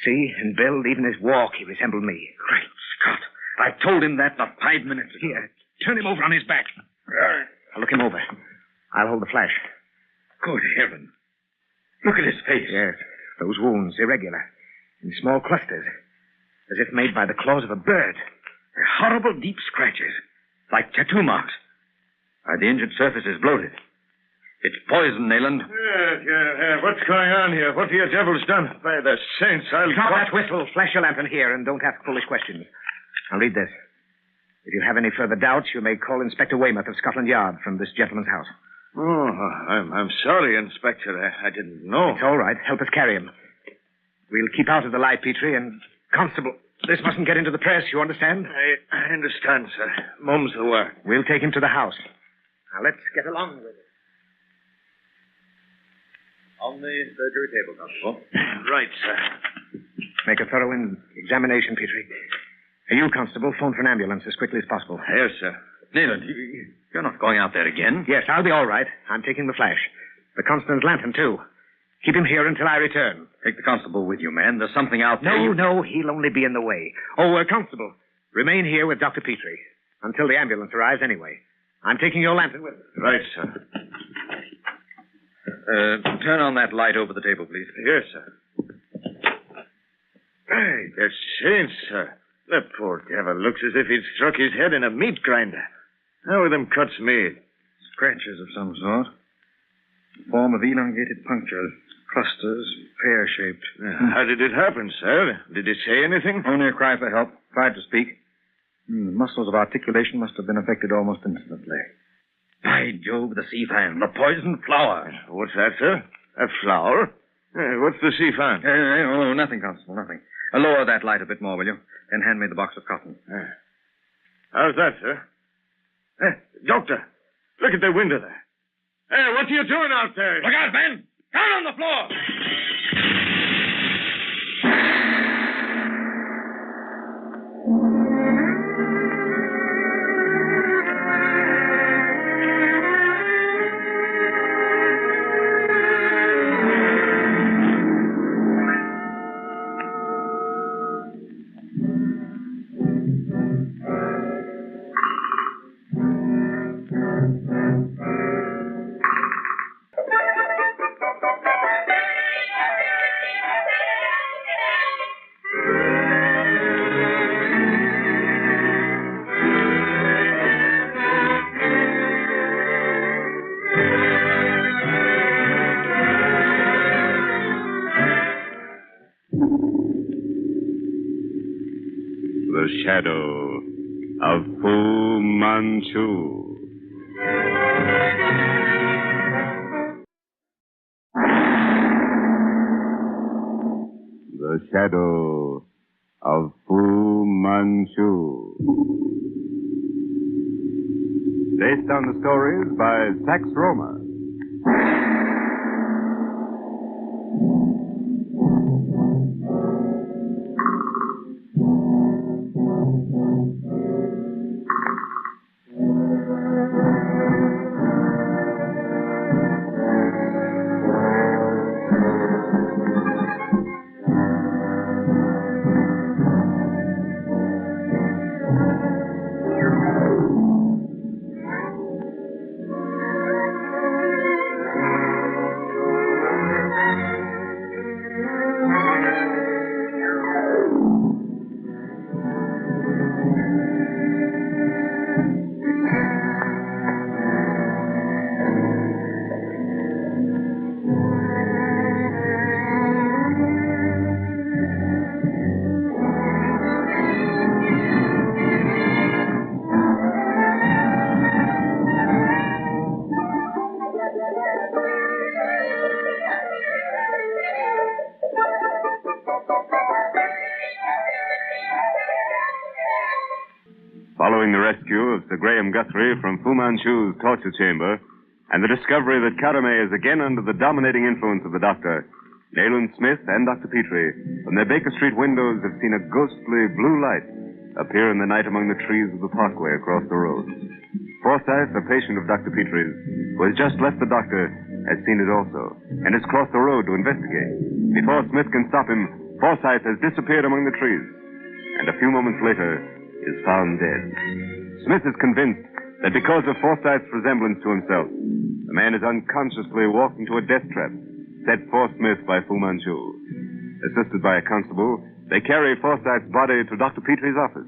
See, in build, even his walk, he resembled me. Great Scott! I told him that not 5 minutes ago. Here, turn him over on his back. I'll look him over. I'll hold the flash. Good heaven. Look at his face. Yes, those wounds, irregular, in small clusters, as if made by the claws of a bird. They're horrible deep scratches, like tattoo marks. The injured surface is bloated. It's poison, Nayland. Yeah. What's going on here? What have you devils done? By the saints, I'll... Drop that whistle. Flash your lantern here and don't ask foolish questions. I'll read this. If you have any further doubts, you may call Inspector Weymouth of Scotland Yard from this gentleman's house. Oh, I'm sorry, Inspector. I didn't know. It's all right. Help us carry him. We'll keep out of the light, Petrie, and... Constable, this mustn't get into the press, you understand? I understand, sir. Mum's the word. We'll take him to the house. Now, let's get along with it. On the surgery table, Constable. Right, sir. Make a thorough examination, Petrie. You, Constable, phone for an ambulance as quickly as possible. Yes, sir. Nayland, you're not going out there again? Yes, I'll be all right. I'm taking the flash. The constables' lantern, too. Keep him here until I return. Take the constable with you, man. There's something out there. No, he'll only be in the way. Oh, Constable, remain here with Dr. Petrie. Until the ambulance arrives, anyway. I'm taking your lantern with me. Right, sir. Turn on that light over the table, please. Yes, sir. Hey, the saints, sir. The poor devil looks as if he'd struck his head in a meat grinder. How are them cuts made? Scratches of some sort. Form of elongated punctures. Clusters, pear-shaped. How did it happen, sir? Did he say anything? Only a cry for help. Tried to speak. The muscles of articulation must have been affected almost instantly. By Jove, the sea fan. The poisoned flower. What's that, sir? A flower? What's the sea fan? Oh, nothing, Constable, nothing. Lower that light a bit more, will you? Then hand me the box of cotton. How's that, sir? Doctor, look at the window there. Hey, what are you doing out there? Look out, Ben! Down on the floor! The shadow of Fu Manchu. The shadow of Fu Manchu. Based on the stories by Sax Roma. Following the rescue of Sir Graham Guthrie from Fu Manchu's torture chamber, and the discovery that Karame is again under the dominating influence of the doctor, Nayland Smith and Dr. Petrie, from their Baker Street windows, have seen a ghostly blue light appear in the night among the trees of the parkway across the road. Forsyth, a patient of Dr. Petrie's, who has just left the doctor, has seen it also, and has crossed the road to investigate. Before Smith can stop him, Forsyth has disappeared among the trees, and a few moments later is found dead. Smith is convinced that because of Forsyth's resemblance to himself, the man has unconsciously walked into a death trap set for Smith by Fu Manchu. Assisted by a constable, they carry Forsyth's body to Dr. Petrie's office.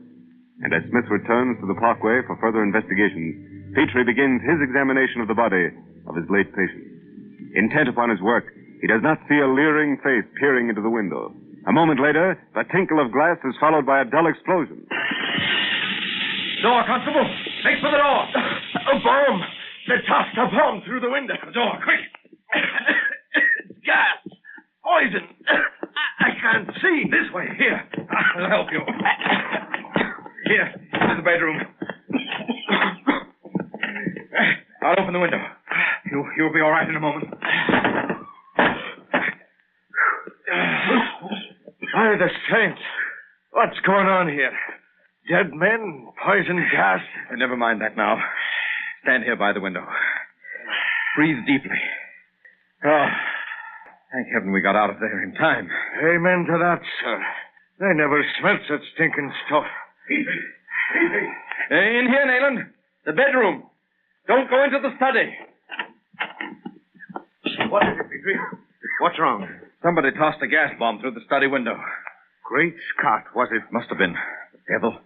And as Smith returns to the parkway for further investigations, Petrie begins his examination of the body of his late patient. Intent upon his work, he does not see a leering face peering into the window. A moment later, the tinkle of glass is followed by a dull explosion. Door, Constable! Make for the door! A bomb! They tossed a bomb through the window. The door, quick! Gas! Poison! I can't see. This way, here. I'll help you. Here, into the bedroom. I'll open the window. You'll be all right in a moment. By the saints! What's going on here? Dead men? Poison gas? Never mind that now. Stand here by the window. Breathe deeply. Oh, thank heaven we got out of there in time. Amen to that, sir. I never smelt such stinking stuff. In here, Nayland. The bedroom. Don't go into the study. What is it, Petrie? What's wrong? Somebody tossed a gas bomb through the study window. Great Scott, was it? Must have been. The devil.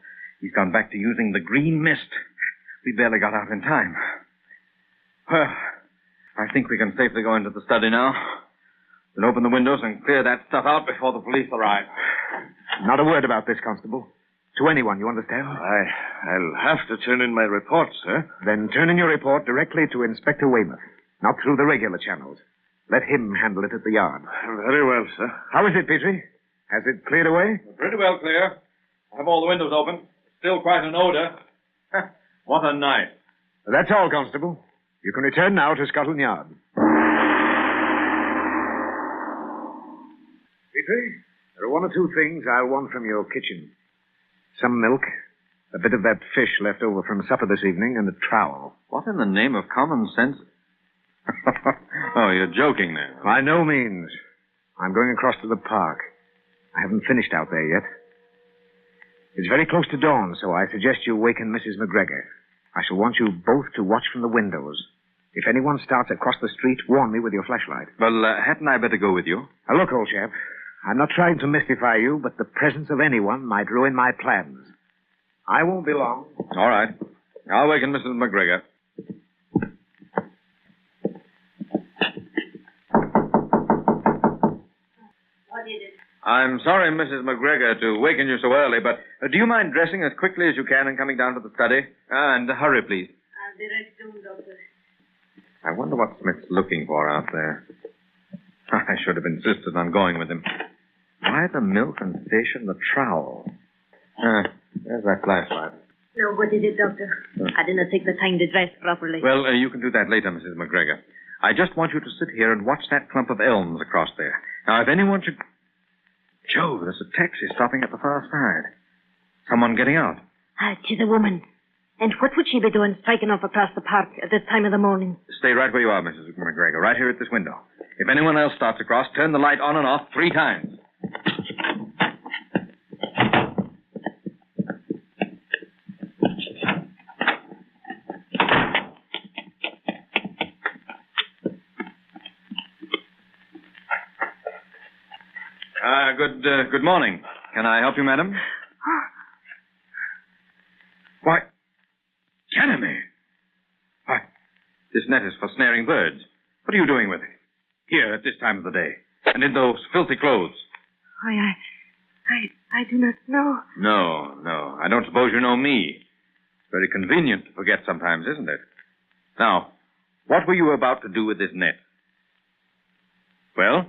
He's gone back to using the green mist. We barely got out in time. Well, I think we can safely go into the study now. Then open the windows and clear that stuff out before the police arrive. Not a word about this, Constable. To anyone, you understand? I'll have to turn in my report, sir. Then turn in your report directly to Inspector Weymouth, not through the regular channels. Let him handle it at the yard. Very well, sir. How is it, Petrie? Has it cleared away? Pretty well clear. I have all the windows open. Still quite an odor. What a night. That's all, Constable. You can return now to Scotland Yard. Petrie, there are one or two things I'll want from your kitchen. Some milk, a bit of that fish left over from supper this evening, and a trowel. What in the name of common sense? Oh, you're joking now. By no means. I'm going across to the park. I haven't finished out there yet. It's very close to dawn, so I suggest you waken Mrs. McGregor. I shall want you both to watch from the windows. If anyone starts across the street, warn me with your flashlight. Well, hadn't I better go with you? Now, look, old chap, I'm not trying to mystify you, but the presence of anyone might ruin my plans. I won't be long. All right. I'll waken Mrs. McGregor. What is it? I'm sorry, Mrs. McGregor, to waken you so early, but do you mind dressing as quickly as you can and coming down to the study? And hurry, please. I'll be right soon, Doctor. I wonder what Smith's looking for out there. I should have insisted on going with him. Why the milk and fish and the trowel? There's that flashlight. No, what is it, Doctor? I didn't take the time to dress properly. Well, you can do that later, Mrs. McGregor. I just want you to sit here and watch that clump of elms across there. Now, if anyone should... Jove, there's a taxi stopping at the far side. Someone getting out. She's a woman. And what would she be doing striking off across the park at this time of the morning? Stay right where you are, Mrs. McGregor, right here at this window. If anyone else starts across, turn the light on and off 3 times. Good morning. Can I help you, madam? Why, Ganymede. Why, this net is for snaring birds. What are you doing with it? Here at this time of the day. And in those filthy clothes. Why, I do not know. No. I don't suppose you know me. Very convenient to forget sometimes, isn't it? Now, what were you about to do with this net? Well?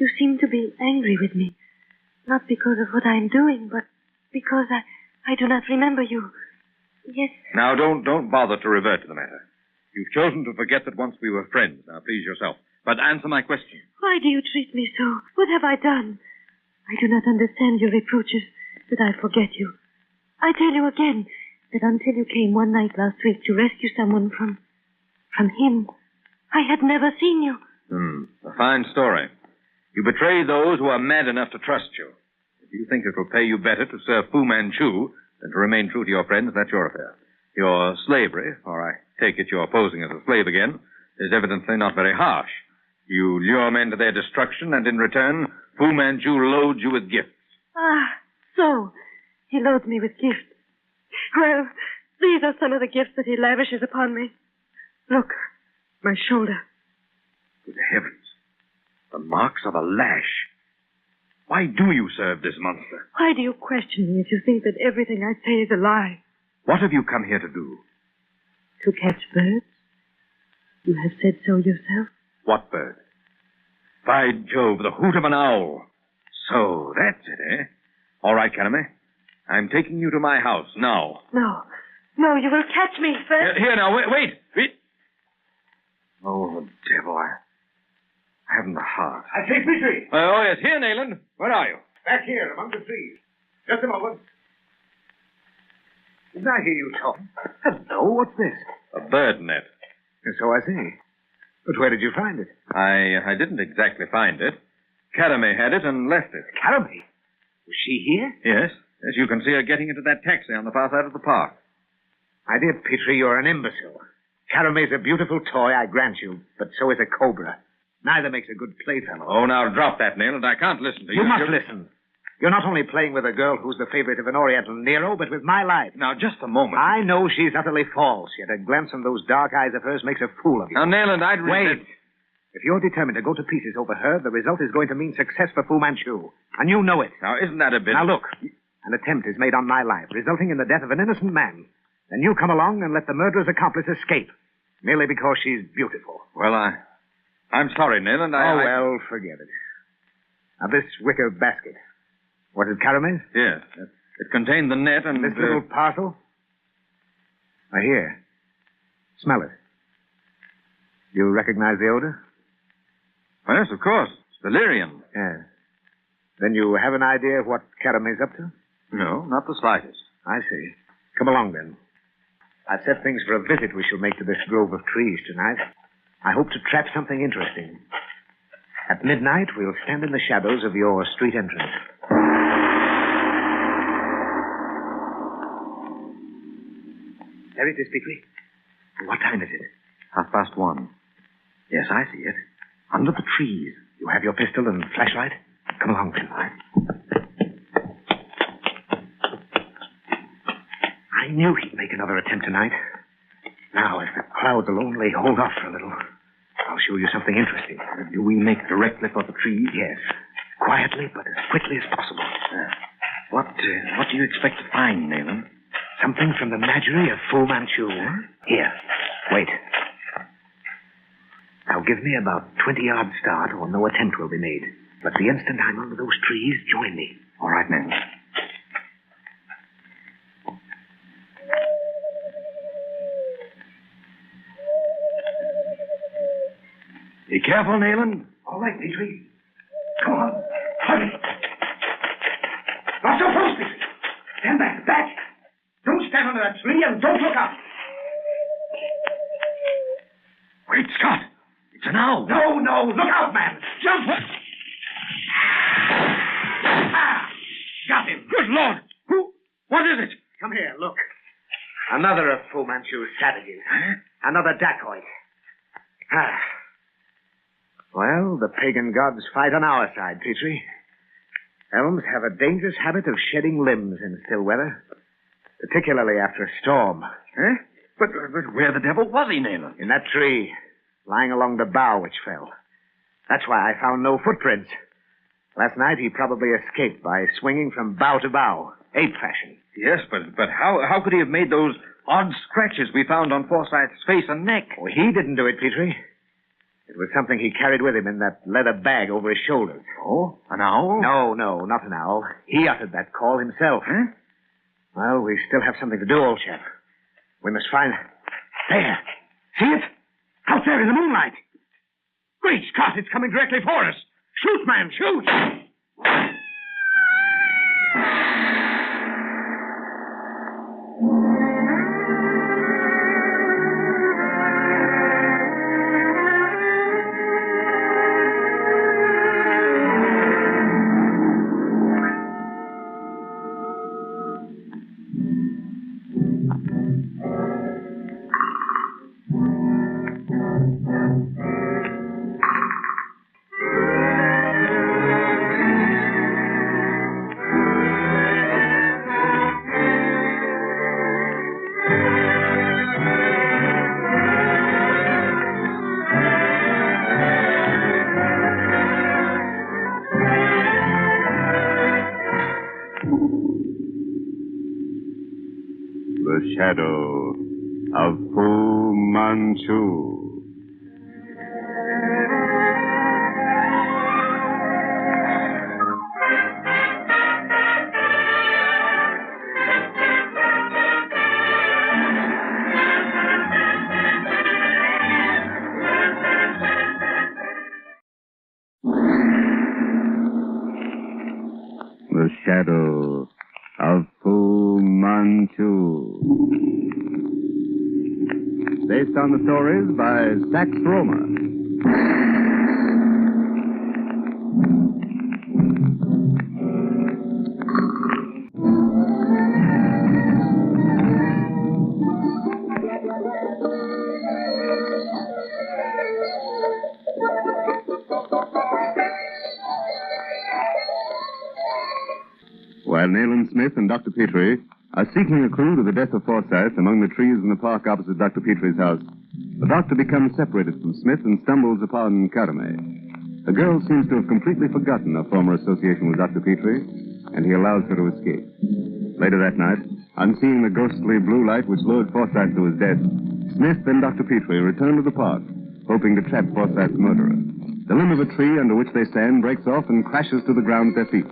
You seem to be angry with me. Not because of what I'm doing, but because I do not remember you. Yes. Now, don't bother to revert to the matter. You've chosen to forget that once we were friends. Now, please yourself. But answer my question. Why do you treat me so? What have I done? I do not understand your reproaches that I forget you. I tell you again that until you came one night last week to rescue someone from him, I had never seen you. A fine story. You betray those who are mad enough to trust you. If you think it will pay you better to serve Fu Manchu than to remain true to your friends, that's your affair. Your slavery, for I take it you're posing as a slave again, is evidently not very harsh. You lure men to their destruction, and in return, Fu Manchu loads you with gifts. So he loads me with gifts. Well, these are some of the gifts that he lavishes upon me. Look, my shoulder. Good heavens. The marks of a lash. Why do you serve this monster? Why do you question me if you think that everything I say is a lie? What have you come here to do? To catch birds. You have said so yourself. What bird? By Jove, the hoot of an owl. So, that's it, eh? All right, Ganymede. I'm taking you to my house now. No, you will catch me first. Here now, wait. Oh, the devil, I haven't the heart. I say, Petrie. Oh, yes. Here, Nayland. Where are you? Back here, among the trees. Just a moment. Didn't I hear you talk? Hello, what's this? A bird net. So I see. But where did you find it? I didn't exactly find it. Karame had it and left it. Karame? Was she here? Yes. As you can see her getting into that taxi on the far side of the park. My dear Petrie, you're an imbecile. Karame's a beautiful toy, I grant you, but so is a cobra. Neither makes a good playfellow. Oh, now drop that, Nayland. I can't listen to you. You must listen. You're not only playing with a girl who's the favorite of an Oriental Nero, but with my life. Now, just a moment. I know she's utterly false, yet a glance from those dark eyes of hers makes a fool of you. Now, Nayland, Wait. If you're determined to go to pieces over her, the result is going to mean success for Fu Manchu. And you know it. Now, isn't that a bit... Now, look. An attempt is made on my life, resulting in the death of an innocent man. Then you come along and let the murderer's accomplice escape, merely because she's beautiful. Well, I'm sorry, Nayland. Well, forget it. Now, this wicker basket. Was it Caramel's? Yes. It contained the net and... This little parcel? Here. Smell it. Do you recognize the odor? Oh, yes, of course. It's valerian. Yes. Then you have an idea of what Caramel's up to? No, not the slightest. I see. Come along, then. I've set things for a visit we shall make to this grove of trees tonight. I hope to trap something interesting. At midnight, we'll stand in the shadows of your street entrance. There it is, Petrie. What time is it? 1:30. Yes, I see it. Under the trees. You have your pistol and flashlight? Come along, then. I knew he'd make another attempt tonight. Now, if the clouds will only hold off for a little, I'll show you something interesting. Do we make directly for the trees? Yes. Quietly, but as quickly as possible. What do you expect to find, Nayland? Something from the menagerie of Fu Manchu. Here. Wait. Now, give me about 20-yard start or no attempt will be made. But the instant I'm under those trees, join me. All right, Nayland. Be careful, Nayland. All right, Petrie. Come on. Hurry. Not so close, Petrie. Stand back. Back. Don't stand under that tree and don't look up. Great Scott! It's an owl. No. Look out, man. Jump. Got him. Good Lord! What is it? Come here, look. Another of Fu Manchu's savages. Huh? Another dacoit. Well, the pagan gods fight on our side, Petrie. Elms have a dangerous habit of shedding limbs in still weather, particularly after a storm. Huh? But where the devil was he, Nayland? In that tree, lying along the bough which fell. That's why I found no footprints. Last night he probably escaped by swinging from bough to bough, ape fashion. Yes, but how could he have made those odd scratches we found on Forsyth's face and neck? Oh, he didn't do it, Petrie. It was something he carried with him in that leather bag over his shoulders. Oh? An owl? No, not an owl. He uttered that call himself. Huh? Well, we still have something to do, old chap. We must find... There. See it? Out there in the moonlight. Great Scott, it's coming directly for us. Shoot, man, shoot! The Shadow of Fu Manchu. The Shadow of Fu Manchu. Based on the stories by Sax Roma. While Nayland Smith and Dr. Petrie are seeking a clue to the death of Forsyth among the trees in the park opposite Dr. Petrie's house, the doctor becomes separated from Smith and stumbles upon Carame. The girl seems to have completely forgotten her former association with Dr. Petrie, and he allows her to escape. Later that night, on seeing the ghostly blue light which lured Forsyth to his death, Smith and Dr. Petrie return to the park, hoping to trap Forsyth's murderer. The limb of a tree under which they stand breaks off and crashes to the ground at their feet.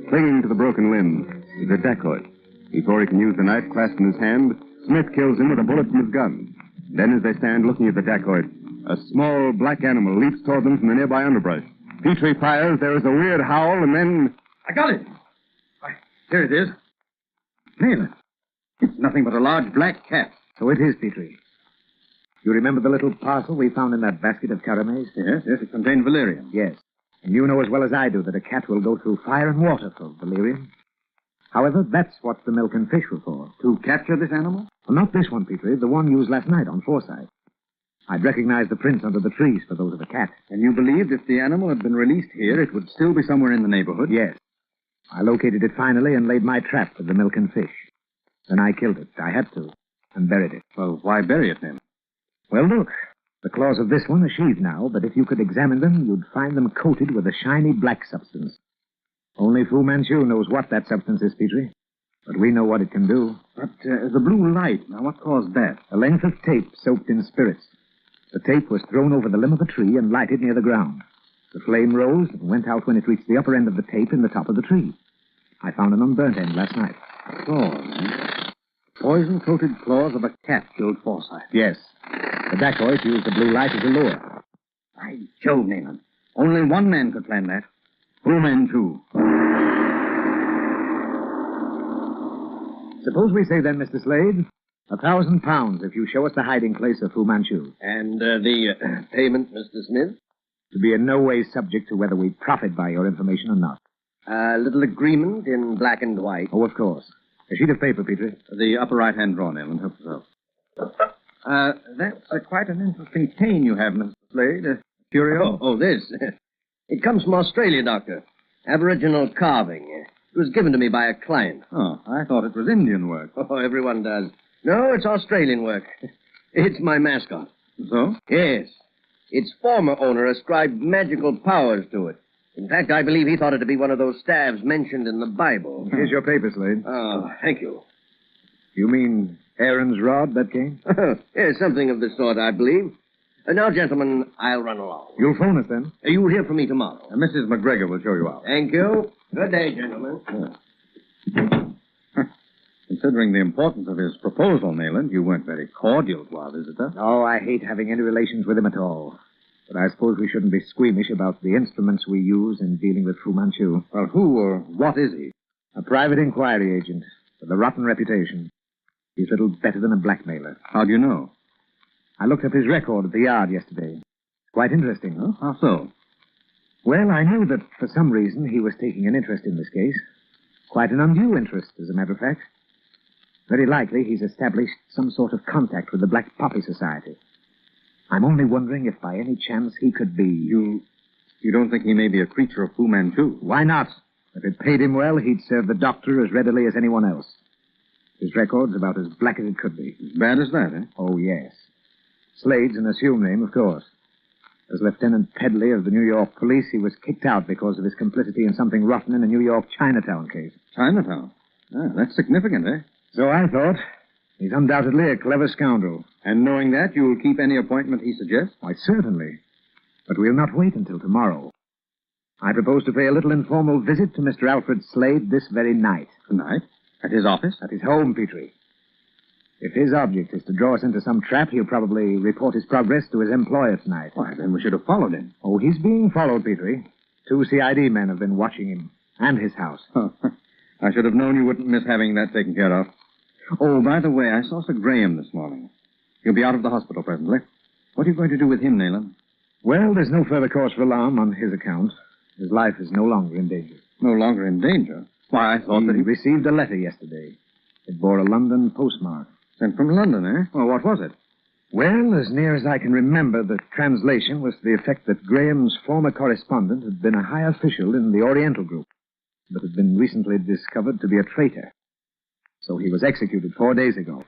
Clinging to the broken limb is a dacoit. Before he can use the knife clasped in his hand, Smith kills him with a bullet from his gun. Then, as they stand looking at the dacoit, a small black animal leaps toward them from the nearby underbrush. Petrie fires, there is a weird howl, and then... I got it. Here it is. Nail it. It's nothing but a large black cat. So it is, Petrie. You remember the little parcel we found in that basket of Carames? Yes, it contained valerian. Yes. And you know as well as I do that a cat will go through fire and water for valerian. However, that's what the milk and fish were for. To capture this animal? Well, not this one, Petrie. The one used last night on Forsyth. I'd recognize the prints under the trees for those of a cat. And you believed if the animal had been released here, it would still be somewhere in the neighborhood? Yes. I located it finally and laid my trap for the milk and fish. Then I killed it. I had to. And buried it. Well, why bury it then? Well, look. The claws of this one are sheathed now, but if you could examine them, you'd find them coated with a shiny black substance. Only Fu Manchu knows what that substance is, Petrie. But we know what it can do. But the blue light, now what caused that? A length of tape soaked in spirits. The tape was thrown over the limb of a tree and lighted near the ground. The flame rose and went out when it reached the upper end of the tape in the top of the tree. I found an unburnt end last night. Claws, eh? Poison-coated claws of a cat killed Forsyth. Yes. The dacoit used the blue light as a lure. By Jove, Nayland. Only one man could plan that. Fu Manchu. Suppose we say then, Mr. Slade, £1,000 if you show us the hiding place of Fu Manchu. And the payment, Mr. Smith? To be in no way subject to whether we profit by your information or not. A little agreement in black and white. Oh, of course. A sheet of paper, Petrie. The upper right-hand drawer, Nayland. Help yourself. That's quite an interesting cane you have, Mr. Slade. Curio? Oh, this. It comes from Australia, Doctor. Aboriginal carving. It was given to me by a client. Oh, I thought it was Indian work. Oh, everyone does. No, it's Australian work. It's my mascot. So? Yes. Its former owner ascribed magical powers to it. In fact, I believe he thought it to be one of those staves mentioned in the Bible. Here's your paper, Slade. Oh, thank you. You mean Aaron's rod, that cane? Yes, something of the sort, I believe. Now, gentlemen, I'll run along. You'll phone us then? You'll hear from me tomorrow. Mrs. McGregor will show you out. Thank you. Good day, gentlemen. Considering the importance of his proposal, Nayland, you weren't very cordial to our visitor. No, I hate having any relations with him at all. But I suppose we shouldn't be squeamish about the instruments we use in dealing with Fu Manchu. Well, who or what is he? A private inquiry agent with a rotten reputation. He's little better than a blackmailer. How do you know? I looked up his record at the yard yesterday. It's quite interesting. Oh, how so? Well, I knew that for some reason he was taking an interest in this case. Quite an undue interest, as a matter of fact. Very likely he's established some sort of contact with the Black Poppy Society. I'm only wondering if by any chance he could be... You don't think he may be a creature of Fu Manchu? Why not? If it paid him well, he'd serve the doctor as readily as anyone else. His record's about as black as it could be. As bad as that, eh? Oh, yes. Slade's an assumed name, of course. As Lieutenant Pedley of the New York police, he was kicked out because of his complicity in something rotten in a New York Chinatown case. Chinatown? Ah, that's significant, eh? So I thought. He's undoubtedly a clever scoundrel. And knowing that, you'll keep any appointment he suggests? Why, certainly. But we'll not wait until tomorrow. I propose to pay a little informal visit to Mr. Alfred Slade this very night. Tonight? At his office? At his home, Petrie. If his object is to draw us into some trap, he'll probably report his progress to his employer tonight. Why, then we should have followed him. Oh, he's being followed, Petrie. 2 CID men have been watching him. And his house. Oh, I should have known you wouldn't miss having that taken care of. Oh, by the way, I saw Sir Graham this morning. He'll be out of the hospital presently. What are you going to do with him, Nayland? Well, there's no further cause for alarm on his account. His life is no longer in danger. No longer in danger? Why, I thought that he received a letter yesterday. It bore a London postmark. Sent from London, eh? Well, what was it? Well, as near as I can remember, the translation was to the effect that Graham's former correspondent had been a high official in the Oriental Group, but had been recently discovered to be a traitor. So he was executed 4 days ago.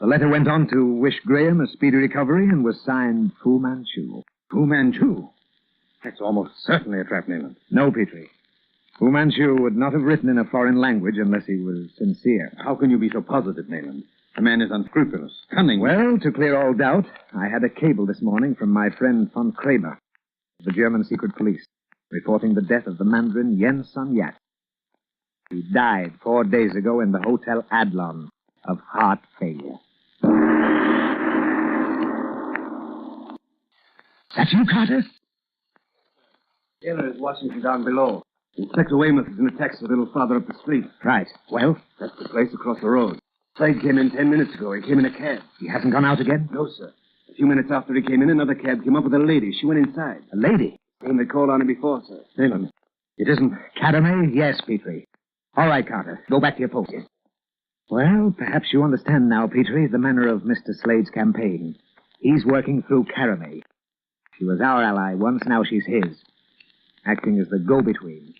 The letter went on to wish Graham a speedy recovery and was signed Fu Manchu. Fu Manchu? That's almost certainly a trap, Nayland. No, Petrie. Fu Manchu would not have written in a foreign language unless he was sincere. How can you be so positive, Nayland? The man is unscrupulous, cunning. Well, to clear all doubt, I had a cable this morning from my friend von Kramer. The German secret police, reporting the death of the Mandarin Yen Sun Yat. He died 4 days ago in the Hotel Adlon of heart failure. That you, Carter? Taylor is watching from down below. Inspector Weymouth is in a taxi a little farther up the street. Right. Well? That's the place across the road. Slade came in 10 minutes ago. He came in a cab. He hasn't gone out again? No, sir. A few minutes after he came in, another cab came up with a lady. She went inside. A lady? Same that called on him before, sir. Nayland, it isn't Academy? Yes, Petrie. All right, Carter. Go back to your post. Yes. Well, perhaps you understand now, Petrie, the manner of Mr. Slade's campaign. He's working through Caramay. She was our ally once, now she's his. Acting as the go-between.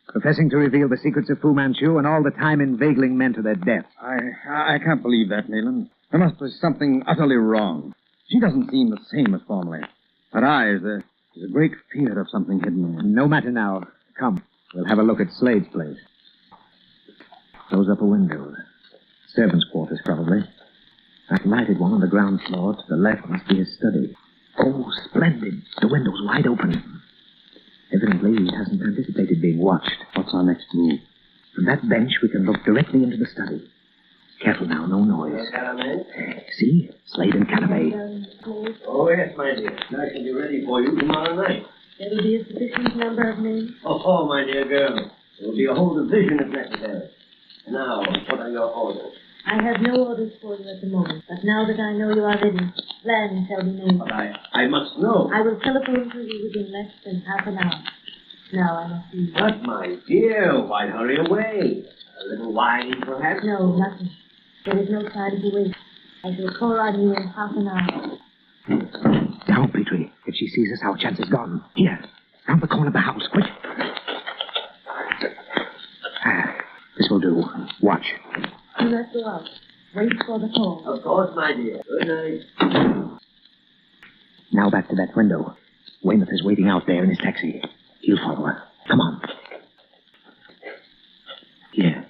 Professing to reveal the secrets of Fu Manchu and all the time inveigling men to their death. I can't believe that, Nayland. There must be something utterly wrong. She doesn't seem the same as formerly. Her eyes, there's a great fear of something hidden there. No matter now. Come, we'll have a look at Slade's place. Those upper windows. Servants' quarters, probably. That lighted one on the ground floor to the left must be his study. Oh, splendid. The window's wide open. Evidently, he hasn't anticipated being watched. What's our next move? From that bench, we can look directly into the study. Careful now, no noise. See? Slade and Caramay. Oh, yes, my dear. I shall be ready for you tomorrow night. There will be a sufficient number of men. Oh, my dear girl. There will be a whole division if necessary. Now, what are your orders? I have no orders for you at the moment, but now that I know you are ready, plans shall be made. But I must know. I will telephone to you within less than half an hour. Now I must leave. But, my dear, why hurry away? A little wine, perhaps? No, nothing. There is no time to wait. I shall call on you in half an hour. Down, Petrie. If she sees us, our chance is gone. Here, round the corner of the house, quick. This will do. Watch. You must go out. Wait for the call. Of course, my dear. Good night. Now back to that window. Weymouth is waiting out there in his taxi. He'll follow her. Come on. Here.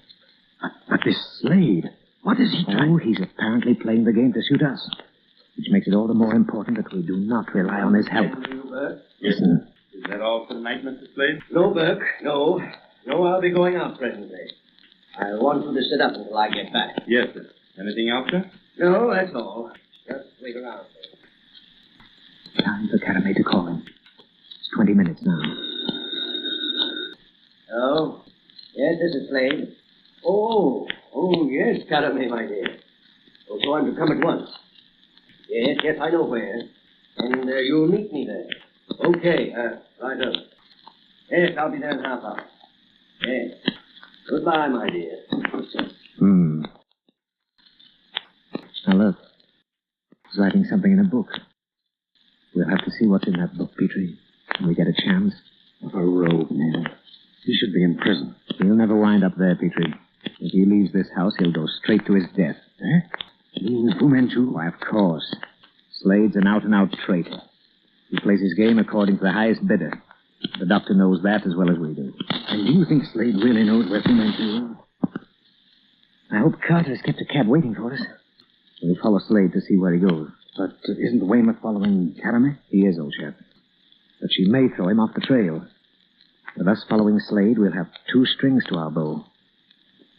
But this Slade, what is he trying? Oh, he's apparently playing the game to suit us. Which makes it all the more important that we do not rely on his help. Listen. Is that all for tonight, Mr. Slade? No, Burke. No. No, I'll be going out presently. I want you to sit up until I get back. Yes, sir. Anything else, sir? No, that's all. Just wait around. Time for Caramay to call him. It's 20 minutes now. Oh, yes, this is Slade. Oh, yes, Caramay, my dear. Oh, so I'm to come at once. Yes, I know where. And you'll meet me there. Okay, right up. Yes, I'll be there in half hour. Yes. Goodbye, my dear. Now look. He's writing something in a book. We'll have to see what's in that book, Petrie. When we get a chance. What a rogue, man. He should be in prison. He'll never wind up there, Petrie. If he leaves this house, he'll go straight to his death. Eh? You mean Fu Manchu? Why, of course. Slade's an out-and-out traitor. He plays his game according to the highest bidder. The doctor knows that as well as we do. And do you think Slade really knows where Fu Manchu is? I hope Carter's kept a cab waiting for us. We'll follow Slade to see where he goes. But isn't Weymouth following Caramay? He is, old chap. But she may throw him off the trail. With us following Slade, we'll have 2 strings to our bow.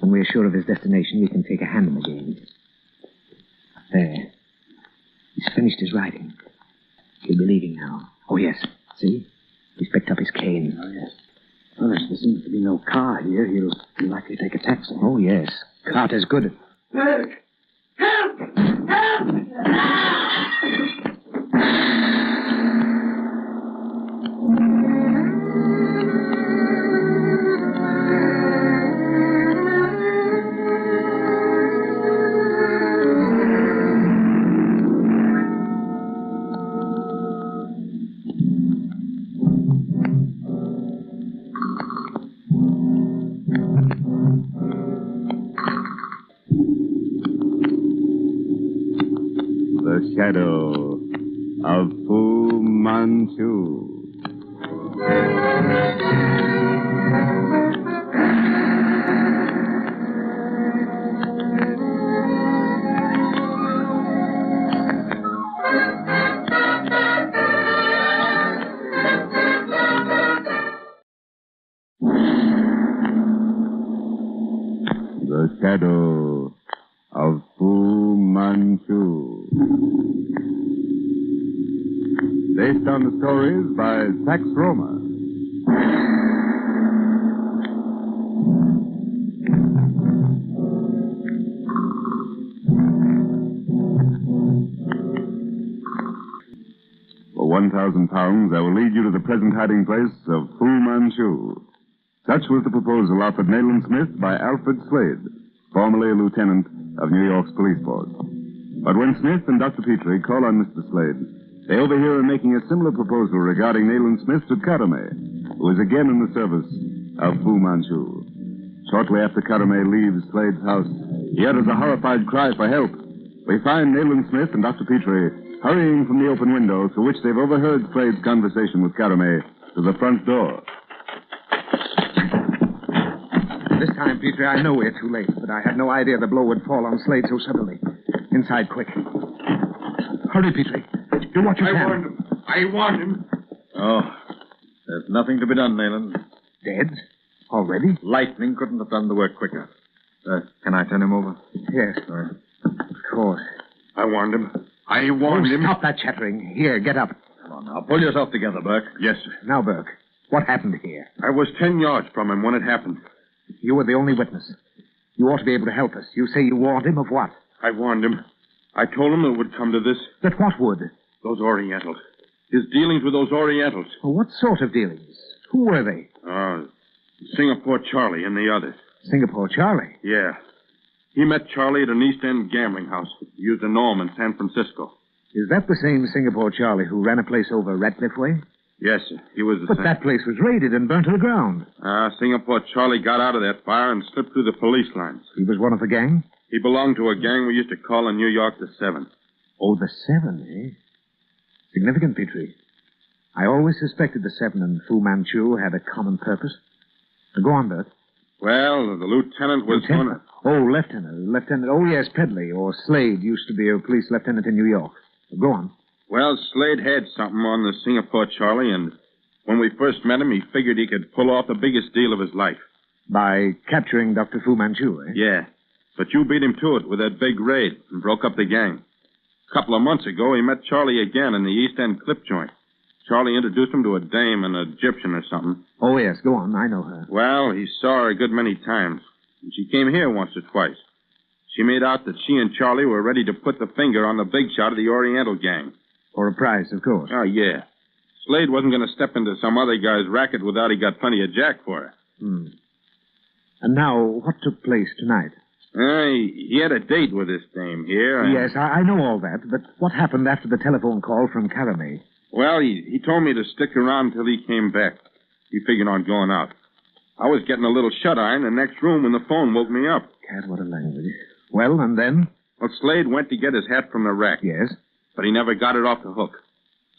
When we're sure of his destination, we can take a hand in the game. There. He's finished his writing. He'll be leaving now. Oh, yes. See? He's picked up his cane. Oh, yes. Well, there seems to be no car here. He'll likely take a taxi. Oh, yes. Carter's good at... Help! Help! The shadow of Fu Manchu. Manchu. Based on the stories by Sax Roma. For £1,000, I will lead you to the present hiding place of Fu Manchu. Such was the proposal offered Nayland Smith by Alfred Slade, formerly a lieutenant of New York's police force. But when Smith and Dr. Petrie call on Mr. Slade, they overhear him making a similar proposal regarding Nayland Smith to Karame, who is again in the service of Fu Manchu. Shortly after Karame leaves Slade's house, he utters a horrified cry for help. We find Nayland Smith and Dr. Petrie hurrying from the open window through which they've overheard Slade's conversation with Karame to the front door. This time, Petrie, I know we're too late, but I had no idea the blow would fall on Slade so suddenly. Inside, quick. Hurry, Petrie. Do what you can. I warned him. Oh, there's nothing to be done, Nayland. Dead? Already? Lightning couldn't have done the work quicker. Can I turn him over? Yes. Of course. I warned him. I warned him. Stop that chattering. Here, get up. Come on now. Pull yourself together, Burke. Yes, sir. Now, Burke, what happened here? I was 10 yards from him when it happened. You were the only witness. You ought to be able to help us. You say you warned him of what? I warned him. I told him it would come to this. That what would? Those Orientals. His dealings with those Orientals. Well, what sort of dealings? Who were they? Singapore Charlie and the others. Singapore Charlie? Yeah. He met Charlie at an East End gambling house. He used a norm in San Francisco. Is that the same Singapore Charlie who ran a place over Ratcliffe Way? Yes, sir. He was the But same. that place was raided and burnt to the ground. Singapore Charlie got out of that fire and slipped through the police lines. He was one of the gang? He belonged to a gang we used to call in New York the Seven. Oh, the Seven, eh? Significant, Petrie. I always suspected the Seven and Fu Manchu had a common purpose. Go on, Bert. Well, the lieutenant was... Lieutenant? Oh, Lieutenant. Oh, yes, Pedley, or Slade, used to be a police lieutenant in New York. Go on. Well, Slade had something on the Singapore Charlie, and when we first met him, he figured he could pull off the biggest deal of his life. By capturing Dr. Fu Manchu, eh? Yeah. But you beat him to it with that big raid and broke up the gang. A couple of months ago, he met Charlie again in the East End clip joint. Charlie introduced him to a dame, an Egyptian or something. Oh, yes, go on. I know her. Well, he saw her a good many times. And she came here once or twice. She made out that she and Charlie were ready to put the finger on the big shot of the Oriental gang. For a price, of course. Oh, yeah. Slade wasn't going to step into some other guy's racket without he got plenty of jack for it. And now, what took place tonight? He had a date with this dame here. Yes, I know all that, but what happened after the telephone call from Karame? Well, he told me to stick around till he came back. He figured on going out. I was getting a little shut-eye in the next room when the phone woke me up. Cat, what a language. Well, and then? Well, Slade went to get his hat from the rack. Yes? But he never got it off the hook.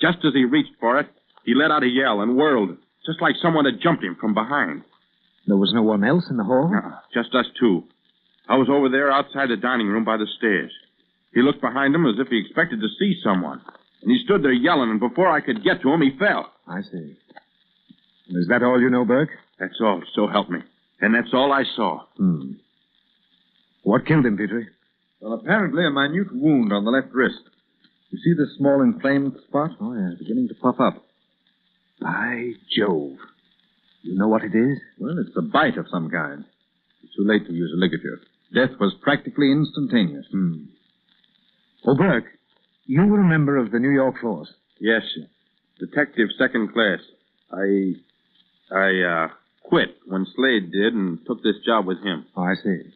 Just as he reached for it, he let out a yell and whirled, just like someone had jumped him from behind. There was no one else in the hall? No, just us two. I was over there outside the dining room by the stairs. He looked behind him as if he expected to see someone. And he stood there yelling, and before I could get to him, he fell. I see. Is that all you know, Burke? That's all, so help me. And that's all I saw. What killed him, Petrie? Well, apparently a minute wound on the left wrist. You see this small inflamed spot? Oh, yeah, it's beginning to puff up. By Jove. You know what it is? Well, it's a bite of some kind. It's too late to use a ligature. Death was practically instantaneous. Oh, Burke, you were a member of the New York force. Yes, sir. Detective second class. I quit when Slade did and took this job with him. Oh, I see.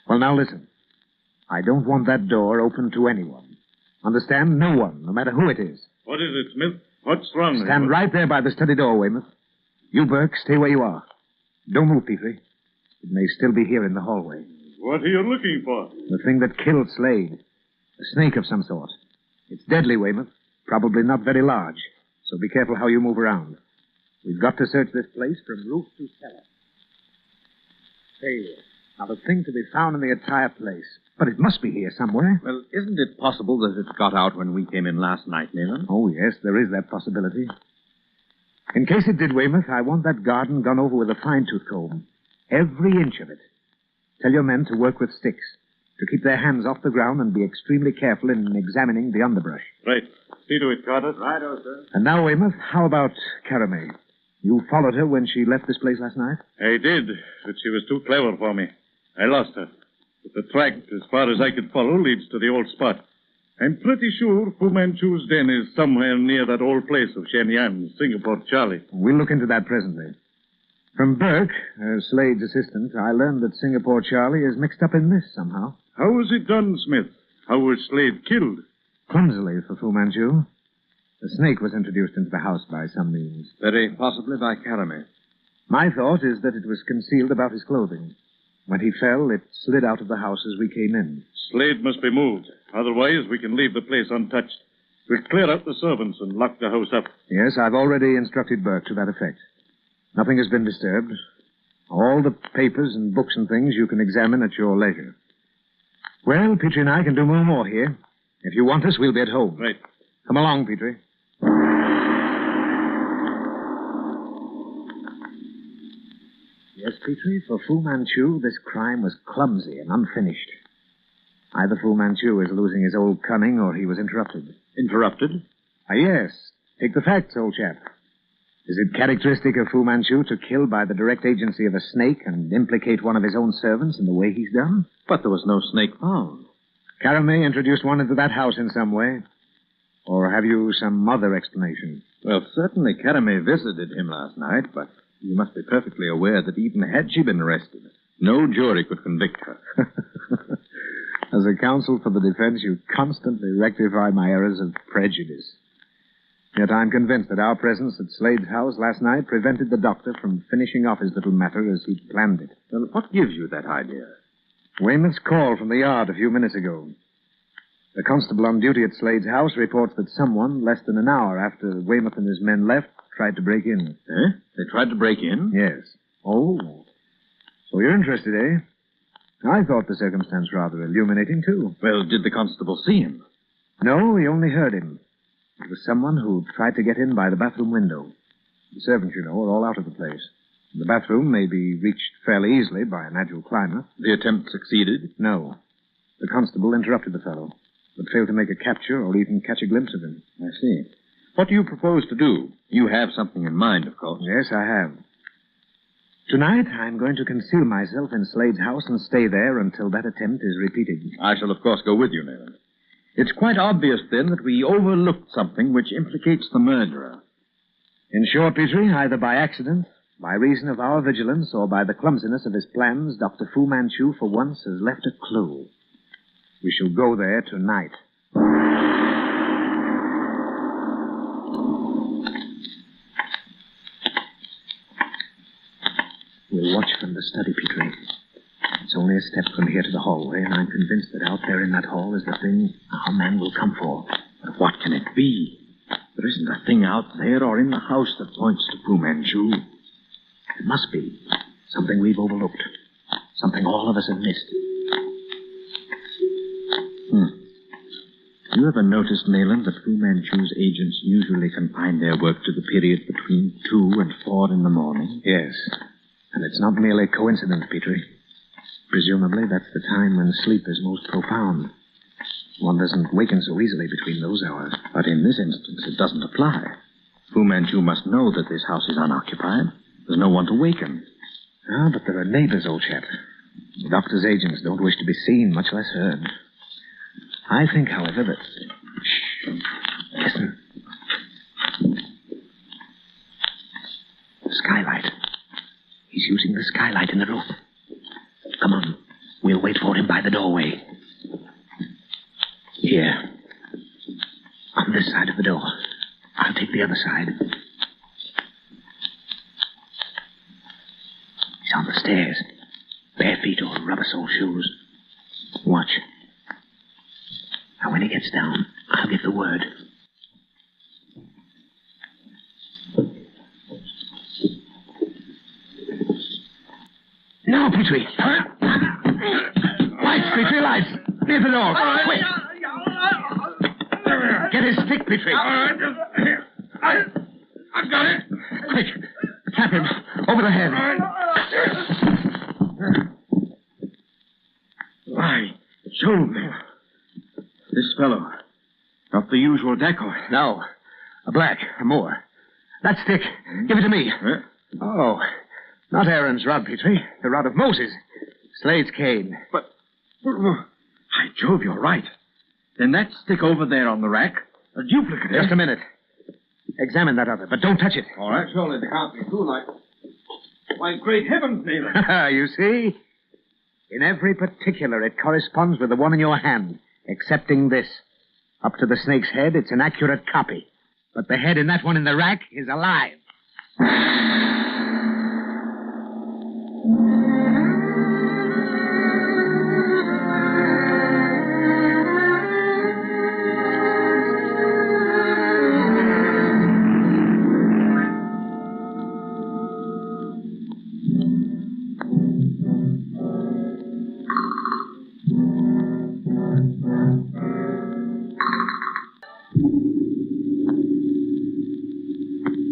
Well, now listen. I don't want that door open to anyone. Understand? No one, no matter who it is. What is it, Smith? What's wrong? Stand right there by the study door, Weymouth. You, Burke, stay where you are. Don't move, Petrie. It may still be here in the hallway. What are you looking for? The thing that killed Slade. A snake of some sort. It's deadly, Weymouth. Probably not very large. So be careful how you move around. We've got to search this place from roof to cellar. Hey, not a thing to be found in the entire place. But it must be here somewhere. Well, isn't it possible that it got out when we came in last night, Nayland? Oh, yes, there is that possibility. In case it did, Weymouth, I want that garden gone over with a fine-tooth comb. Every inch of it. Tell your men to work with sticks. to keep their hands off the ground and be extremely careful in examining the underbrush. Right. See to it, Carter. Right, sir. And now, Weymouth, how about Caramay? You followed her when she left this place last night? I did, but she was too clever for me. I lost her. But the track, as far as I could follow, leads to the old spot. I'm pretty sure Fu Manchu's den is somewhere near that old place of Shenyang, Singapore Charlie. We'll look into that presently. From Burke, Slade's assistant, I learned that Singapore Charlie is mixed up in this somehow. How was it done, Smith? How was Slade killed? Clumsily for Fu Manchu. A snake was introduced into the house by some means. Very possibly by Caramay. My thought is that it was concealed about his clothing. When he fell, it slid out of the house as we came in. Slade must be moved. Otherwise, we can leave the place untouched. We'll clear out the servants and lock the house up. Yes, I've already instructed Burke to that effect. Nothing has been disturbed. All the papers and books and things you can examine at your leisure. Well, Petrie and I can do no more here. If you want us, we'll be at home. Right. Come along, Petrie. Yes, Petrie, for Fu Manchu, this crime was clumsy and unfinished. Either Fu Manchu is losing his old cunning or he was interrupted. Interrupted? Yes. Take the facts, old chap. Is it characteristic of Fu Manchu to kill by the direct agency of a snake and implicate one of his own servants in the way he's done? But there was no snake found. Caramay introduced one into that house in some way. Or have you some other explanation? Well, certainly Caramay visited him last night, but you must be perfectly aware that even had she been arrested, no jury could convict her. As a counsel for the defense, you constantly rectify my errors of prejudice. Yet I'm convinced that our presence at Slade's house last night prevented the doctor from finishing off his little matter as he'd planned it. Well, what gives you that idea? Weymouth's call from the yard a few minutes ago. The constable on duty at Slade's house reports that someone, less than an hour after Weymouth and his men left, tried to break in. Eh? They tried to break in? Yes. Oh. So you're interested, eh? I thought the circumstance rather illuminating, too. Well, did the constable see him? No, he only heard him. It was someone who tried to get in by the bathroom window. The servants, you know, are all out of the place. The bathroom may be reached fairly easily by an agile climber. The attempt succeeded? No. The constable interrupted the fellow, but failed to make a capture or even catch a glimpse of him. I see. What do you propose to do? You have something in mind, of course. Yes, I have. Tonight, I'm going to conceal myself in Slade's house and stay there until that attempt is repeated. I shall, of course, go with you, Nayland. It's quite obvious, then, that we overlooked something which implicates the murderer. In short, Petrie, either by accident, by reason of our vigilance, or by the clumsiness of his plans, Dr. Fu Manchu, for once, has left a clue. We shall go there tonight. We'll watch from the study, Petrie. It's only a step from here to the hallway, and I'm convinced that out there in that hall is the thing our man will come for. But what can it be? There isn't a thing out there or in the house that points to Fu Manchu. It must be something we've overlooked. Something all of us have missed. You ever noticed, Nayland, that Fu Manchu's agents usually confine their work to the period between 2 and 4 in the morning? Yes. And it's not merely coincidence, Petrie. Presumably, that's the time when sleep is most profound. One doesn't waken so easily between those hours. But in this instance, it doesn't apply. Fu Manchu must know that this house is unoccupied. There's no one to waken. Ah, but there are neighbors, old chap. The doctor's agents don't wish to be seen, much less heard. I think, however, that... Shh. Listen. The skylight. He's using the skylight in the roof. Come on. We'll wait for him by the doorway. Here. On this side of the door. I'll take the other side. He's on the stairs. Bare feet or rubber-soled shoes. Watch. Now, when he gets down, I'll give the word. No, Petrie. Lights, Petrie, lights. Near the door. Quick. Get his stick, Petrie. I've got it. Quick. Tap him. Over the head. Why, it's Jove. This fellow. Not the usual decoy. No. A black. A Moor. That stick. Give it to me. Oh. Not Aaron's rod, Petrie. The rod of Moses. Slade's cane. But... By Jove, you're right. Then that stick over there on the rack, a duplicate. Just a minute. Examine that other, but don't touch it. All right. Surely they can't be too like... Why, great heavens, Neighbor. You see? In every particular, it corresponds with the one in your hand, excepting this. Up to the snake's head, it's an accurate copy. But the head in that one in the rack is alive.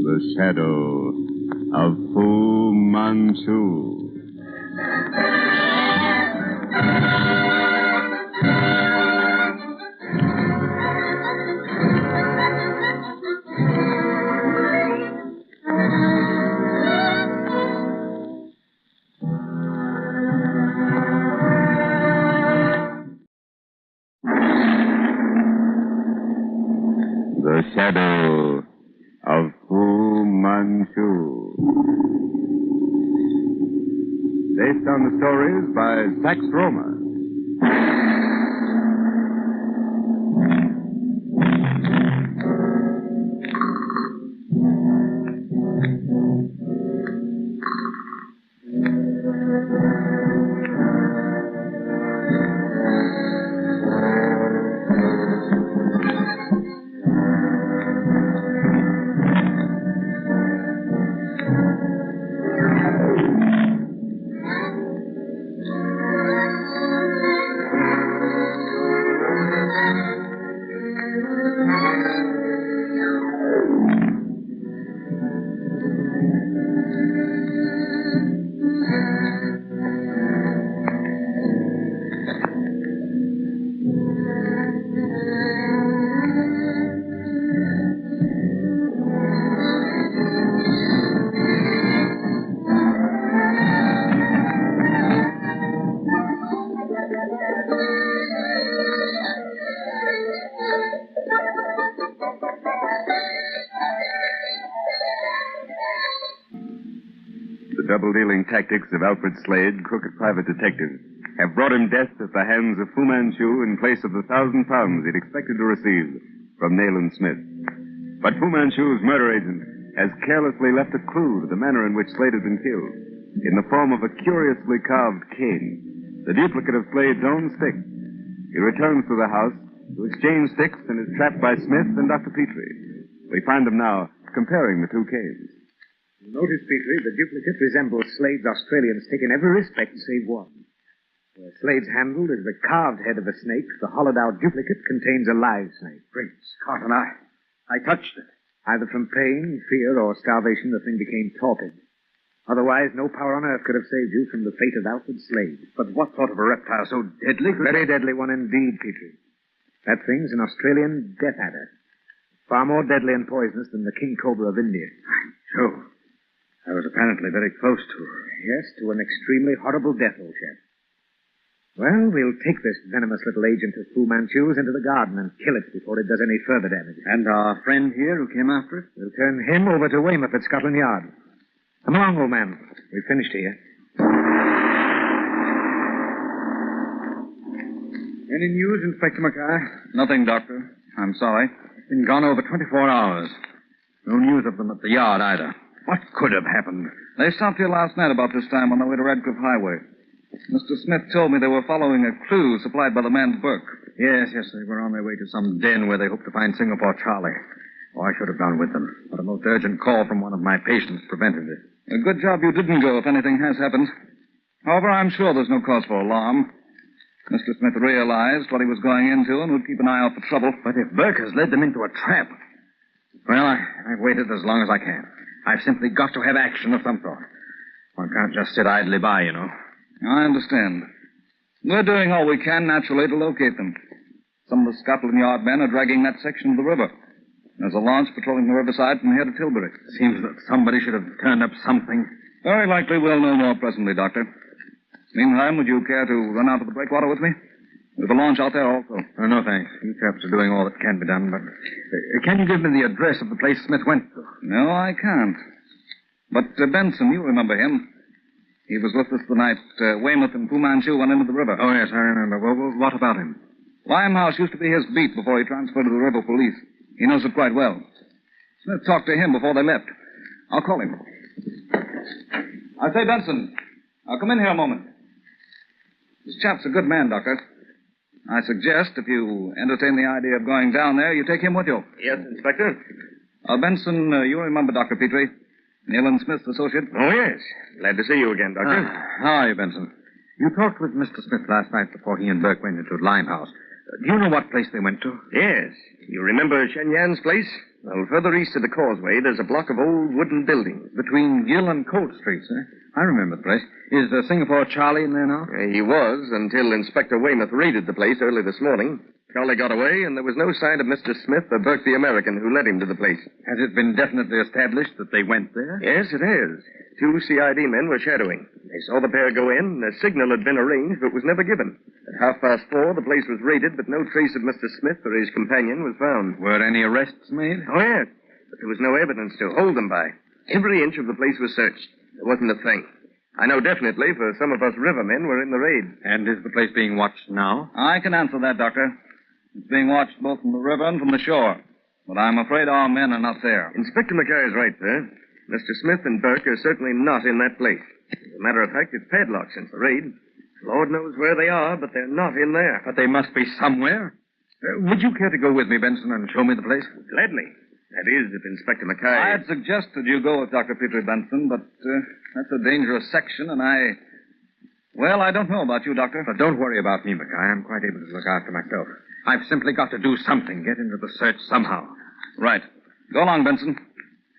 The shadow of Fu Manchu. The shadow of Fu Manchu. Based on the stories by Sax Roma. Double-dealing tactics of Alfred Slade, crooked private detective, have brought him death at the hands of Fu Manchu in place of the £1,000 he'd expected to receive from Nayland Smith. But Fu Manchu's murder agent has carelessly left a clue to the manner in which Slade had been killed, in the form of a curiously carved cane, the duplicate of Slade's own stick. He returns to the house to exchange sticks and is trapped by Smith and Dr. Petrie. We find them now comparing the two canes. Notice, Petrie, the duplicate resembles Slade's Australian stick in every respect save one. Where Slade's handle is the carved head of a snake, the hollowed-out duplicate contains a live snake. Great Scott, and I touched it. Either from pain, fear, or starvation, the thing became torpid. Otherwise, no power on earth could have saved you from the fate of Alfred Slade. But what sort of a reptile so deadly could... Very deadly one indeed, Petrie. That thing's an Australian death adder. Far more deadly and poisonous than the king cobra of India. Joe, I was apparently very close to her. Yes, to an extremely horrible death, old chap. Well, we'll take this venomous little agent of Fu Manchu's into the garden and kill it before it does any further damage. And our friend here who came after it? We'll turn him over to Weymouth at Scotland Yard. Come along, old man. We've finished here. Any news, Inspector Mackay? Nothing, Doctor. I'm sorry. Been gone over 24 hours. No news of them at the yard, either. What could have happened? They stopped here last night about this time on their way to Radcliffe Highway. Mr. Smith told me they were following a clue supplied by the man Burke. Yes, they were on their way to some den where they hoped to find Singapore Charlie. Oh, I should have gone with them, but a most urgent call from one of my patients prevented it. A good job you didn't go if anything has happened. However, I'm sure there's no cause for alarm. Mr. Smith realized what he was going into and would keep an eye out for trouble. But if Burke has led them into a trap... Well, I've waited as long as I can. I've simply got to have action of some sort. One can't just sit idly by, you know. I understand. We're doing all we can, naturally, to locate them. Some of the Scotland Yard men are dragging that section of the river. There's a launch patrolling the riverside from here to Tilbury. Seems that somebody should have turned up something. Very likely we'll know more presently, Doctor. Meantime, would you care to run out to the breakwater with me? With the launch out there also. No, thanks. You chaps are doing all that can be done, but... can you give me the address of the place Smith went to? No, I can't. But Benson, you remember him. He was with us the night Weymouth and Fu Manchu went into the river. Oh, yes, I remember. Well, what about him? Limehouse used to be his beat before he transferred to the river police. He knows it quite well. Smith talked to him before they left. I'll call him. I say, Benson, I'll come in here a moment. This chap's a good man, Doctor. I suggest, if you entertain the idea of going down there, you take him with you. Yes, Inspector. Benson, you remember Dr. Petrie? Neil Smith's associate? Oh, yes. Glad to see you again, Doctor. How are you, Benson? You talked with Mr. Smith last night before he and Burke went into Limehouse. Do you know what place they went to? Yes. You remember Shen Yan's place? Well, further east of the causeway, there's a block of old wooden buildings. Between Gill and Colt Streets, eh? I remember the place. Is Singapore Charlie in there now? He was, until Inspector Weymouth raided the place early this morning. Charlie got away, and there was no sign of Mr. Smith or Burke the American who led him to the place. Has it been definitely established that they went there? Yes, it has. 2 CID men were shadowing. They saw the pair go in. A signal had been arranged, but was never given. At 4:30, the place was raided, but no trace of Mr. Smith or his companion was found. Were any arrests made? Oh, yes. But there was no evidence to hold them by. Every inch of the place was searched. There wasn't a thing. I know definitely, for some of us rivermen were in the raid. And is the place being watched now? I can answer that, Doctor. It's being watched both from the river and from the shore. But I'm afraid our men are not there. Inspector Mackay is right, sir. Mr. Smith and Burke are certainly not in that place. As a matter of fact, it's padlocked since the raid. Lord knows where they are, but they're not in there. But they must be somewhere. Would you care to go with me, Benson, and show me the place? Gladly. That is, if Inspector Mackay... I had suggested you go with Dr. Petrie, Benson, but that's a dangerous section, and Well, I don't know about you, Doctor. But don't worry about me, Mackay. I'm quite able to look after myself. I've simply got to do something, get into the search somehow. Right. Go along, Benson.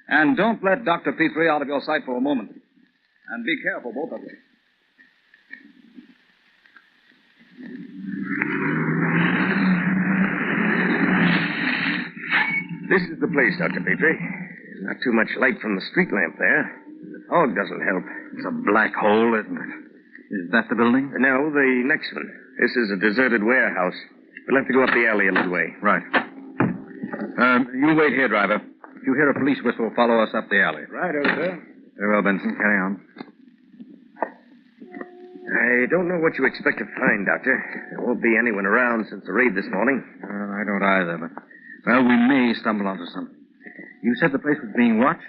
And don't let Dr. Petrie out of your sight for a moment. And be careful, both of you. This is the place, Dr. Petrie. There's not too much light from the street lamp there. The fog doesn't help. It's a black hole, isn't it? Is that the building? No, the next one. This is a deserted warehouse. We'll have to go up the alley a little way. Right. You wait here, driver. If you hear a police whistle, follow us up the alley. Right, sir. Very well, Benson. Carry on. I don't know what you expect to find, Doctor. There won't be anyone around since the raid this morning. I don't either, but... Well, we may stumble onto something. You said the place was being watched?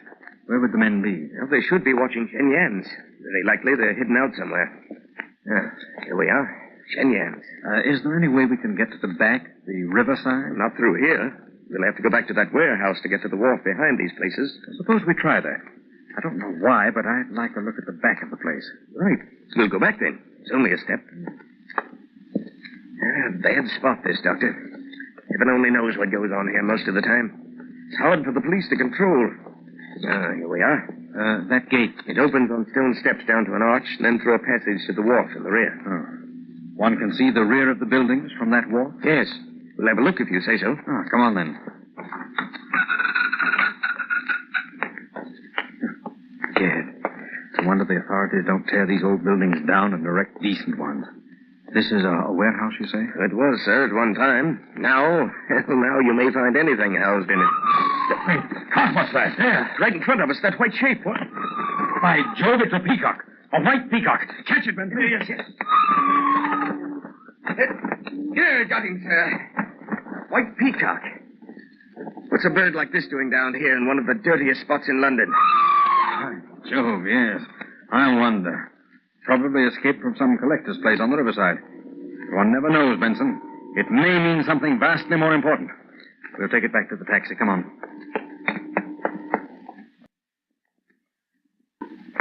Where would the men be? Well, they should be watching Shen Yan's. Very likely they're hidden out somewhere. Yes. Here we are. Shen Yan's. Is there any way we can get to the back, the riverside? Not through here. We'll have to go back to that warehouse to get to the wharf behind these places. Suppose we try that. I don't know why, but I'd like to look at the back of the place. Right. We'll go back then. It's only a step. Bad spot, this, Doctor. Heaven only knows what goes on here most of the time. It's hard for the police to control. Here we are. That gate. It opens on stone steps down to an arch, and then through a passage to the wharf in the rear. Oh. One can see the rear of the buildings from that wharf? Yes. We'll have a look if you say so. Oh, come on, then. Gad. It's a wonder the authorities don't tear these old buildings down and erect decent ones. This is a warehouse, you say? It was, sir, at one time. Now you may find anything housed in it. Hey, what's that? There, right in front of us, that white shape. What? By Jove, it's a peacock. A white peacock. Catch it, Ben. Yes. Here, got him, sir. White peacock. What's a bird like this doing down here in one of the dirtiest spots in London? By Jove, yes. I wonder. Probably escaped from some collector's place on the riverside. One never knows, Benson. It may mean something vastly more important. We'll take it back to the taxi. Come on.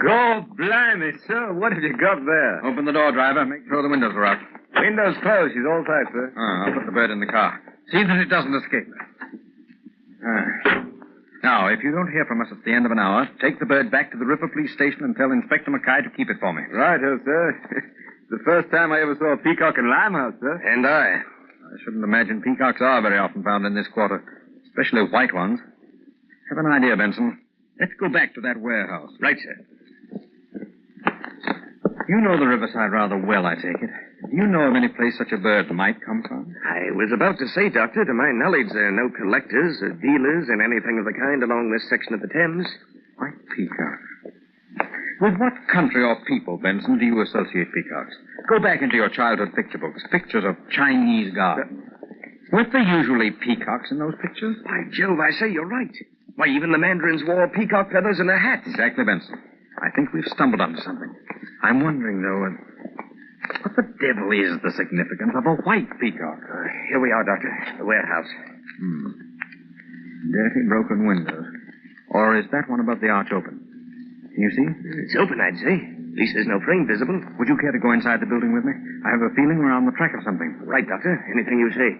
God blimey, sir. What have you got there? Open the door, driver. Make sure the windows are out. Window's closed. She's all tight, sir. I'll put the bird in the car. See that it doesn't escape. Now, if you don't hear from us at the end of an hour, take the bird back to the River Police Station and tell Inspector Mackay to keep it for me. Right, sir. It's the first time I ever saw a peacock in Limehouse, sir. And I shouldn't imagine peacocks are very often found in this quarter, especially white ones. Have an idea, Benson. Let's go back to that warehouse. Right, sir. You know the riverside rather well, I take it. Do you know of any place such a bird might come from? I was about to say, Doctor, to my knowledge, there are no collectors or dealers in anything of the kind along this section of the Thames. White peacock. With what country or people, Benson, do you associate peacocks? Go back into your childhood picture books, pictures of Chinese gardens. Weren't there usually peacocks in those pictures? By Jove, I say you're right. Why, even the mandarins wore peacock feathers in their hats. Exactly, Benson. I think we've stumbled onto something. I'm wondering, though, what the devil is the significance of a white peacock? Here we are, Doctor. The warehouse. Dirty, broken windows. Or is that one above the arch open? Can you see? It's open, I'd say. At least there's no frame visible. Would you care to go inside the building with me? I have a feeling we're on the track of something. Right, Doctor. Anything you say.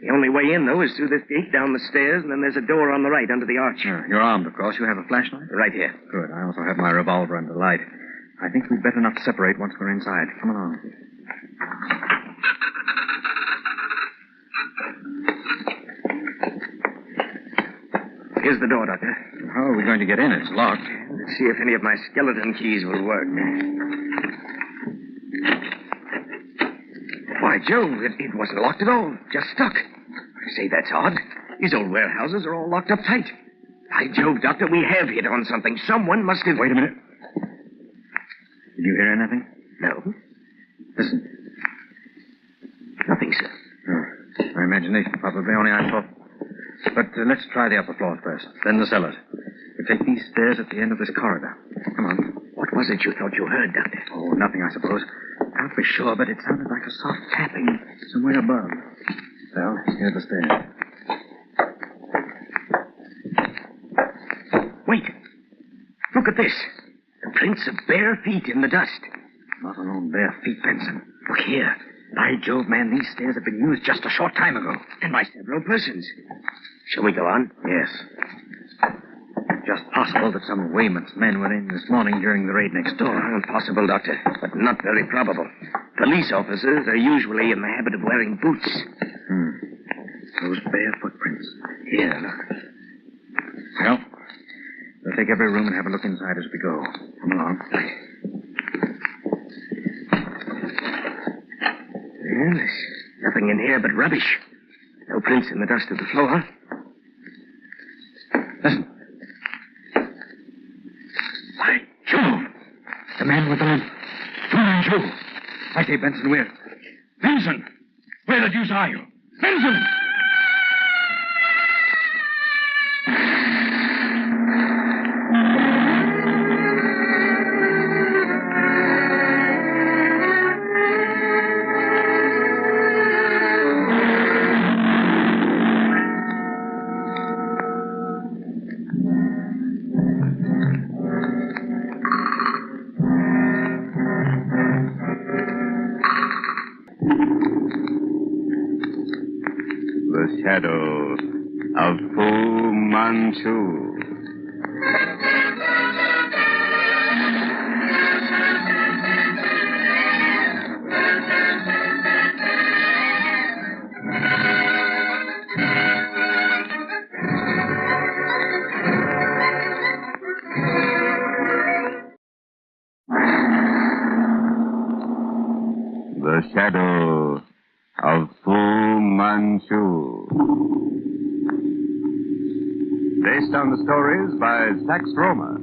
The only way in, though, is through this gate, down the stairs, and then there's a door on the right under the arch. You're armed, of course. You have a flashlight? Right here. Good. I also have my revolver under light. I think we'd better not separate once we're inside. Come along. Here's the door, Doctor. How are we going to get in? It's locked. Let's see if any of my skeleton keys will work. Why, Joe, it wasn't locked at all. Just stuck. I say, that's odd. These old warehouses are all locked up tight. By Jove, Doctor, we have hit on something. Someone must have... Wait a minute. Did you hear anything? No. Listen. Nothing, sir. My imagination, probably. Only I thought... But let's try the upper floors first, then the cellars. We take these stairs at the end of this corridor. Come on. What was it you thought you heard, Doctor? Oh, nothing, I suppose. Can't be sure, but it sounded like a soft tapping somewhere above. Well, here's the stairs. Wait. Look at this. The prints of bare feet in the dust. Not alone bare feet, Benson. Look here. By Jove, man, these stairs have been used just a short time ago. And by several persons. Shall we go on? Yes. Just possible that some of Weymouth's men were in this morning during the raid next door. Possible, Doctor, but not very probable. Police officers are usually in the habit of wearing boots. Those bare footprints. Here, look. Well, we'll take every room and have a look inside as we go. Come along. Well, there's nothing in here but rubbish. No prints in the dust of the floor. Listen. By Jove! The man with the limp. Manchu! I say, Benson, where? Benson! Where the deuce are you? Benson! The shadow of Fu Manchu. The shadow of Fu Manchu. Based on the stories by Sax Roma.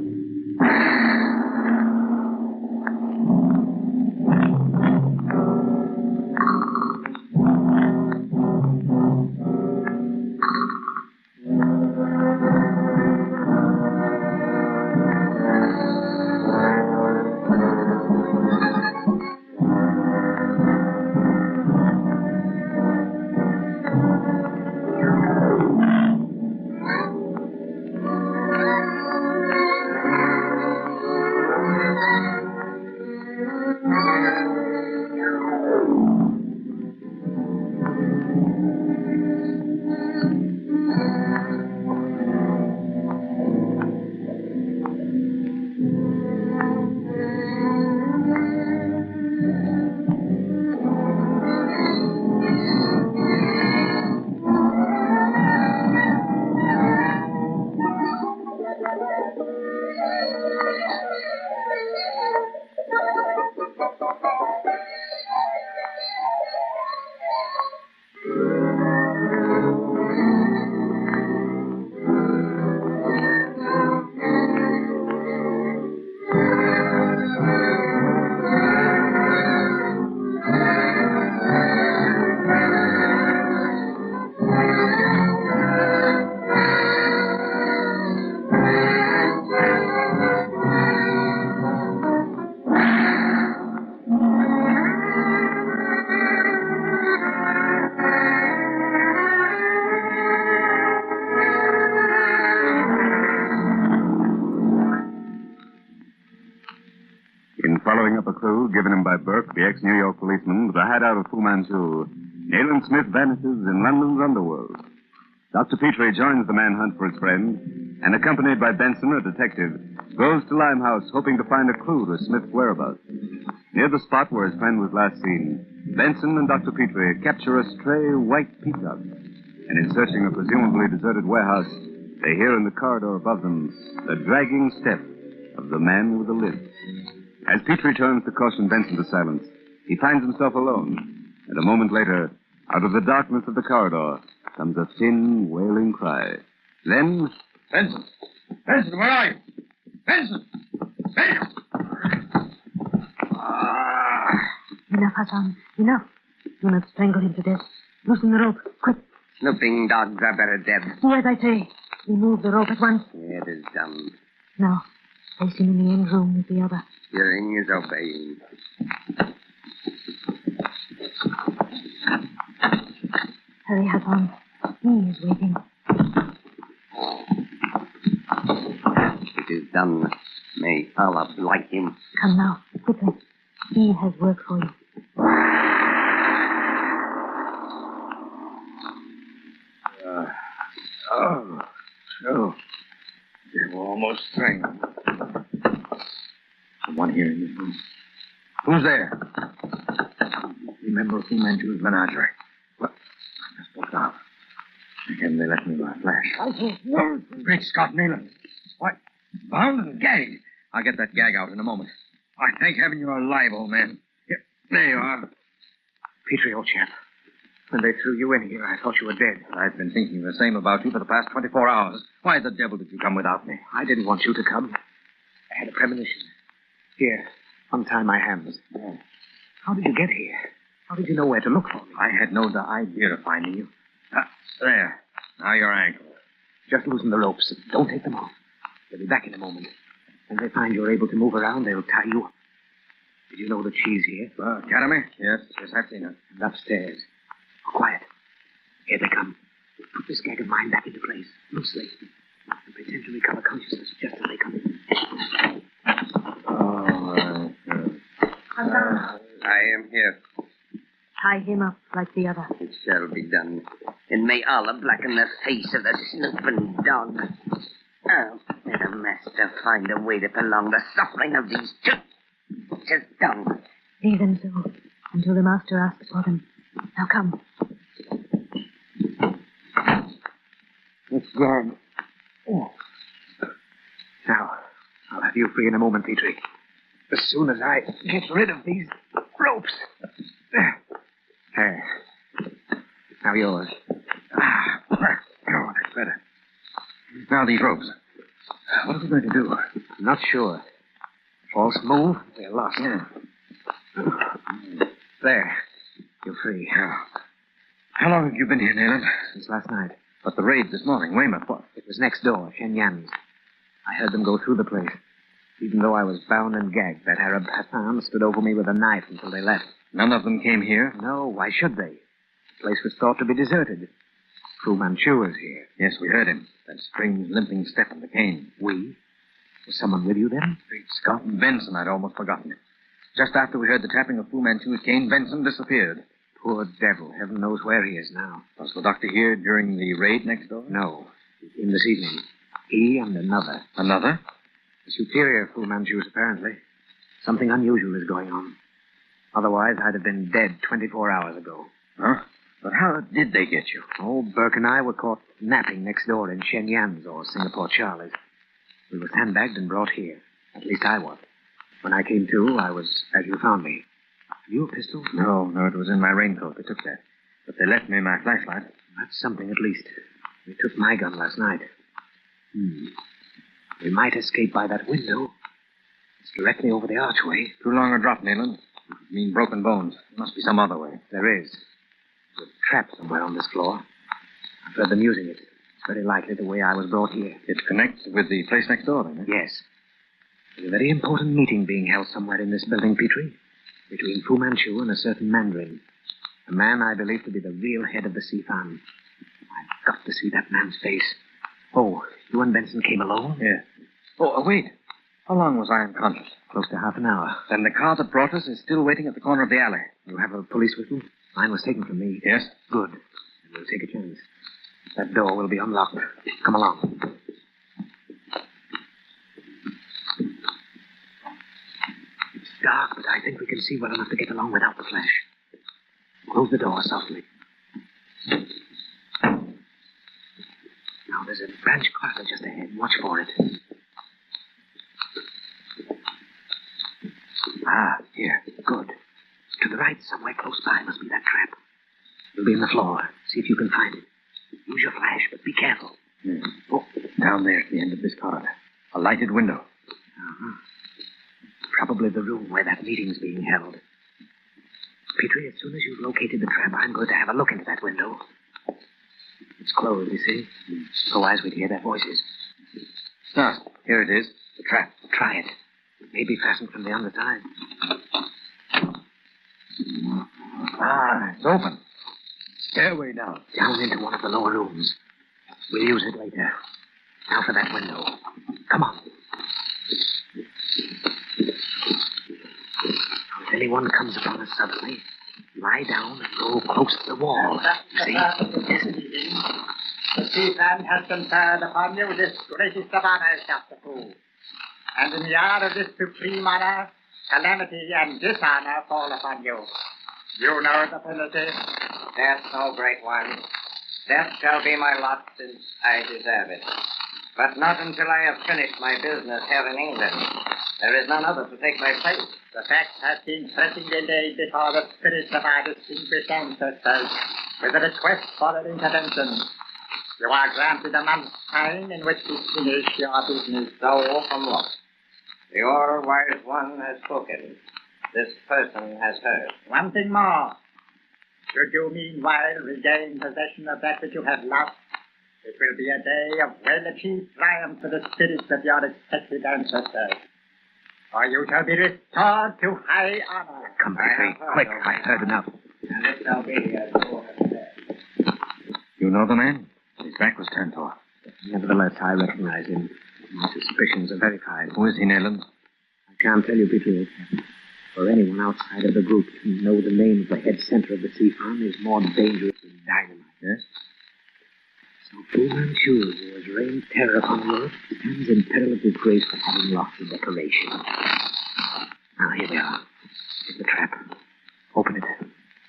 In following up a clue given him by Burke, the ex-New York policeman, with the hideout of Fu Manchu, Nayland Smith vanishes in London's underworld. Dr. Petrie joins the manhunt for his friend, and accompanied by Benson, a detective, goes to Limehouse hoping to find a clue to Smith's whereabouts. Near the spot where his friend was last seen, Benson and Dr. Petrie capture a stray white peacock, and in searching a presumably deserted warehouse, they hear in the corridor above them the dragging step of the man with the limp. As Petrie turns to caution Benson to silence, he finds himself alone, and a moment later, out of the darkness of the corridor, comes a thin, wailing cry. Then... Benson! Benson, where are you? Benson! Benson! Enough, Hassan. Enough. Do not strangle him to death. Loosen the rope. Quick. Snooping dogs are better dead. Do as I say. Remove the rope at once. It is done. Now, place him in the end room with the other. Hearing is obeying. Hurry, Hassan. He is waiting. It is done. May Allah blight him. Come now, quickly. He has work for you. They were almost strangled. Someone here in this room. Who's there? Remember Fu Manchu's menagerie. What? I just looked out. Again, they left me by a flash. Great Scott, Nayland. What? Bound and gagged. I'll get that gag out in a moment. I thank heaven you're alive, old man. Here, there you are. Petrie, old chap. When they threw you in here, I thought you were dead. I've been thinking the same about you for the past 24 hours. Why the devil did you come without me? I didn't want you to come. I had a premonition. Here, untie my hands. Oh. How did you get here? How did you know where to look for me? I had no idea of finding you. There. Now your ankle. Just loosen the ropes. Don't take them off. They'll be back in a moment. When they find you're able to move around, they'll tie you up. Did you know that she's here? Academy? Yes, I've seen her. And upstairs. Quiet. Here they come. Put this gag of mine back into place, loosely, and pretend to recover consciousness just as they come in. I am here. Tie him up like the other. It shall be done. And may Allah blacken the face of the snooping dog. Oh, may the master find a way to prolong the suffering of these two. It is done. Leave them so, until the master asks for them. Now come. It's gone. Oh. Now, I'll have you free in a moment, Petrie. As soon as I get rid of these ropes. There. Now yours. Oh, that's better. Now these ropes. What are we going to do? Not sure. False move, they're lost. Yeah. There. You're free. How long have you been here, Nayland? Since last night. But the raid this morning, Weymouth, what? It was next door, Shenyang's. I heard them go through the place. Even though I was bound and gagged, that Arab Hassan stood over me with a knife until they left. None of them came here? No, why should they? The place was thought to be deserted. Fu Manchu is here. Yes, we heard him. That strange limping step on the cane. We? Was someone with you then? Great Scott, Benson, I'd almost forgotten it. Just after we heard the tapping of Fu Manchu's cane, Benson disappeared. Poor devil. Heaven knows where he is now. Was the doctor here during the raid next door? No. In this evening. He and another. Another? The superior Fu Manchus, apparently. Something unusual is going on. Otherwise, I'd have been dead 24 hours ago. Huh? But how did they get you? Oh, Burke and I were caught napping next door in Shenyang's or Singapore Charlie's. We were sandbagged and brought here. At least I was. When I came to, I was as you found me. Have you a pistol? No, it was in my raincoat. They took that. But they left me my flashlight. That's something, at least. They took my gun last night. We might escape by that window. It's directly over the archway. Too long a drop, Nayland. I mean broken bones. There must be some other way. There is. There's a trap somewhere on this floor. I've heard them using it. It's very likely the way I was brought here. It connects with the place next door, then, eh? Yes. There's a very important meeting being held somewhere in this building, Petrie, between Fu Manchu and a certain Mandarin. A man I believe to be the real head of the Sifan. I've got to see that man's face. Oh, you and Benson came alone? Yeah. Oh, wait. How long was I unconscious? Close to half an hour. Then the car that brought us is still waiting at the corner of the alley. You have a police whistle? Mine was taken from me. Yes? Good. And we'll take a chance. That door will be unlocked. Come along. It's dark, but I think we can see well enough to get along without the flash. Close the door softly. Now, there's a branch closet just ahead. Watch for it. Ah, here. Good. To the right, somewhere close by, must be that trap. It'll be in the floor. See if you can find it. Use your flash, but be careful. Oh, down there at the end of this corridor. A lighted window. Probably the room where that meeting's being held. Petrie, as soon as you've located the trap, I'm going to have a look into that window. It's closed, you see. Otherwise, we'd hear their voices. Ah, here it is. The trap. Try it. It may be fastened from the underside. Ah, it's open. Stairway down. Down into one of the lower rooms. We'll use it later. Now for that window. Come on. If anyone comes upon us suddenly, lie down and go close to the wall. See? Listen. The Sifan has conferred upon you this greatest of honors, Dr. Fu. And in the hour of this supreme honor, calamity and dishonor fall upon you. You know the penalty. Death, no great one. Death shall be my lot since I deserve it. But not until I have finished my business here in England. There is none other to take my place. The fact has been pressingly laid before the spirits of our distinguished ancestors with a request for an intervention. You are granted a month's time in which to finish your business. So from what? The all-wise one has spoken. This person has heard. One thing more. Should you meanwhile regain possession of that which you have lost, it will be a day of well-achieved triumph for the spirits of your respected ancestors. For you shall be restored to high honor. Come, Petrie. Quick, I've heard enough. And it shall be as you have said. You know the man? His back was turned to us. Nevertheless, I recognize him. My suspicions are verified. Who is he, Nayland? I can't tell you, Petrie. For anyone outside of the group to know the name of the head center of the Sifan is more dangerous than dynamite. Yes? So Fu Manchu, who has rained terror upon the earth, stands in peril of disgrace for having lost the decoration. Now, here we are. Here's the trap. Open it.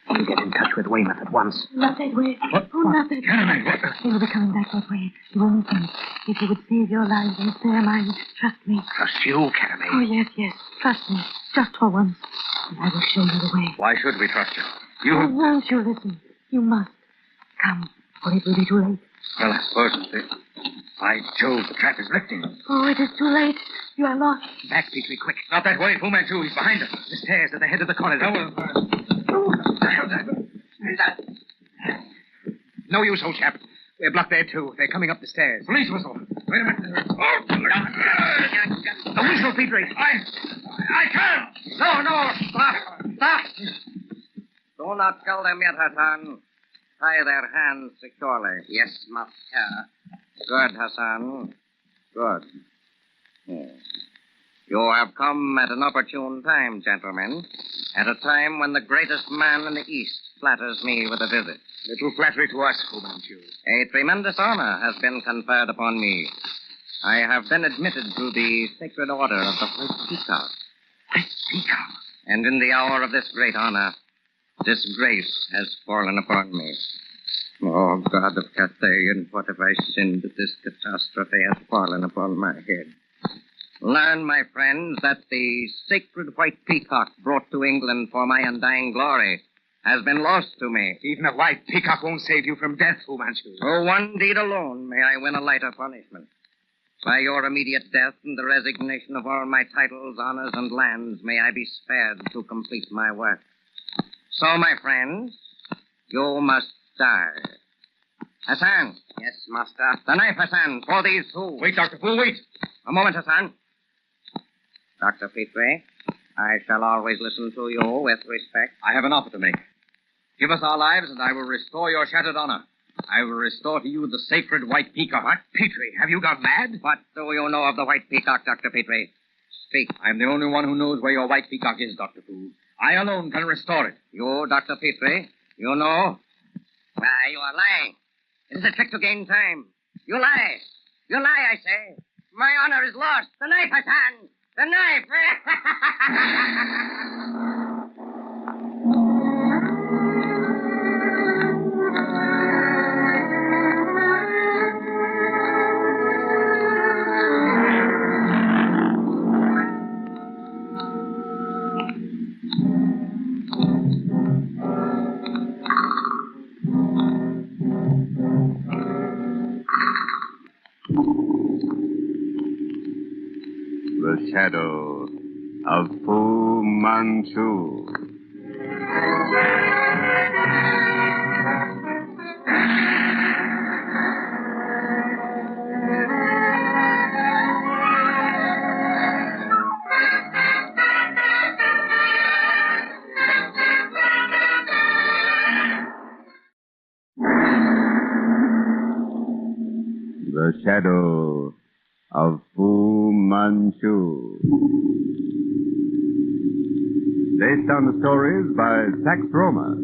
We'll get in touch with Weymouth at once. Not that way. What? Oh, not that Caroline, way. They will be coming back that way. You won't think. If you would save your lives and spare mine, trust me. Trust you, Caroline? Oh, yes, yes. Trust me. Just for once. And I will show you the way. Why should we trust you? Oh, won't you listen? You must. Come, or it will be too late. Well, I suppose it's it. By Jove, the trap is lifting. Oh, it is too late. You are lost. Back, Petrie, quick. Not that way, Fu Manchu. He's behind us. The stairs at the head of the corridor. No use, old chap. We're blocked there, too. They're coming up the stairs. Police whistle. Wait a minute. The whistle, Petrie. I can't. No. Stop. Do not kill them yet, Hassan. Tie their hands securely. Yes, master. Good, Hassan. Good. You have come at an opportune time, gentlemen. At a time when the greatest man in the East flatters me with a visit. Little flattery to us, Fu Manchu. A tremendous honor has been conferred upon me. I have been admitted to the sacred order of the White Peacock. Peacock? And in the hour of this great honor, disgrace has fallen upon me. Oh, God of Cathay, and what have I sinned that this catastrophe has fallen upon my head? Learn, my friends, that the sacred White Peacock brought to England for my undying glory has been lost to me. Even a white peacock won't save you from death, Fu Manchu. For one deed alone may I win a lighter punishment. By your immediate death and the resignation of all my titles, honors, and lands, may I be spared to complete my work. So, my friends, you must die. Hassan. Yes, master. The knife, Hassan, for these two. Wait, Dr. Fu, wait. A moment, Hassan. Dr. Petrie, I shall always listen to you with respect. I have an offer to make. Give us our lives, and I will restore your shattered honor. I will restore to you the sacred white peacock. What? Petrie, have you gone mad? What do you know of the white peacock, Dr. Petrie? Speak. I'm the only one who knows where your white peacock is, Dr. Fu. I alone can restore it. You, Dr. Petrie, you know? Why, you are lying. It is a trick to gain time. You lie. You lie, I say. My honor is lost. The knife, Hassan. The knife. The Shadow of Fu Manchu. The Shadow of Fu Manchu. Based on the stories by Sax Roma.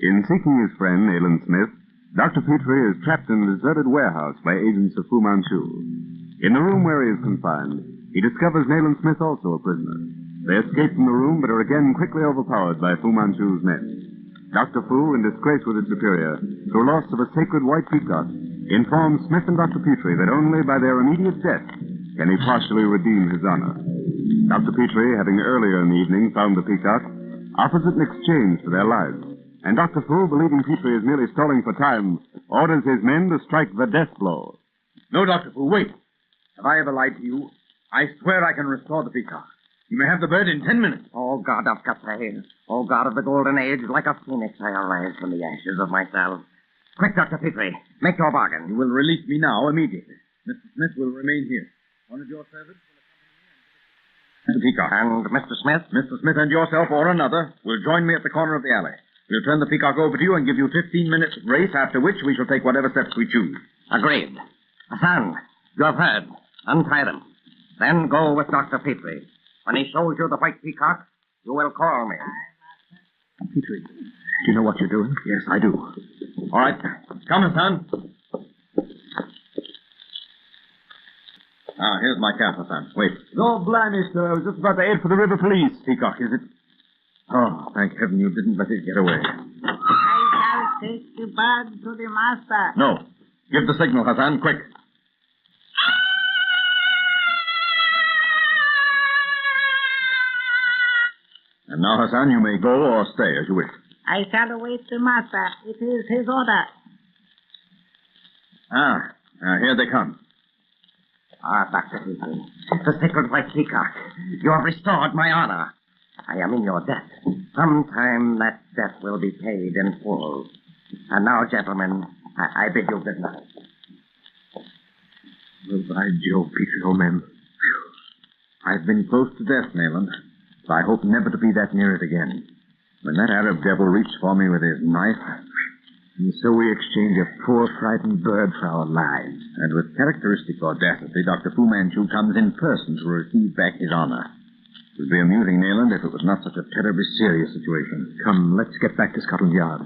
In seeking his friend, Alan Smith, Dr. Petrie is trapped in a deserted warehouse by agents of Fu Manchu. In the room where he is confined, he discovers Nayland Smith also a prisoner. They escape from the room, but are again quickly overpowered by Fu Manchu's men. Dr. Fu, in disgrace with his superior, through loss of a sacred white peacock, informs Smith and Dr. Petrie that only by their immediate death can he partially redeem his honor. Dr. Petrie, having earlier in the evening found the peacock, offers it in exchange for their lives. And Dr. Fu, believing Petrie is merely stalling for time, orders his men to strike the death blow. No, Dr. Fu, wait. Have I ever lied to you? I swear I can restore the peacock. You may have the bird in 10 minutes. Oh, God of Cathay. Oh, God of the Golden Age, like a phoenix I arise from the ashes of myself. Quick, Dr. Petrie, make your bargain. You will release me now, immediately. Mr. Smith will remain here. One of your servants will accompany me and the peacock. And Mr. Smith? Mr. Smith and yourself or another will join me at the corner of the alley. We'll turn the peacock over to you and give you 15 minutes grace, after which we shall take whatever steps we choose. Agreed. Hassan, you have heard. Untie them. Then go with Dr. Petrie. When he shows you the white peacock, you will call me. Petrie, do you know what you're doing? Yes, I do. All right. Come, Hassan. Here's my cap, Hassan. Wait. No, blimey, sir. I was just about to head for the river police. Peacock, is it? Oh, thank heaven you didn't let it get away. I shall take the bird to the master. No. Give the signal, Hassan, quick. And now, Hassan, you may go or stay as you wish. I shall await the master. It is his order. Here they come. Dr. Petrie, the sacred white peacock. You have restored my honor. I am in your debt. Sometime that debt will be paid in full. And now, gentlemen, I bid you good night. Well, by Jove, Petrie, old man. I've been close to death, Nayland, but I hope never to be that near it again. When that Arab devil reached for me with his knife... And so we exchange a poor, frightened bird for our lives. And with characteristic audacity, Dr. Fu Manchu comes in person to receive back his honor. It would be amusing, Nayland, if it was not such a terribly serious situation. Come, let's get back to Scotland Yard.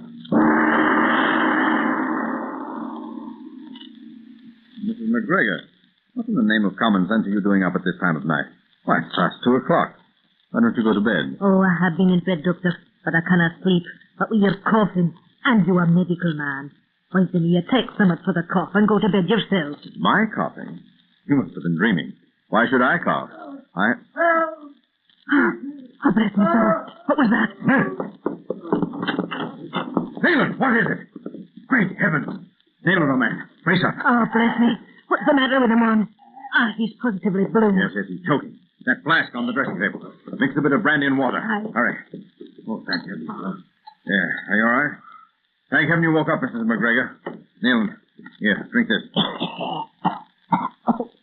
Mrs. McGregor, what in the name of common sense are you doing up at this time of night? Why, it's past 2 o'clock. Why don't you go to bed? Oh, I have been in bed, Doctor, but I cannot sleep. But with your coughing, and you are a medical man, why don't you take some for the cough and go to bed yourself? My coughing? You must have been dreaming. Why should I cough? Oh, bless me, sir. What was that? Nayland, what is it? Great heavens. Nayland, old man. Brace up. Oh, bless me. What's the matter with him, man? He's positively blue. Yes, he's choking. That flask on the dressing table. Mix a bit of brandy and water. Hurry. Oh, thank you. Yeah, are you all right? Thank heaven you woke up, Mrs. McGregor. Nayland, here, drink this.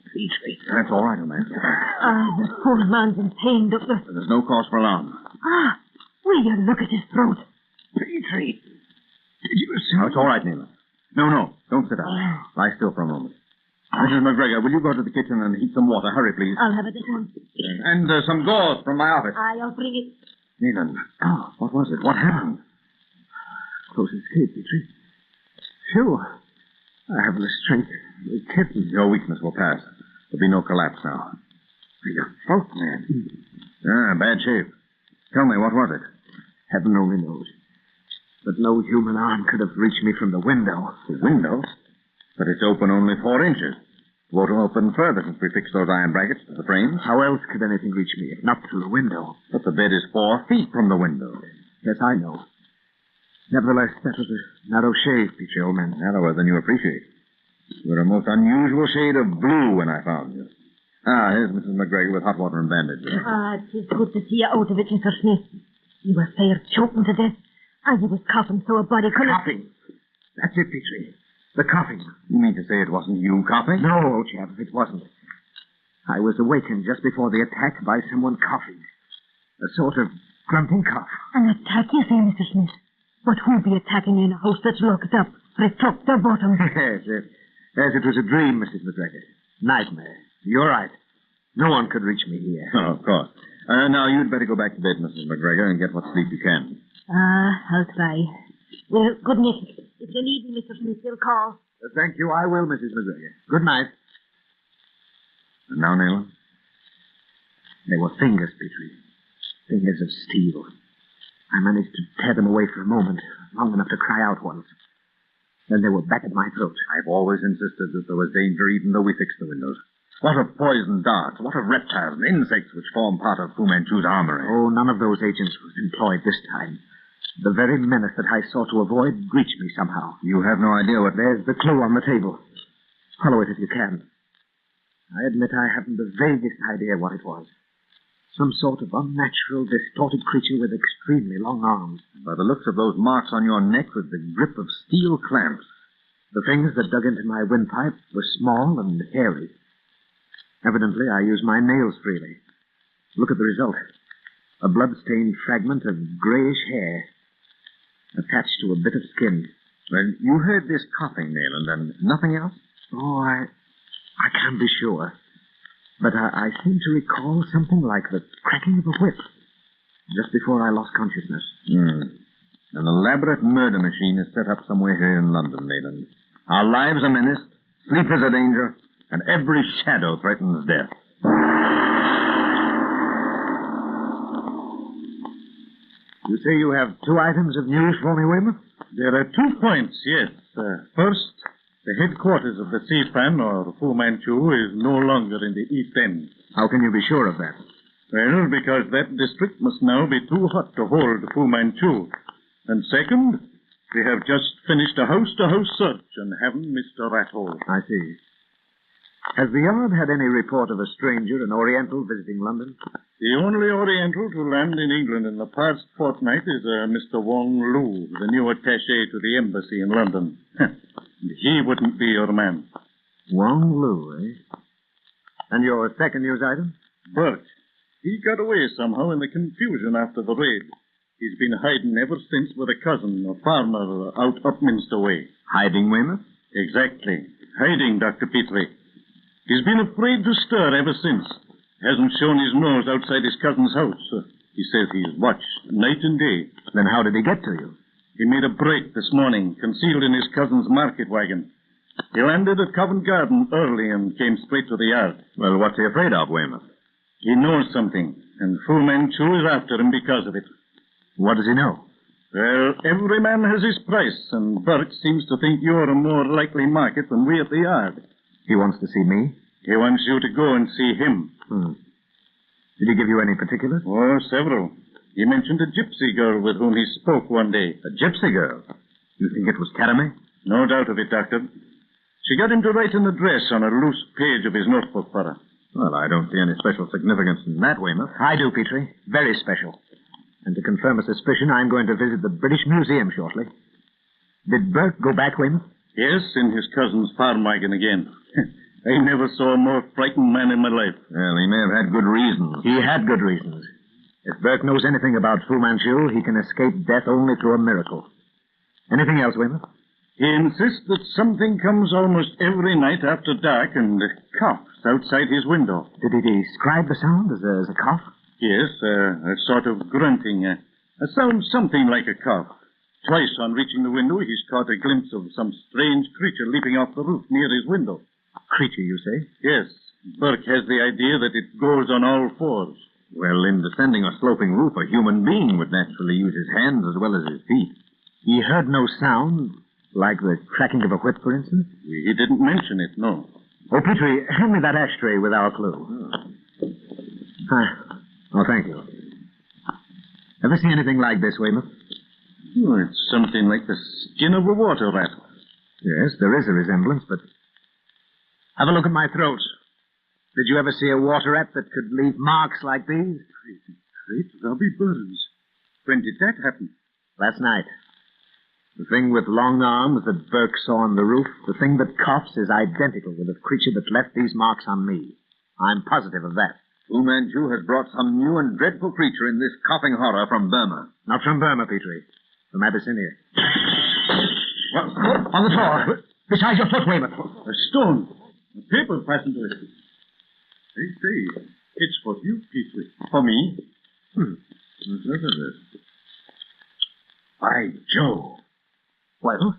Petrie. That's all right, old man. The poor man's in pain, Doctor. There's no cause for alarm. Will you look at his throat? Petrie. Did you see? Oh, it's all right, Nayland. No, don't sit down. Lie still for a moment. Mrs. McGregor, will you go to the kitchen and heat some water? Hurry, please. I'll have it at once. And some gauze from my office. I'll bring it. Nayland. Oh, what was it? What happened? Close escape, Petrie. Phew. I have the strength of a kitten. Your weakness will pass. There'll be no collapse now. Your fault, man. Bad shape. Tell me, what was it? Heaven only knows. But no human arm could have reached me from the window. The window? But it's open only 4 inches. It won't open further since we fixed those iron brackets to the frames. How else could anything reach me if not through the window? But the bed is 4 feet from the window. Yes, I know. Nevertheless, that was a narrow shave, Petrie, old man. Narrower than you appreciate. You were a most unusual shade of blue when I found you. Here's Mrs. McGregor with hot water and bandages. It's good to see you out of it, Mr. Smith. You were fair choking to death. You was coughing so a body couldn't... Coughing? That's it, Petrie. The coughing. You mean to say it wasn't you coughing? No, old chap, it wasn't. I was awakened just before the attack by someone coughing. A sort of grunting cough. An attack, you say, Mr. Smith? But who'd be attacking you in a house that's locked up? Top to bottom. Yes, it was a dream, Mrs. McGregor. Nightmare. You're right. No one could reach me here. Oh, of course. Now, you'd better go back to bed, Mrs. McGregor, and get what sleep you can. I'll try. Well, good night. If you need me, Mr. Smith, you'll call. Thank you, I will, Mrs. McGregor. Good night. And now, Nayland? They were fingers, Petrie. Fingers of steel. I managed to tear them away for a moment, long enough to cry out once. Then they were back at my throat. I've always insisted that there was danger even though we fixed the windows. What of poison darts? What of reptiles and insects which form part of Fu Manchu's armory? Oh, none of those agents was employed this time. The very menace that I sought to avoid reached me somehow. You have no idea what... There's the clue on the table. Follow it if you can. I admit I haven't the vaguest idea what it was. Some sort of unnatural, distorted creature with extremely long arms. By the looks of those marks on your neck with the grip of steel clamps. The fingers that dug into my windpipe were small and hairy. Evidently, I used my nails freely. Look at the result. A blood-stained fragment of grayish hair attached to a bit of skin. Well, you heard this coughing, Nayland, and nothing else? Oh, I can't be sure. But I seem to recall something like the cracking of a whip just before I lost consciousness. An elaborate murder machine is set up somewhere here in London, Nayland. Our lives are menaced, sleep is a danger, and every shadow threatens death. You say you have 2 items of news for me, Weymouth? There are 2 points, yes. First, the headquarters of the Seepan, or Fu Manchu, is no longer in the East End. How can you be sure of that? Well, because that district must now be too hot to hold Fu Manchu. And second, we have just finished a house-to-house search and haven't missed a rat hole. I see. Has the Yard had any report of a stranger, an Oriental, visiting London? The only Oriental to land in England in the past fortnight is Mr. Wong Lu, the new attaché to the embassy in London. He wouldn't be your man. Wong Lu, eh? And your second news item? Burke. He got away somehow in the confusion after the raid. He's been hiding ever since with a cousin, a farmer, out Upminster way. Hiding, Weymouth? Exactly. Hiding, Dr. Petrie. He's been afraid to stir ever since. Hasn't shown his nose outside his cousin's house. He says he's watched night and day. Then how did he get to you? He made a break this morning, concealed in his cousin's market wagon. He landed at Covent Garden early and came straight to the yard. Well, what's he afraid of, Weymouth? He knows something, and Fu Manchu is after him because of it. What does he know? Well, every man has his price, and Burke seems to think you're a more likely market than we at the yard. He wants to see me? He wants you to go and see him. Did he give you any particulars? Oh, several. He mentioned a gypsy girl with whom he spoke one day. A gypsy girl? You think it was Karame? No doubt of it, Doctor. She got him to write an address on a loose page of his notebook for her. Well, I don't see any special significance in that, Weymouth. I do, Petrie. Very special. And to confirm a suspicion, I'm going to visit the British Museum shortly. Did Burke go back, Weymouth? Yes, in his cousin's farm wagon again. I never saw a more frightened man in my life. Well, he may have had good reasons. He had good reasons. If Burke knows anything about Fu Manchu, he can escape death only through a miracle. Anything else, Weymouth? He insists that something comes almost every night after dark and coughs outside his window. Did he describe the sound as a cough? Yes, a sort of grunting. A sound something like a cough. Twice on reaching the window, he's caught a glimpse of some strange creature leaping off the roof near his window. Creature, you say? Yes. Burke has the idea that it goes on all fours. Well, in descending a sloping roof, a human being would naturally use his hands as well as his feet. He heard no sound, like the cracking of a whip, for instance? He didn't mention it, no. Oh, Petrie, hand me that ashtray with our clue. Oh, thank you. Ever see anything like this, Weymouth? Oh, it's something like the skin of a water rat. Yes, there is a resemblance, but... Have a look at my throat. Did you ever see a water rat that could leave marks like these? Great Robbie Burns. When did that happen? Last night. The thing with long arms that Burke saw on the roof, the thing that coughs, is identical with the creature that left these marks on me. I'm positive of that. Fu Manchu has brought some new and dreadful creature in this coughing horror from Burma. Not from Burma, Petrie. From Abyssinia. What? On the floor. Beside your foot, Weymouth. A stone. A paper fastened to it. They say it's for you, Petrie. For me? Look at this. By Joe. Well,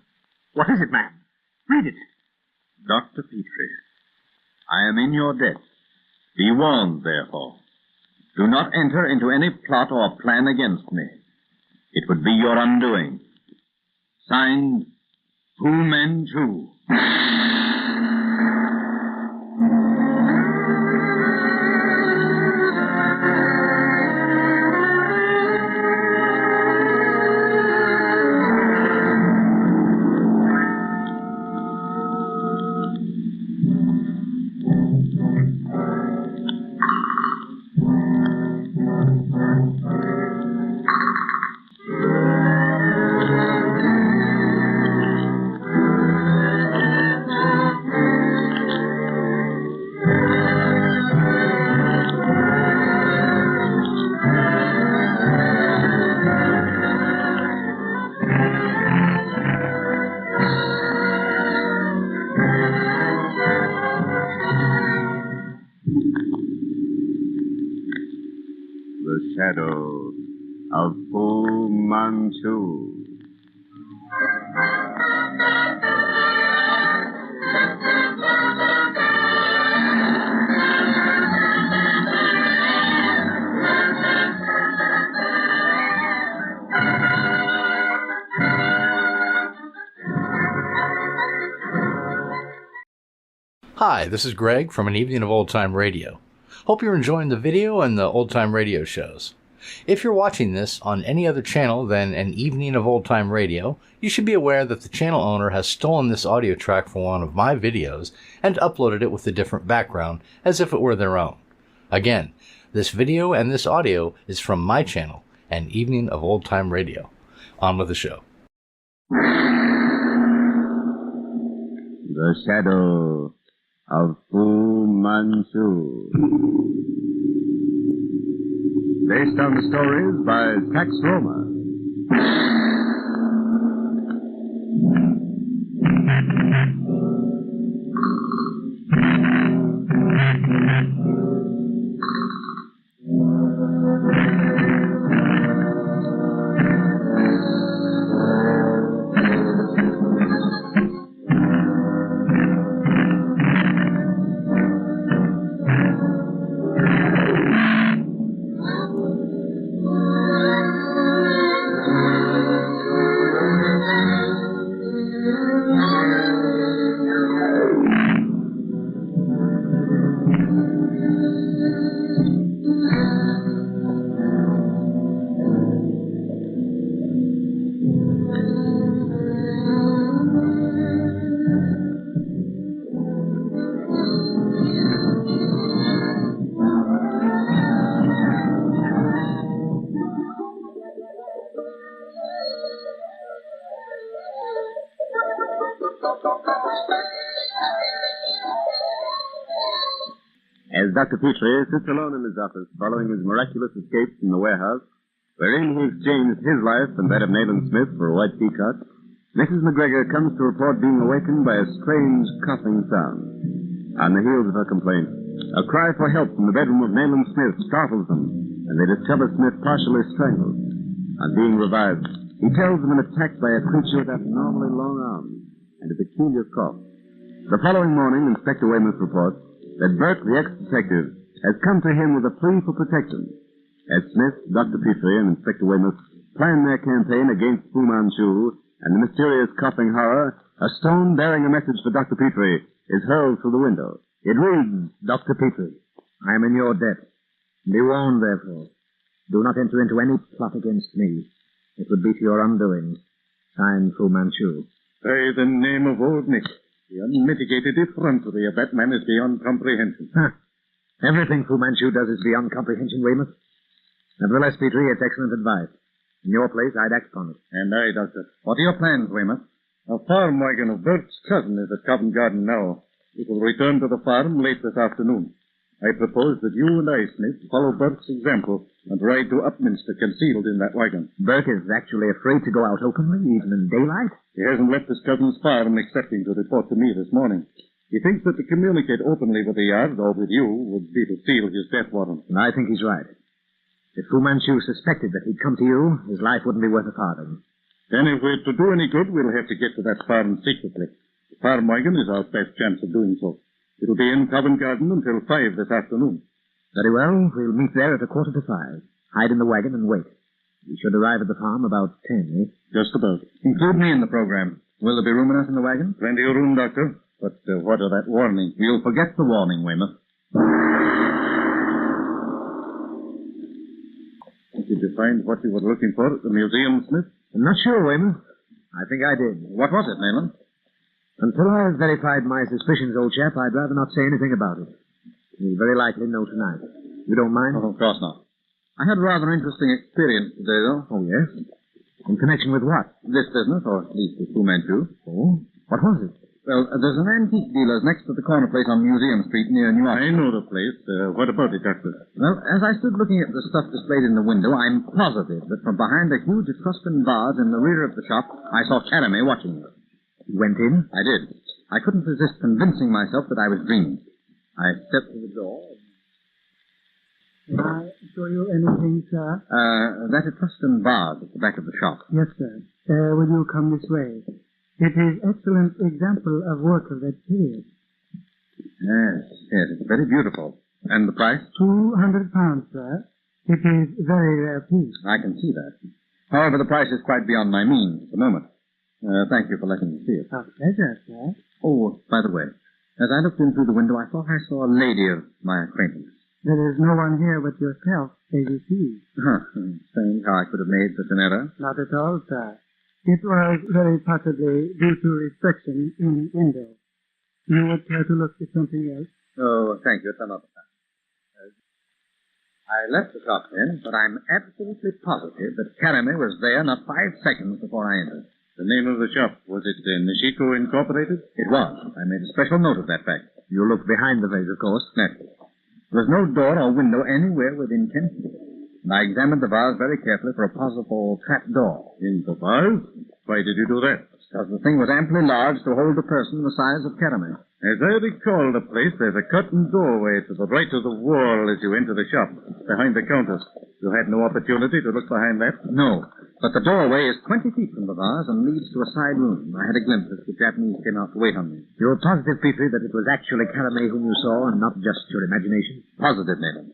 what is it, man? Read it. Dr. Petrie, I am in your debt. Be warned, therefore. Do not enter into any plot or plan against me. It would be your undoing. Signed, Fu Manchu. The shadow of Fu Manchu. Hi, this is Greg from An Evening of Old Time Radio. Hope you're enjoying the video and the old time radio shows. If you're watching this on any other channel than An Evening of Old Time Radio, you should be aware that the channel owner has stolen this audio track from one of my videos and uploaded it with a different background as if it were their own. Again, this video and this audio is from my channel, An Evening of Old Time Radio. On with the show. The shadow of Fu Manchu. based on the stories by Pax Roma. As Dr. Petrie sits alone in his office following his miraculous escape from the warehouse, wherein he exchanged his life and that of Nayland Smith for a white peacock, Mrs. McGregor comes to report being awakened by a strange coughing sound. On the heels of her complaint, a cry for help from the bedroom of Nayland Smith startles them, and they discover Smith partially strangled. On being revived, he tells them an attack by a creature with abnormally long arms and a peculiar cough. The following morning, Inspector Weymouth reports that Burke, the ex-detective, has come to him with a plea for protection. As Smith, Dr. Petrie, and Inspector Weymouth plan their campaign against Fu Manchu and the mysterious coughing horror, a stone bearing a message for Dr. Petrie is hurled through the window. It reads, Dr. Petrie, I am in your debt. Be warned, therefore. Do not enter into any plot against me. It would be to your undoing. Signed, Fu Manchu. By the name of Old Nick, the unmitigated effrontery of that man is beyond comprehension. Huh. Everything Fu Manchu does is beyond comprehension, Weymouth. Nevertheless, Petrie, it's excellent advice. In your place, I'd act upon it. And I, Doctor. What are your plans, Weymouth? A farm wagon of Bert's cousin is at Covent Garden now. It will return to the farm late this afternoon. I propose that you and I, Smith, follow Bert's example and ride to Upminster concealed in that wagon. Burke is actually afraid to go out openly, even in daylight? He hasn't left his cousin's farm excepting to report to me this morning. He thinks that to communicate openly with the Yard or with you would be to seal his death warrant. And I think he's right. If Fu Manchu suspected that he'd come to you, his life wouldn't be worth a farthing. Then if we're to do any good, we'll have to get to that farm secretly. The farm wagon is our best chance of doing so. It'll be in Covent Garden until 5 this afternoon. Very well. We'll meet there at 5:15. Hide in the wagon and wait. We should arrive at the farm about 10, eh? Just about. Include me in the program. Will there be room enough in the wagon? Plenty of room, Doctor. But what of that warning? We'll forget the warning, Weymouth. Did you find what you were looking for at the museum, Smith? I'm not sure, Weymouth. I think I did. What was it, Nayland? Until I've verified my suspicions, old chap, I'd rather not say anything about it. You'll very likely know tonight. You don't mind? Oh, of course not. I had a rather interesting experience today, though. Oh, yes? In connection with what? This business, or at least with Fu Manchu. Oh? What was it? Well, there's an antique dealer's next to the corner place on Museum Street near New York. I know the place. What about it, Doctor? Well, as I stood looking at the stuff displayed in the window, I'm positive that from behind a huge Etruscan vase in the rear of the shop, I saw Caramé watching me. You went in? I did. I couldn't resist convincing myself that I was dreaming. I stepped to the door. Can I show you anything, sir? That Etruscan vase at the back of the shop. Yes, sir. Will you come this way? It is excellent example of work of that period. Yes, it's very beautiful. And the price? £200, sir. It is very rare piece. I can see that. However, the price is quite beyond my means at the moment. Thank you for letting me see it. A pleasure, sir. Oh, by the way, as I looked in through the window, I thought I saw a lady of my acquaintance. There is no one here but yourself, as you see. Strange how I could have made such an error. Not at all, sir. It was very possibly due to restriction in window. You would care to look at something else? Oh, thank you. It's another time. I left the shop then, but I'm absolutely positive that Caramé was there not 5 seconds before I entered. The name of the shop, was it Nishiko Incorporated? It was. I made a special note of that fact. You looked behind the vase, of course. Naturally. There was no door or window anywhere within 10 feet. And I examined the vase very carefully for a possible trap door. In the vase? Why did you do that? Because the thing was amply large to hold a person the size of Caramel. As I recall the place, there's a curtained doorway to the right of the wall as you enter the shop, behind the counter. You had no opportunity to look behind that? No, but the doorway is 20 feet from the vase and leads to a side room. I had a glimpse as the Japanese came out to wait on me. You're positive, Petrie, that it was actually Caramel whom you saw and not just your imagination? Positive, Nathan.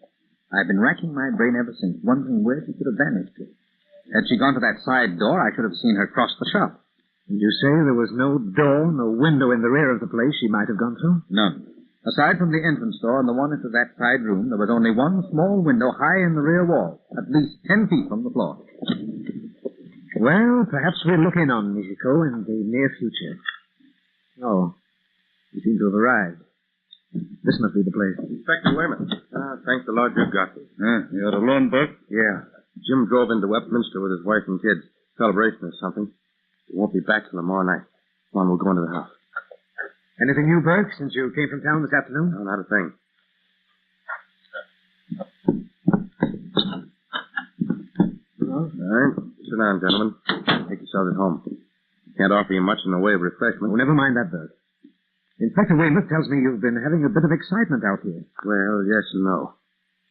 I've been racking my brain ever since, wondering where she could have vanished to. Had she gone to that side door, I should have seen her cross the shop. And you say there was no door, no window in the rear of the place she might have gone through? None. Aside from the entrance door and the one into that side room, there was only one small window high in the rear wall, at least 10 feet from the floor. Well, perhaps we'll look in on Mijiko in the near future. Oh, you seem to have arrived. This must be the place. Inspector Weymouth. Thanks the Lord you got me. You're alone, Buck? Yeah. Jim drove into Westminster with his wife and kids. Celebration or something. He won't be back till tomorrow night. Come on, we'll go into the house. Anything new, Burke, since you came from town this afternoon? No, not a thing. All right. Sit down, gentlemen. Take yourselves at home. Can't offer you much in the way of refreshment. Oh, never mind that, Burke. Inspector Weymouth tells me you've been having a bit of excitement out here. Well, yes and no.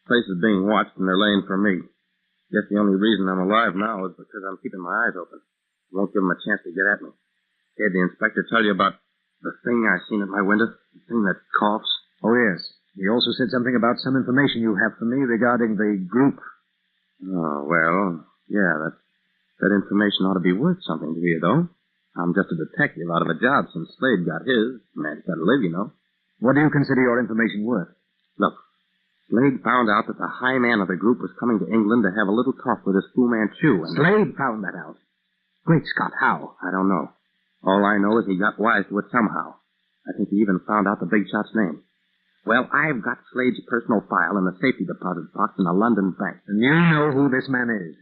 The place is being watched, and they're laying for me. Guess the only reason I'm alive now is because I'm keeping my eyes open. I won't give them a chance to get at me. Did the inspector tell you about the thing I seen at my window? The thing that coughs? Oh, yes. He also said something about some information you have for me regarding the group. Oh, well, yeah, that information ought to be worth something to you, though. I'm just a detective out of a job since Slade got his. Man's got to live, you know. What do you consider your information worth? Look, Slade found out that the high man of the group was coming to England to have a little talk with his Fu Manchu. And Slade found that out? Great Scott, how? I don't know. All I know is he got wise to it somehow. I think he even found out the big shot's name. Well, I've got Slade's personal file in the safety deposit box in a London bank. And you know who this man is?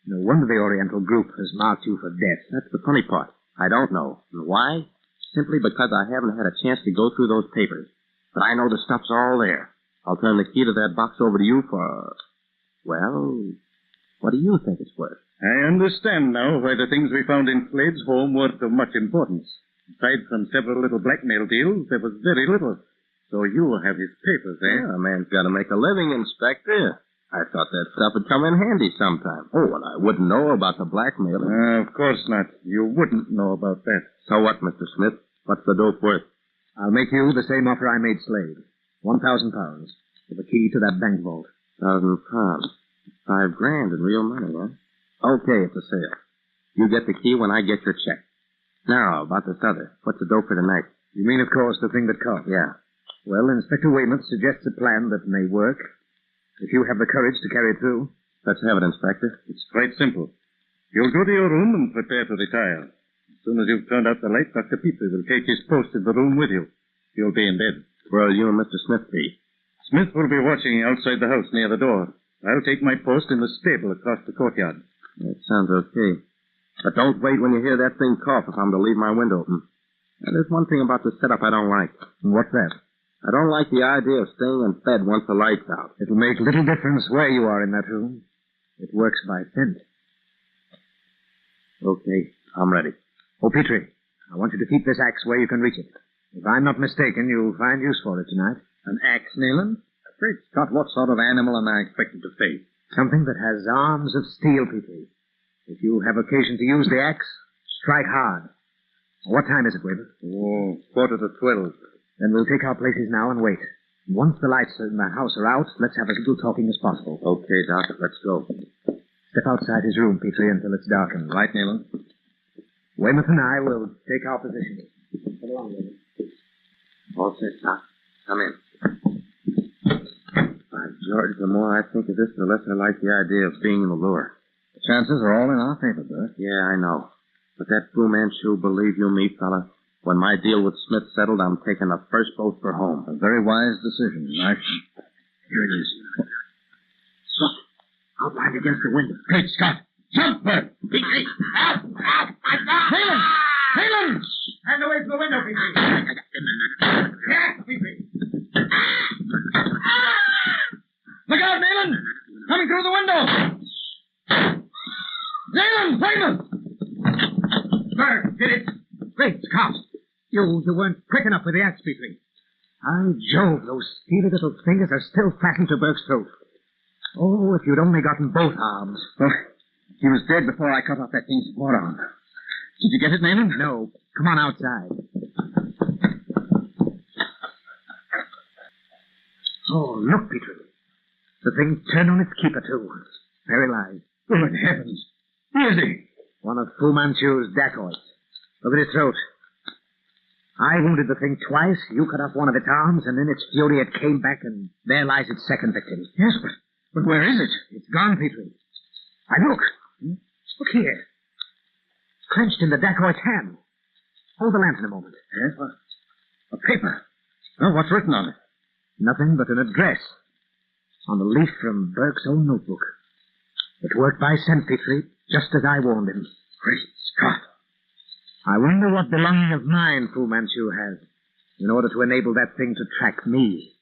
No wonder the Oriental group has marked you for death. That's the funny part. I don't know. And why? Simply because I haven't had a chance to go through those papers. But I know the stuff's all there. I'll turn the key to that box over to you for... Well, what do you think it's worth? I understand now why the things we found in Slade's home weren't of much importance. Aside from several little blackmail deals, there was very little. So you have his papers, eh? Yeah, a man's got to make a living, Inspector. I thought that stuff would come in handy sometime. Oh, and I wouldn't know about the blackmail. Of course not. You wouldn't know about that. So what, Mr. Smith? What's the dope worth? I'll make you the same offer I made Slade. £1,000 for the key to that bank vault. £1,000. $5,000 in real money, huh? Okay, it's a sale. You get the key when I get your check. Now, about this other. What's the dope for tonight? You mean, of course, the thing that cost? Yeah. Well, Inspector Weymouth suggests a plan that may work. If you have the courage to carry it through. Let's have it, Inspector. It's quite simple. You'll go to your room and prepare to retire. As soon as you've turned out the light, Dr. Petrie will take his post in the room with you. You'll be in bed. Where'll you and Mr. Smith be? Smith will be watching outside the house near the door. I'll take my post in the stable across the courtyard. That sounds okay. But don't wait when you hear that thing cough if I'm to leave my window open. And there's one thing about the setup I don't like. What's that? I don't like the idea of staying in bed once the light's out. It'll make little difference where you are in that room. It works by scent. Okay, I'm ready. Oh, Petrie, I want you to keep this axe where you can reach it. If I'm not mistaken, you'll find use for it tonight. An axe, Nealon? Great Scott, what sort of animal am I expected to face? Something that has arms of steel, Petrie. If you have occasion to use the axe, strike hard. What time is it, Weymouth? Oh, 11:45. Then we'll take our places now and wait. Once the lights in the house are out, let's have as little talking as possible. Okay, Doc, let's go. Step outside his room, Petrie, until it's darkened. Right, Nealon. Weymouth and I will take our positions. Come along, Weymouth. All set, Doc. Come in. By George, the more I think of this, the less I like the idea of being in the lure. The chances are all in our favor, Bert. Yeah, I know. But that Fu Manchu, believe you me, fella, when my deal with Smith settled, I'm taking the first boat for home. A very wise decision. Here it is. Look, outlined against the window. Great Scott! Jump, Bert! Petrie! Help! Help! My God! Nealon! Nealon! Hand away from the window, Petrie! Yeah, Petrie! Look out, Nealon! Coming through the window! Nayland, Weymouth! Berg, did it? Great Scott! You weren't quick enough with the axe, Petrie. By Jove, those steely little fingers are still fastened to Berg's throat. Oh, if you'd only gotten both arms. Well, he was dead before I cut off that thing's forearm. Did you get it, Nayland? No. Come on outside. Oh, look, Petrie. The thing turned on its keeper, too. There he lies. Good heavens. Who is he? One of Fu Manchu's dacoits. Look at his throat. I wounded the thing twice. You cut off one of its arms, and in its fury it came back, and there lies its second victim. Yes, but where is it? It's gone, Petrie. Now, look. Look here. It's clenched in the dacoit's hand. Hold the lantern a moment. Yes? A paper. Oh, what's written on it? Nothing but an address. On the leaf from Berg's own notebook. It worked by scent, Petrie, just as I warned him. Great Scott. I wonder what belonging of mine Fu Manchu has in order to enable that thing to track me.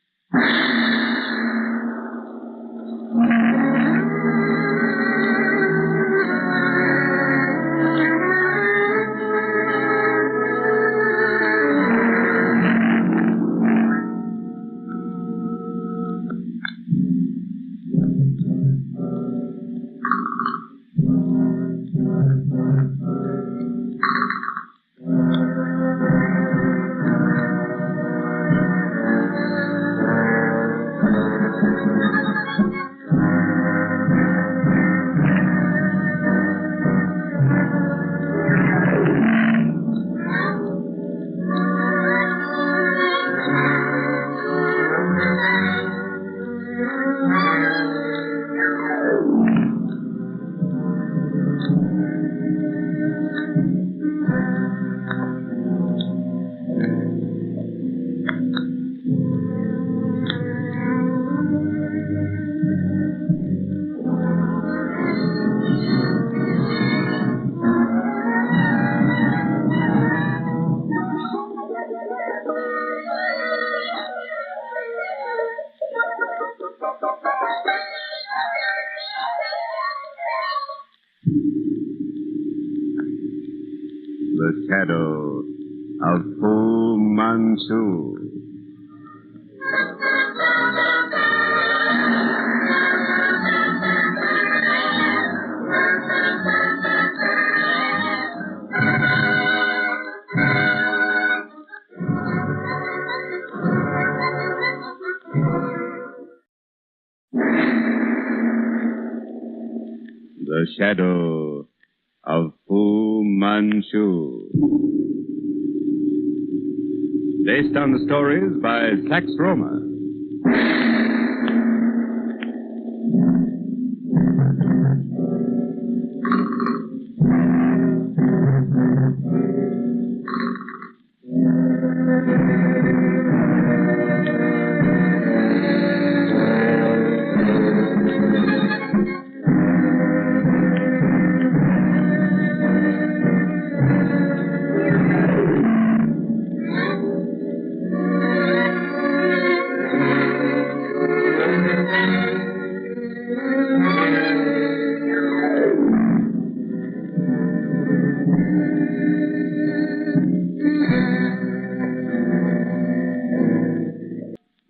The Shadow of Fu Manchu. The Shadow of Fu Manchu. Based on the stories by Sax Roma.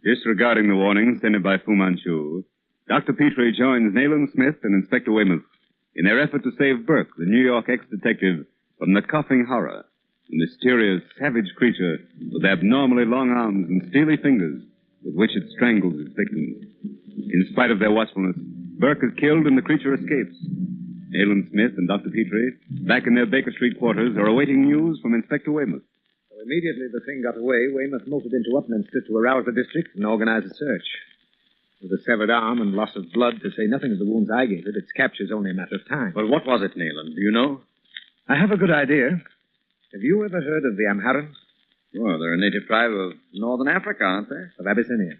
Disregarding the warning sent by Fu Manchu, Dr. Petrie joins Nayland Smith and Inspector Weymouth in their effort to save Burke, the New York ex-detective, from the coughing horror, a mysterious, savage creature with abnormally long arms and steely fingers with which it strangles its victims. In spite of their watchfulness, Burke is killed and the creature escapes. Nayland Smith and Dr. Petrie, back in their Baker Street quarters, are awaiting news from Inspector Weymouth. Immediately the thing got away, Weymouth motored into Upminster to arouse the district and organize a search. With a severed arm and loss of blood, to say nothing of the wounds I gave it, its capture's only a matter of time. Well, what was it, Nayland? Do you know? I have a good idea. Have you ever heard of the Amharan? Well, they're a native tribe of northern Africa, aren't they? Of Abyssinia.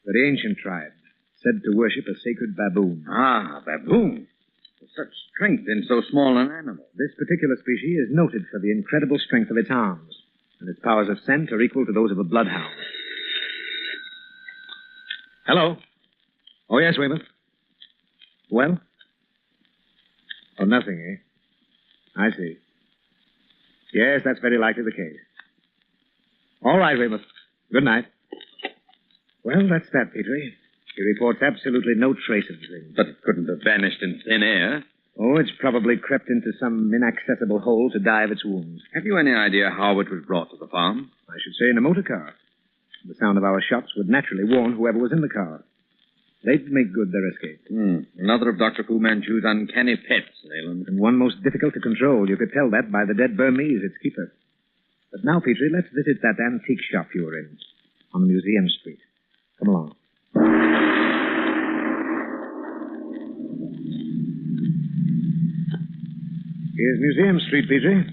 Very ancient tribe, said to worship a sacred baboon. Ah, baboon. Such strength in so small an animal. This particular species is noted for the incredible strength of its arms, and its powers of scent are equal to those of a bloodhound. Hello. Oh, yes, Weymouth. Well? Oh, nothing, eh? I see. Yes, that's very likely the case. All right, Weymouth. Good night. Well, that's that, Petrie. He reports absolutely no trace of the thing. But it couldn't have vanished in thin air. Oh, it's probably crept into some inaccessible hole to die of its wounds. Have you any idea how it was brought to the farm? I should say in a motor car. The sound of our shots would naturally warn whoever was in the car. They'd make good their escape. Another of Dr. Fu Manchu's uncanny pets, Nayland. And one most difficult to control. You could tell that by the dead Burmese, its keeper. But now, Petrie, let's visit that antique shop you were in on Museum Street. Come along. Here's Museum Street, Petrie.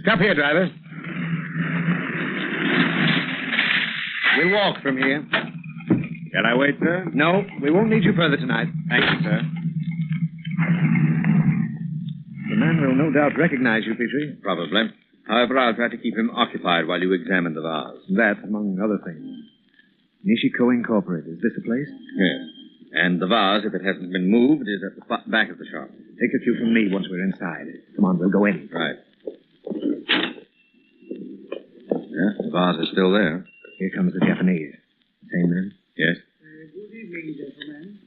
Stop here, driver. We'll walk from here. Shall I wait, sir? No, we won't need you further tonight. Thank you, sir. The man will no doubt recognize you, Petrie. Probably. However, I'll try to keep him occupied while you examine the vase. That, among other things. Nishiko Incorporated. Is this the place? Yes. And the vase, if it hasn't been moved, is at the back of the shop. Take a cue from me once we're inside. Come on, we'll go in. Right. Yes, the vase is still there. Here comes the Japanese. Same man? Yes. Good evening, gentlemen.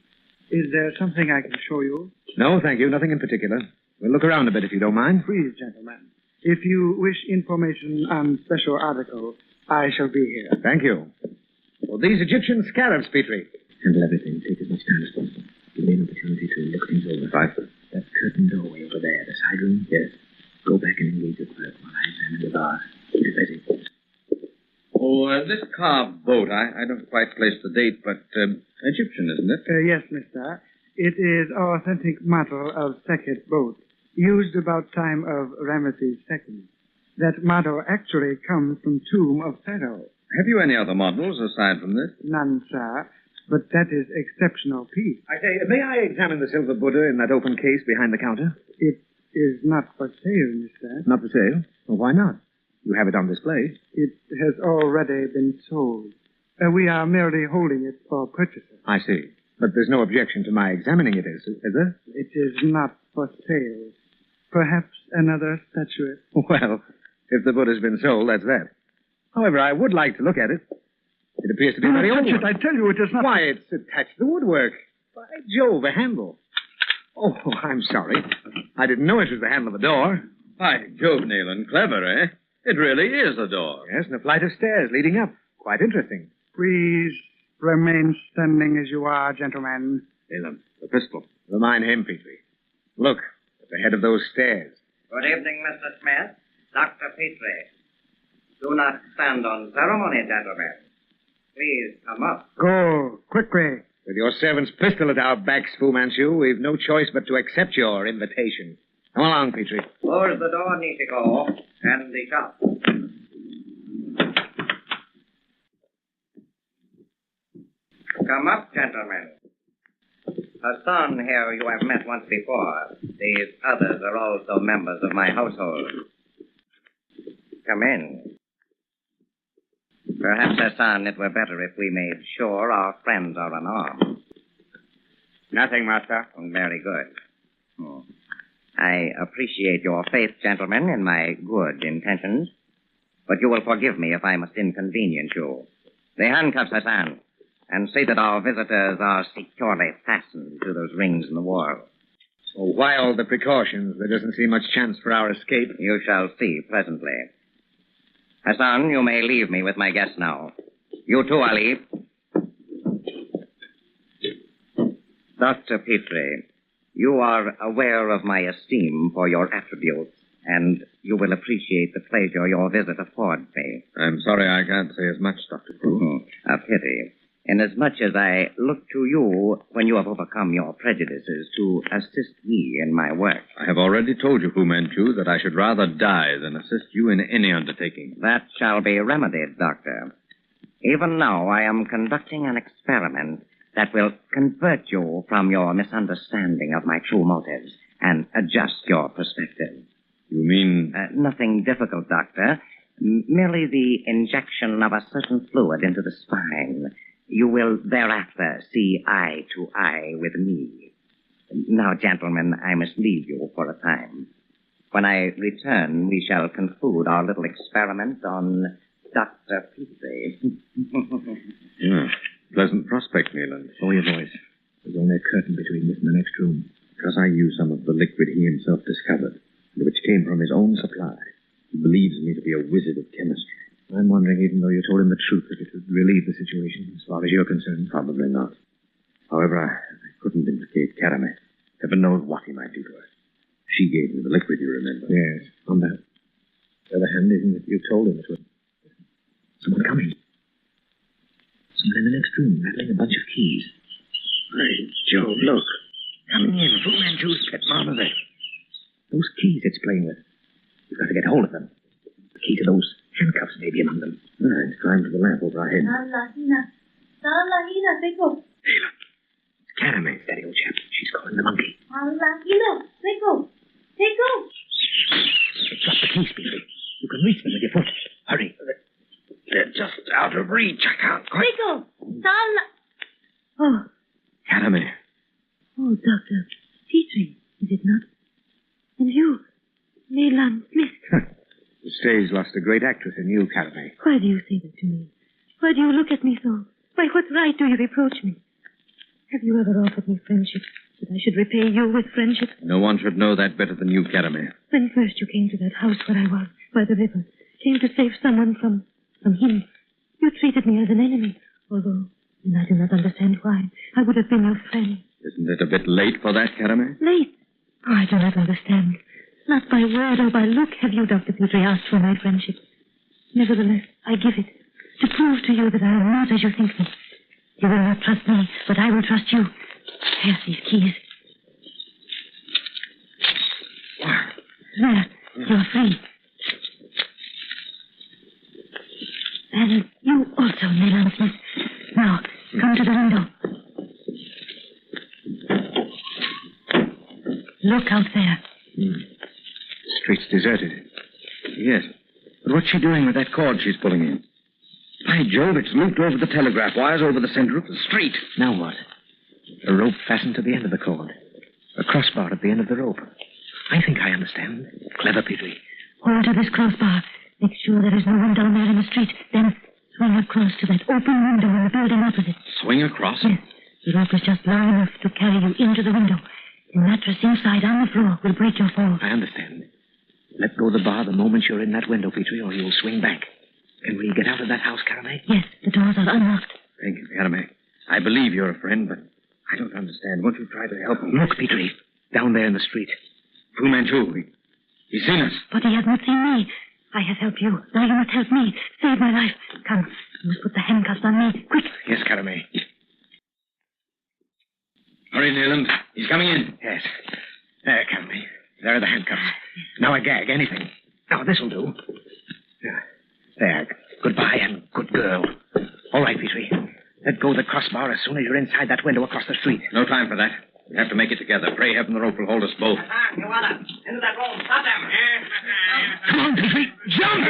Is there something I can show you? No, thank you. Nothing in particular. We'll look around a bit if you don't mind. Please, gentlemen. If you wish information on special article, I shall be here. Thank you. Well, these Egyptian scarabs, Petrie. Handle everything. Take as much time as possible. Give me an opportunity to look things over. Right, sir. That curtain doorway over there, the side room? Yes. Go back and engage the clerk while I examine the vase. Keep it busy. Oh, this carved boat, I don't quite place the date, but Egyptian, isn't it? Yes, mister. It is authentic model of Sekhet boat, used about time of Ramesses II. That model actually comes from tomb of Pharaoh. Have you any other models aside from this? None, sir, but that is exceptional piece. I say, may I examine the silver Buddha in that open case behind the counter? It is not for sale, mister. Not for sale? Well, why not? You have it on display. It has already been sold. We are merely holding it for purchasers. I see. But there's no objection to my examining it, is there? It is not for sale. Perhaps another statuette. Well, if the Buddha's been sold, that's that. However, I would like to look at it. It appears to be very old. I tell you, it is not... Why, it's attached to the woodwork. By Jove, a handle. Oh, I'm sorry. I didn't know it was the handle of a door. By Jove, Nayland, clever, eh? It really is a door. Yes, and a flight of stairs leading up. Quite interesting. Please remain standing as you are, gentlemen. Nayland, the pistol. Remind him, Petrie. Look, at the head of those stairs. Good evening, Mr. Smith. Dr. Petrie. Do not stand on ceremony, gentlemen. Please come up. Go, quickly. With your servant's pistol at our backs, Fu Manchu, we've no choice but to accept your invitation. Come along, Petrie. Close the door, Nishiko, and the shop. Come up, gentlemen. Hassan here you have met once before. These others are also members of my household. Come in. Perhaps, Hassan, it were better if we made sure our friends are unarmed. Nothing, master. Very good. I appreciate your faith, gentlemen, in my good intentions. But you will forgive me if I must inconvenience you. The handcuffs, Hassan, and see that our visitors are securely fastened to those rings in the wall. Well, why all the precautions? There doesn't seem much chance for our escape. You shall see presently. Hassan, you may leave me with my guests now. You too, Ali. Dr. Petrie, you are aware of my esteem for your attributes, and you will appreciate the pleasure your visit affords me. I'm sorry I can't say as much, Dr. Fu. A pity. Inasmuch as I look to you, when you have overcome your prejudices, to assist me in my work. I have already told you, Fu Manchu, that I should rather die than assist you in any undertaking. That shall be remedied, Doctor. Even now, I am conducting an experiment that will convert you from your misunderstanding of my true motives and adjust your perspective. You mean? Nothing difficult, Doctor. Merely the injection of a certain fluid into the spine. You will thereafter see eye to eye with me. Now, gentlemen, I must leave you for a time. When I return, we shall conclude our little experiment on Dr. Petrie. Pleasant prospect, Neeland. Lower your voice. There's only a curtain between this and the next room. Because I used some of the liquid he himself discovered, and which came from his own supply, he believes me to be a wizard of chemistry. I'm wondering, even though you told him the truth, if it would relieve the situation, as far as you're concerned. Probably not. However, I couldn't implicate Karame. Heaven knows what he might do to her. She gave me the liquid, you remember. Yes, on the other hand, isn't it you told him it would... Someone coming. Someone in the next room, rattling a bunch of keys. Hey, Joe, look. Coming in, Fu Manchu's pet monitor. Those keys it's playing with. We've got to get hold of them. The key to those handcuffs may be among them. All right, climb to the lamp over our heads. Hey, look. It's Karame, steady old chap. She's calling the monkey. Drop the keys, Peter. You can reach them with your foot. Hurry. They're just out of reach. I can't quite... Oh, Karame. oh, Dr. Petrie, is it not? And you, Leland Smith. The stage lost a great actress in you, Karame. Why do you say that to me? Why do you look at me so? By what right do you reproach me? Have you ever offered me friendship, that I should repay you with friendship? No one should know that better than you, Karame. When first you came to that house where I was, by the river, came to save someone from him, you treated me as an enemy, although, and I do not understand why, I would have been your friend. Isn't it a bit late for that, Karame? Late? Oh, I do not understand. Not by word or by look have you, Dr. Petrie, asked for my friendship. Nevertheless, I give it, to prove to you that I am not as you think me. You will not trust me, but I will trust you. Here's these keys. There, you're free. And you also, Leland Smith. Now, come to the window. Look out there. The street's deserted. Yes. But what's she doing with that cord she's pulling in? By Jove, it's looped over the telegraph wires over the center of the street. Now what? A rope fastened to the end of the cord. A crossbar at the end of the rope. I think I understand. Clever, Petrie. Hold to this crossbar. Make sure there is no one down there in the street. Then swing across to that open window in the building opposite. Swing across? Yes. The rope is just long enough to carry you into the window. The mattress inside on the floor will break your fall. I understand. Let go the bar the moment you're in that window, Petrie, or you'll swing back. Can we get out of that house, Karame? Yes, the doors are unlocked. Thank you, Karame. I believe you're a friend, but I don't understand. Won't you try to help me? Look, Petrie. Down there in the street. Fu Manchu. He's seen us. But he has not seen me. I have helped you. Now you must help me. Save my life. Come. You must put the handcuffs on me. Quick. Yes, Karame. Hurry, Neeland. He's coming in. Yes. There, Karame. There are the handcuffs. Now a gag, anything. Now, this'll do. There. Goodbye and good girl. All right, Petrie. Let go the crossbar as soon as you're inside that window across the street. No time for that. We have to make it together. Pray heaven the rope will hold us both. Into that room. Stop them. Come on, Petrie. Jump!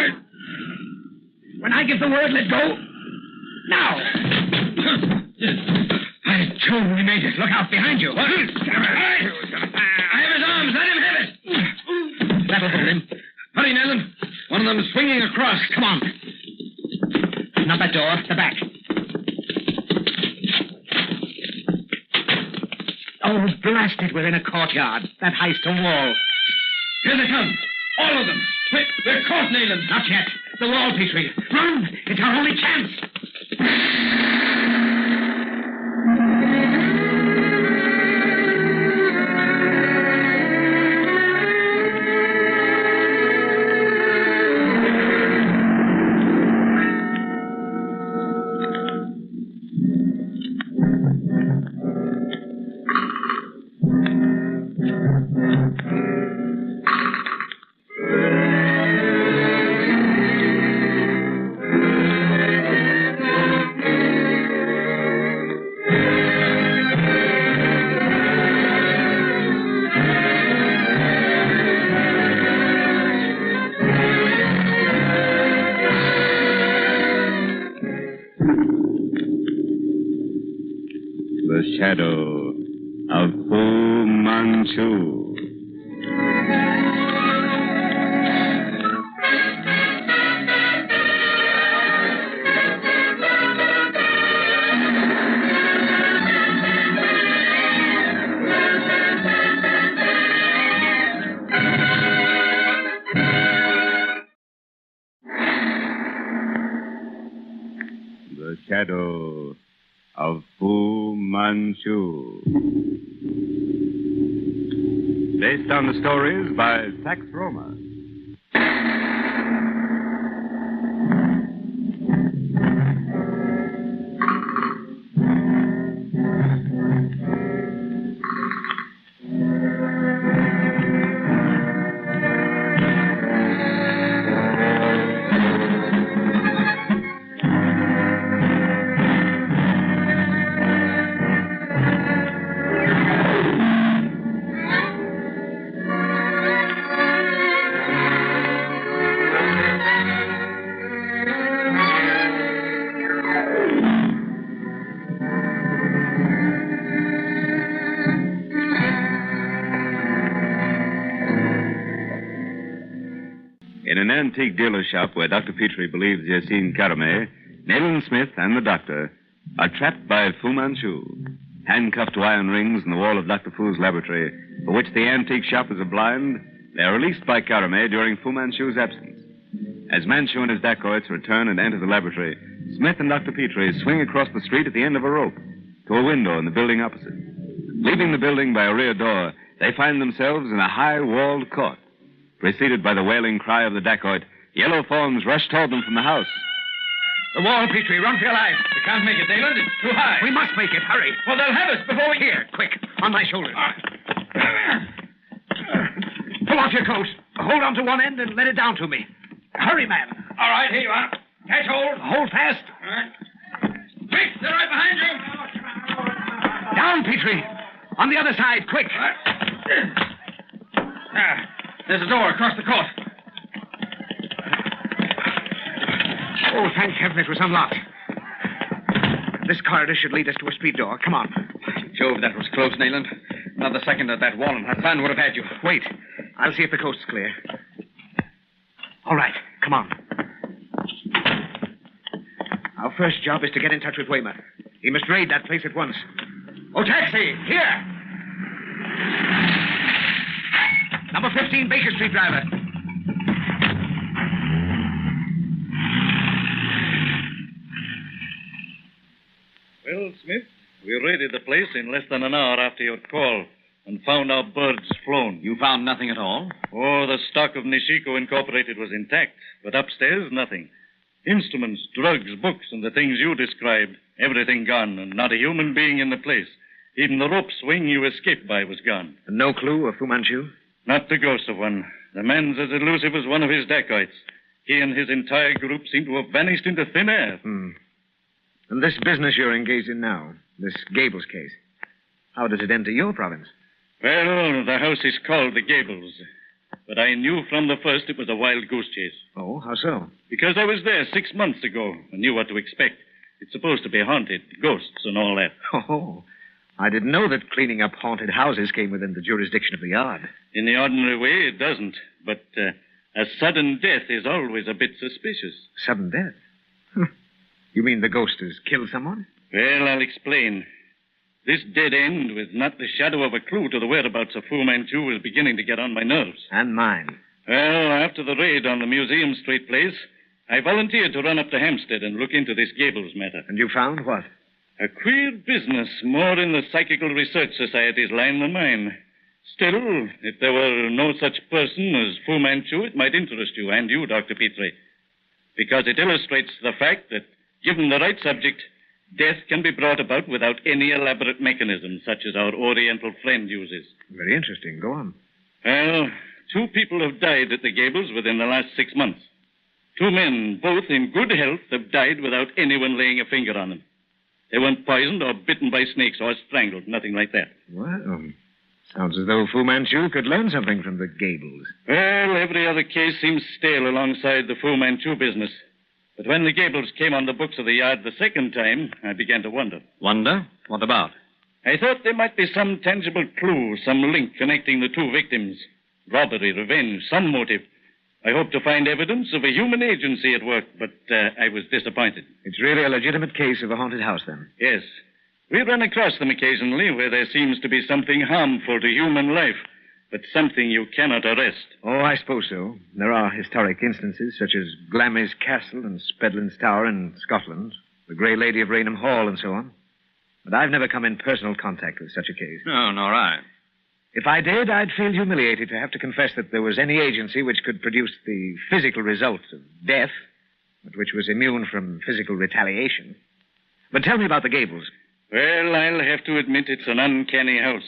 When I give the word, let go. Now. By Jove, we made it. Look out behind you. What? I have his arms. Let him have it. That'll hold him. Hurry, Neeland. One of them is swinging across. Come on. Not that door. The back. Oh, blast it. We're in a courtyard. That high stone wall. Here they come. All of them. Quick, we're caught, Neeland. Not yet. The wall, Petrie. Run. It's our only chance. shadow of Fu Manchu. Based on the stories by Sax Roma. In an antique dealer's shop where Dr. Petrie believes he has seen Caramé, Nayland Smith and the doctor are trapped by Fu Manchu. Handcuffed to iron rings in the wall of Dr. Fu's laboratory, for which the antique shop is a blind, they are released by Caramé during Fu Manchu's absence. As Manchu and his dacoits return and enter the laboratory, Smith and Dr. Petrie swing across the street at the end of a rope to a window in the building opposite. Leaving the building by a rear door, they find themselves in a high-walled court. Preceded by the wailing cry of the dacoit, yellow forms rush toward them from the house. The wall, Petrie. Run for your life. We can't make it, Nayland. It's too high. We must make it. Hurry. Well, they'll have us before we... Here, quick. On my shoulders. Pull off your coat. Hold on to one end and let it down to me. Hurry, man. All right, here you are. Catch hold. Hold fast. All right. Quick, they're right behind you. Down, Petrie. On the other side, quick. There's a door across the court. Oh, thank heaven it was unlocked. This corridor should lead us to a street door. Come on. Jove, that was close, Nayland. Another second at that wall and Hassan would have had you. Wait. I'll see if the coast's clear. All right. Come on. Our first job is to get in touch with Weymouth. He must raid that place at once. Oh, taxi! Here! Number 15, Baker Street, driver. Well, Smith, we raided the place in less than an hour after your call and found our birds flown. You found nothing at all? Oh, the stock of Nishiko Incorporated was intact, but upstairs, nothing. Instruments, drugs, books, and the things you described, everything gone, and not a human being in the place. Even the rope swing you escaped by was gone. And no clue of Fu Manchu? Not the ghost of one. The man's as elusive as one of his dacoits. He and his entire group seem to have vanished into thin air. And this business you're engaged in now, this Gables case, how does it enter your province? Well, the house is called the Gables. But I knew from the first it was a wild goose chase. Oh, how so? Because I was there 6 months ago and knew what to expect. It's supposed to be haunted, ghosts and all that. Oh, I didn't know that cleaning up haunted houses came within the jurisdiction of the yard. In the ordinary way, it doesn't. But a sudden death is always a bit suspicious. Sudden death? You mean the ghost has killed someone? Well, I'll explain. This dead end with not the shadow of a clue to the whereabouts of Fu Manchu was beginning to get on my nerves. And mine. Well, after the raid on the Museum Street place, I volunteered to run up to Hampstead and look into this Gables matter. And you found what? A queer business, more in the Psychical Research Society's line than mine. Still, if there were no such person as Fu Manchu, it might interest you, and you, Dr. Petrie. Because it illustrates the fact that, given the right subject, death can be brought about without any elaborate mechanism, such as our Oriental friend uses. Very interesting. Go on. Well, 2 people have died at the Gables within the last 6 months. 2 men, both in good health, have died without anyone laying a finger on them. They weren't poisoned or bitten by snakes or strangled, nothing like that. Well, sounds as though Fu Manchu could learn something from the Gables. Well, every other case seems stale alongside the Fu Manchu business. But when the Gables came on the books of the yard the second time, I began to wonder. Wonder? What about? I thought there might be some tangible clue, some link connecting the 2 victims. Robbery, revenge, some motive. I hoped to find evidence of a human agency at work, but I was disappointed. It's really a legitimate case of a haunted house, then? Yes. We run across them occasionally where there seems to be something harmful to human life, but something you cannot arrest. Oh, I suppose so. There are historic instances, such as Glamis Castle and Spedlin's Tower in Scotland. the Grey Lady of Raynham Hall and so on. But I've never come in personal contact with such a case. No, nor I. If I did, I'd feel humiliated to have to confess that there was any agency which could produce the physical result of death, but which was immune from physical retaliation. But tell me about the Gables. Well, I'll have to admit it's an uncanny house.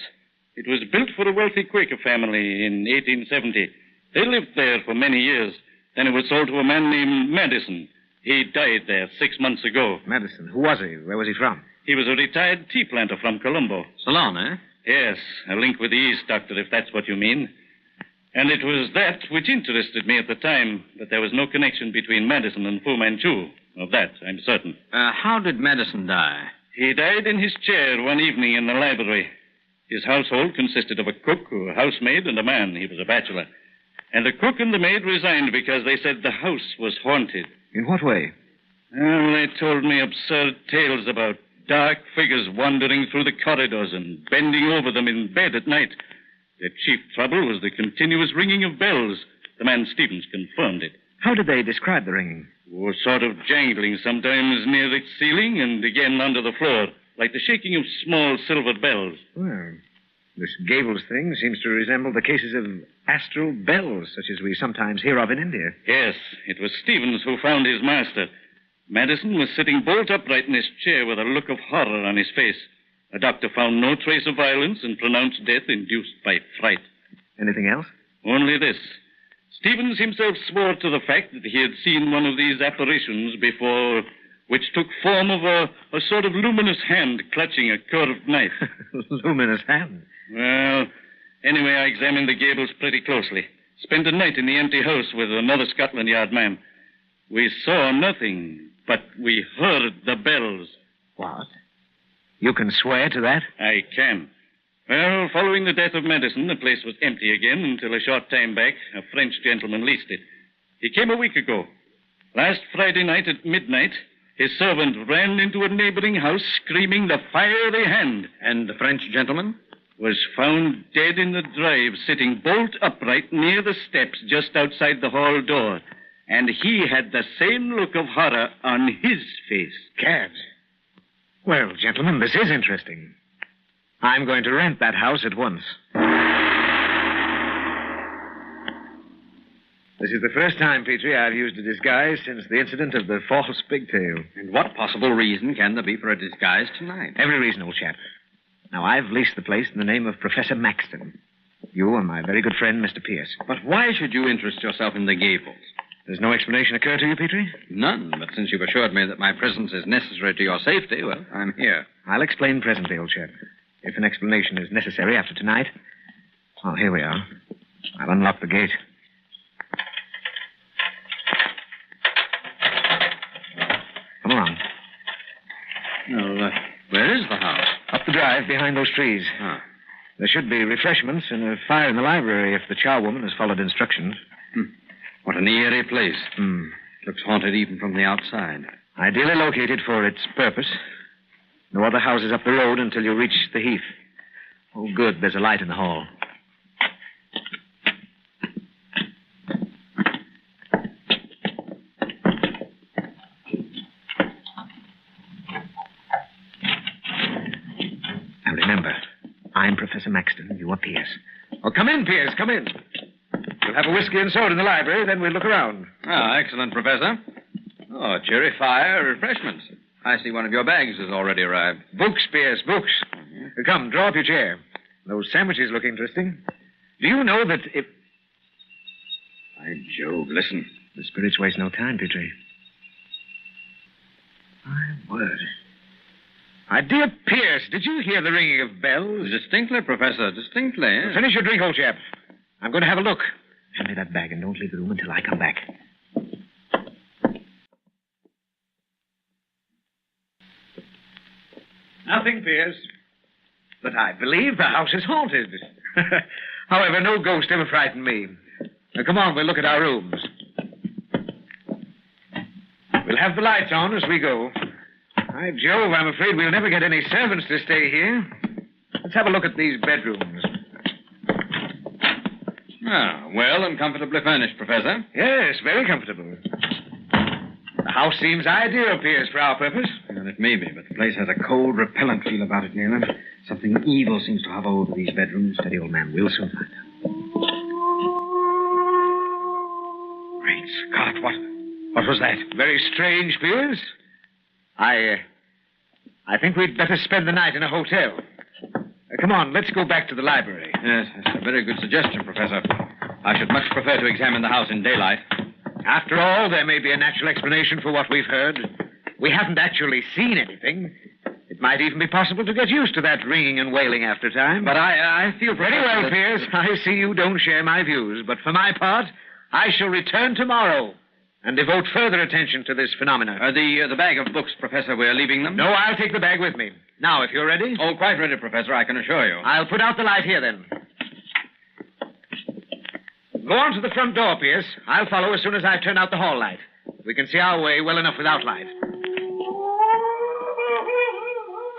It was built for a wealthy Quaker family in 1870. They lived there for many years. Then it was sold to a man named Madison. He died there 6 months ago. Madison? Who was he? Where was he from? He was a retired tea planter from Colombo. Ceylon, eh? Yes, a link with the East, Doctor, if that's what you mean. And it was that which interested me at the time, that there was no connection between Madison and Fu Manchu. Of that, I'm certain. How did Madison die? He died in his chair one evening in the library. His household consisted of a cook, a housemaid, and a man. He was a bachelor. And the cook and the maid resigned because they said the house was haunted. In what way? Well, they told me absurd tales about dark figures wandering through the corridors and bending over them in bed at night. Their chief trouble was the continuous ringing of bells. The man Stevens confirmed it. How did they describe the ringing? Oh, sort of jangling, sometimes near its ceiling and again under the floor, like the shaking of small silver bells. Well, this Gables thing seems to resemble the cases of astral bells, such as we sometimes hear of in India. Yes, it was Stevens who found his master. Madison was sitting bolt upright in his chair with a look of horror on his face. A doctor found no trace of violence and pronounced death induced by fright. Anything else? Only this. Stevens himself swore to the fact that he had seen one of these apparitions before, which took form of a sort of luminous hand clutching a curved knife. Luminous hand? Well, anyway, I examined the Gables pretty closely. Spent a night in the empty house with another Scotland Yard man. We saw nothing, but we heard the bells. What? You can swear to that? I can. Well, following the death of Madison, the place was empty again until a short time back, a French gentleman leased it. He came a week ago. Last Friday night at midnight, his servant ran into a neighboring house screaming the fiery hand. And the French gentleman? Was found dead in the drive, sitting bolt upright near the steps just outside the hall door. And he had the same look of horror on his face. Gad. Well, gentlemen, this is interesting. I'm going to rent that house at once. This is the first time, Petrie, I've used a disguise since the incident of the false pigtail. And what possible reason can there be for a disguise tonight? Every reason, old chap. Now, I've leased the place in the name of Professor Maxton. You and my very good friend, Mr. Pierce. But why should you interest yourself in the Gables? Does no explanation occur to you, Petrie? None, but since you've assured me that my presence is necessary to your safety, well, I'm here. I'll explain presently, old chap. If an explanation is necessary after tonight. Oh, here we are. I'll unlock the gate. Come along. Well, where is the house? Up the drive behind those trees. Ah. There should be refreshments and a fire in the library if the charwoman has followed instructions. What an eerie place. Looks haunted even from the outside. Ideally located for its purpose. No other houses up the road until you reach the heath. Oh, good. There's a light in the hall. Now remember, I'm Professor Maxton. You are Pierce. Oh, come in, Pierce. Come in. We'll have a whiskey and soda in the library, then we'll look around. Ah, excellent, Professor. Oh, cheery fire, refreshments. I see one of your bags has already arrived. Books, Pierce, books. Come, draw up your chair. Those sandwiches look interesting. Do you know that if... By Jove, listen. The spirits waste no time, Petrie. My word. My dear Pierce, did you hear the ringing of bells? Distinctly, Professor, distinctly. Eh? Finish your drink, old chap. I'm going to have a look. Hand me that bag and don't leave the room until I come back. Nothing, Pierce. But I believe the house is haunted. However, no ghost ever frightened me. Now, come on, we'll look at our rooms. We'll have the lights on as we go. By Jove, I'm afraid we'll never get any servants to stay here. Let's have a look at these bedrooms. Ah, well and comfortably furnished, Professor. Yes, very comfortable. The house seems ideal, Pierce, for our purpose. Well, it may be, but the place has a cold, repellent feel about it, Neelan. Something evil seems to hover over these bedrooms. Steady, old man. We'll soon find out. Great Scott, what was that? Very strange, Piers. I think we'd better spend the night in a hotel. Come on, let's go back to the library. Yes, that's a very good suggestion, Professor. I should much prefer to examine the house in daylight. After all, there may be a natural explanation for what we've heard. We haven't actually seen anything. It might even be possible to get used to that ringing and wailing after time. But I feel... Very well, Piers. I see you don't share my views. But for my part, I shall return tomorrow and devote further attention to this phenomenon. The bag of books, Professor, we're leaving them? No, I'll take the bag with me. Now, if you're ready. Oh, quite ready, Professor, I can assure you. I'll put out the light here, then. Go on to the front door, Pierce. I'll follow as soon as I turn out the hall light. We can see our way well enough without light.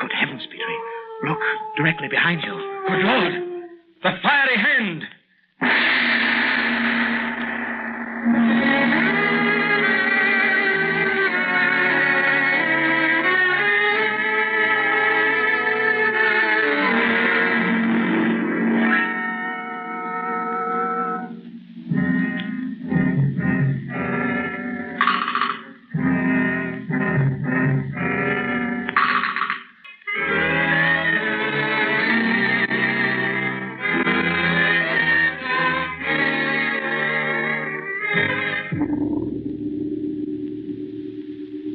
Good heavens, Petrie. Look, directly behind you. Good Lord! The fiery hand!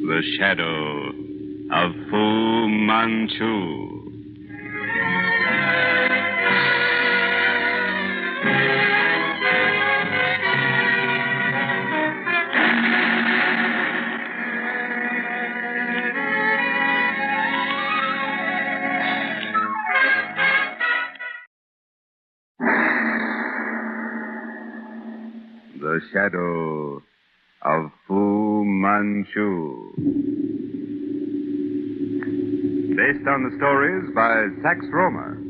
The Shadow of Fu Manchu. The Shadow of Fu Manchu. Based on the stories by Sax Rohmer.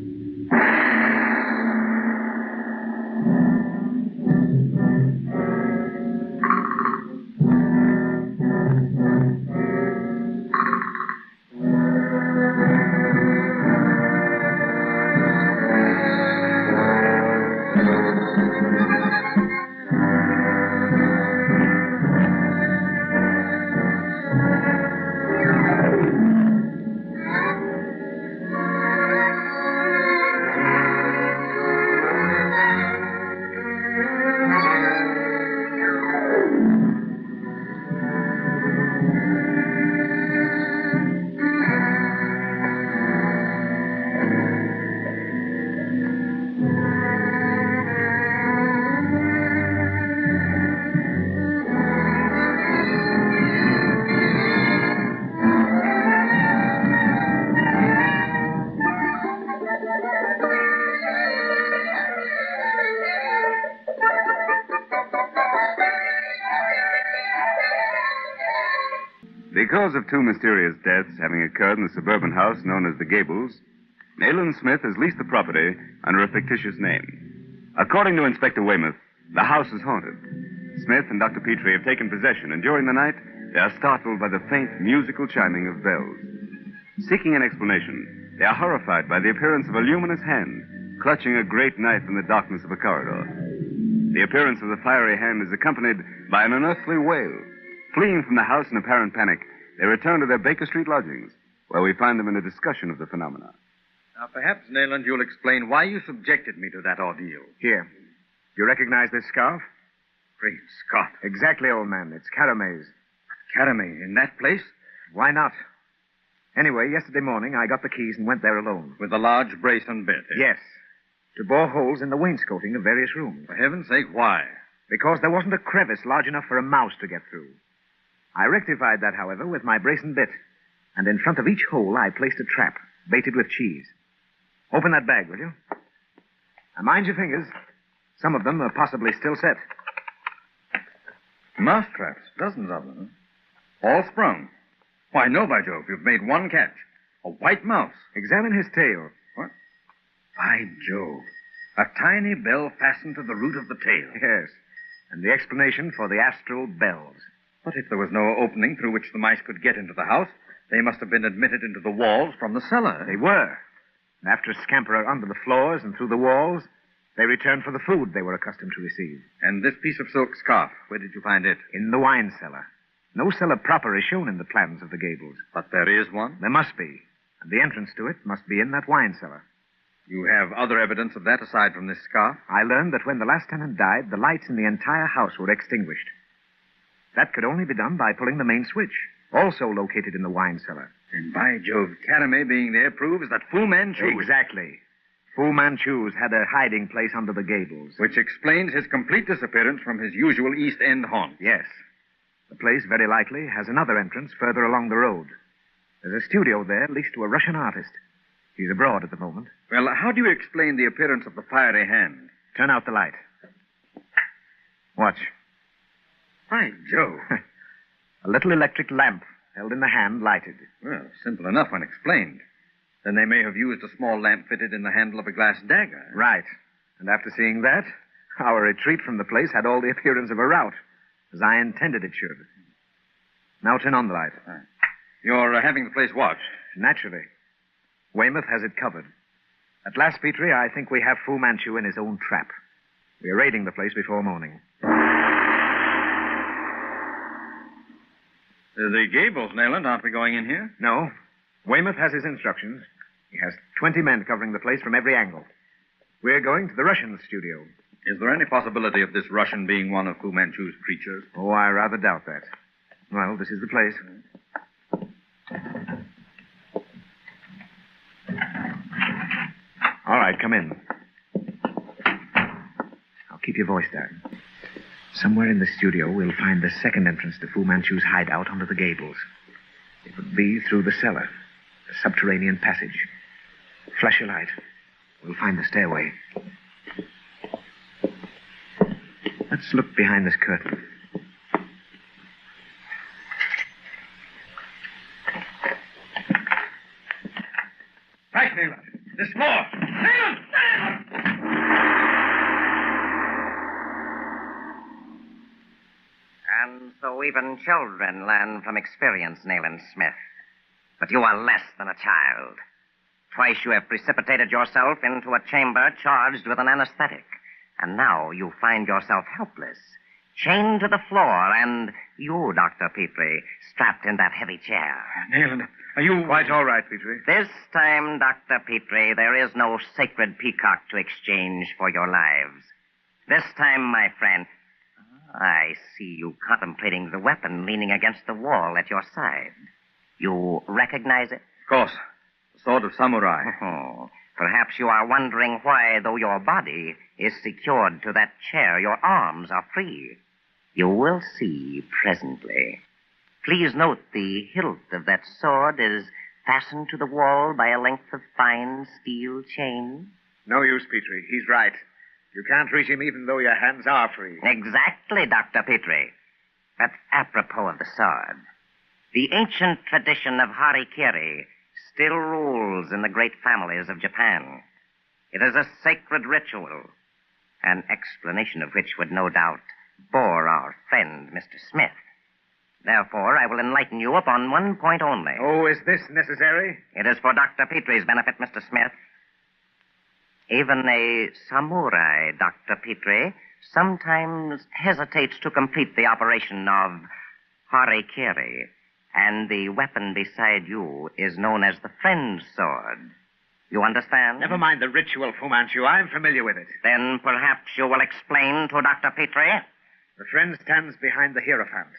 Because of two mysterious deaths having occurred in the suburban house known as the Gables, Nayland Smith has leased the property under a fictitious name. According to Inspector Weymouth, the house is haunted. Smith and Dr. Petrie have taken possession, and during the night, they are startled by the faint musical chiming of bells. Seeking an explanation, they are horrified by the appearance of a luminous hand clutching a great knife in the darkness of a corridor. The appearance of the fiery hand is accompanied by an unearthly wail. Fleeing from the house in apparent panic, they return to their Baker Street lodgings, where we find them in a discussion of the phenomena. Now, perhaps, Nayland, you'll explain why you subjected me to that ordeal. Here. You recognize this scarf? Great Scott. Exactly, old man. It's Carame's. Carame, in that place? Why not? Anyway, yesterday morning, I got the keys and went there alone. With the large brace and bit? Yes. To bore holes in the wainscoting of various rooms. For heaven's sake, why? Because there wasn't a crevice large enough for a mouse to get through. I rectified that, however, with my brace and bit. And in front of each hole, I placed a trap, baited with cheese. Open that bag, will you? Now, mind your fingers. Some of them are possibly still set. Mouse traps, dozens of them. All sprung. Why, no, by Jove, you've made one catch. A white mouse. Examine his tail. What? By Jove. A tiny bell fastened to the root of the tail. Yes. And the explanation for the astral bells. But if there was no opening through which the mice could get into the house, They must have been admitted into the walls from the cellar. They were. And after a scamper under the floors and through the walls, they returned for the food they were accustomed to receive. And this piece of silk scarf, where did you find it? In the wine cellar. No cellar proper is shown in the plans of the Gables. But there is one? There must be. And the entrance to it must be in that wine cellar. You have other evidence of that aside from this scarf? I learned that when the last tenant died, the lights in the entire house were extinguished. That could only be done by pulling the main switch, also located in the wine cellar. And by Jove, Karame being there proves that Fu Manchu... Exactly. Fu Manchu's had a hiding place under the Gables. Which explains his complete disappearance from his usual East End haunt. Yes. The place, very likely, has another entrance further along the road. There's a studio there leased to a Russian artist. He's abroad at the moment. Well, how do you explain the appearance of the fiery hand? Turn out the light. Watch. By Jove. A little electric lamp held in the hand, lighted. Well, simple enough when explained. Then they may have used a small lamp fitted in the handle of a glass dagger. Right. And after seeing that, our retreat from the place had all the appearance of a rout, as I intended it should. Now turn on the light. You're having the place watched? Naturally. Weymouth has it covered. At last, Petrie, I think we have Fu Manchu in his own trap. We are raiding the place before morning. The Gables, Nayland, aren't we going in here? No. Weymouth has his instructions. He has 20 men covering the place from every angle. We're going to the Russian studio. Is there any possibility of this Russian being one of Fu Manchu's creatures? Oh, I rather doubt that. Well, this is the place. All right, come in. I'll keep your voice down. Somewhere in the studio, we'll find the second entrance to Fu Manchu's hideout under the Gables. It would be through the cellar, the subterranean passage. Flash a light. We'll find the stairway. Let's look behind this curtain. Right, Nayland. This floor. Nayland! And so even children learn from experience, Nayland Smith. But you are less than a child. Twice you have precipitated yourself into a chamber charged with an anesthetic. And now you find yourself helpless, chained to the floor, and you, Dr. Petrie, strapped in that heavy chair. Nayland, are you... Quite all right, Petrie. This time, Dr. Petrie, there is no sacred peacock to exchange for your lives. This time, my friend, I see you contemplating the weapon leaning against the wall at your side. You recognize it? Of course. The sword of samurai. Oh, perhaps you are wondering why, though your body is secured to that chair, your arms are free. You will see presently. Please note the hilt of that sword is fastened to the wall by a length of fine steel chain. No use, Petrie. He's right. You can't reach him even though your hands are free. Exactly, Dr. Petrie. But apropos of the sword, the ancient tradition of harikiri still rules in the great families of Japan. It is a sacred ritual, an explanation of which would no doubt bore our friend, Mr. Smith. Therefore, I will enlighten you upon one point only. Oh, is this necessary? It is for Dr. Petrie's benefit, Mr. Smith. Even a samurai, Dr. Petrie, sometimes hesitates to complete the operation of harikiri, and the weapon beside you is known as the friend's sword. You understand? Never mind the ritual, Fu Manchu. I'm familiar with it. Then perhaps you will explain to Dr. Petrie. The friend stands behind the hierophant,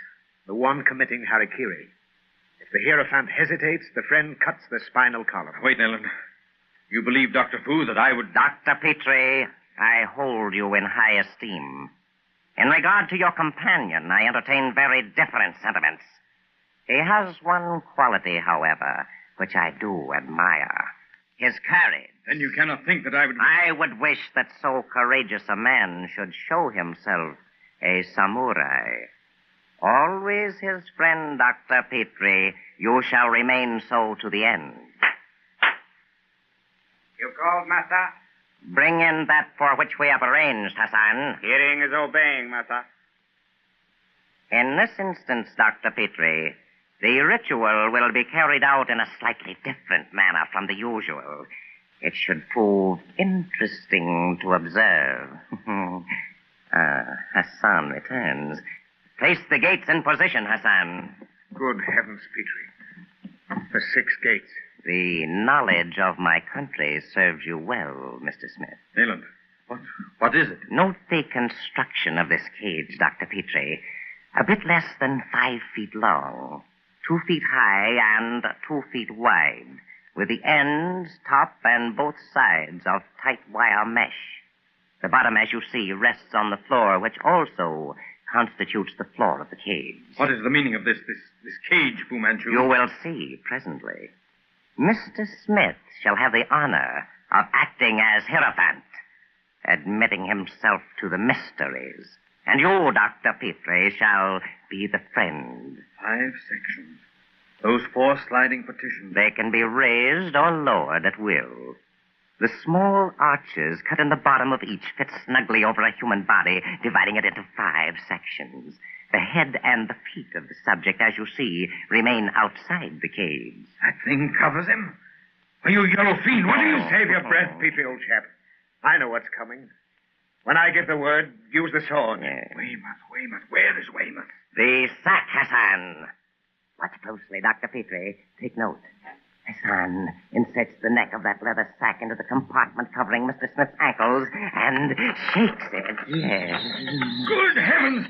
the one committing harikiri. If the hierophant hesitates, the friend cuts the spinal column. Wait, Nayland. You believe, Dr. Fu, that I would... Dr. Petrie, I hold you in high esteem. In regard to your companion, I entertain very different sentiments. He has one quality, however, which I do admire. His courage. Then you cannot think that I would... I would wish that so courageous a man should show himself a samurai. Always his friend, Dr. Petrie, you shall remain so to the end. You called, Master? Bring in that for which we have arranged, Hassan. Hearing is obeying, Master. In this instance, Dr. Petrie, The ritual will be carried out in a slightly different manner from the usual. It should prove interesting to observe. Hassan returns. Place the gates in position, Hassan. Good heavens, Petrie. The 6 gates. The knowledge of my country serves you well, Mr. Smith. Nayland, what is it? Note the construction of this cage, Dr. Petrie. A bit less than 5 feet long, 2 feet high and 2 feet wide, with the ends, top, and both sides of tight wire mesh. The bottom, as you see, rests on the floor, which also constitutes the floor of the cage. What is the meaning of this cage, Fu Manchu? You will see presently. Mr. Smith shall have the honor of acting as Hierophant, admitting himself to the mysteries. And you, Dr. Petrie, shall be the friend. 5 sections. Those 4 sliding partitions. They can be raised or lowered at will. The small arches cut in the bottom of each fit snugly over a human body, dividing it into 5 sections. The head and the feet of the subject, as you see, remain outside the cage. That thing covers him? Are you yellow fiend? What do you Save your breath, Petrie, old chap. I know what's coming. When I give the word, use the sword. Weymouth. Where is Weymouth? The sack, Hassan. Watch closely, Dr. Petrie. Take note. Hassan inserts the neck of that leather sack into the compartment covering Mr. Smith's ankles and shakes it. Yes. Good heavens!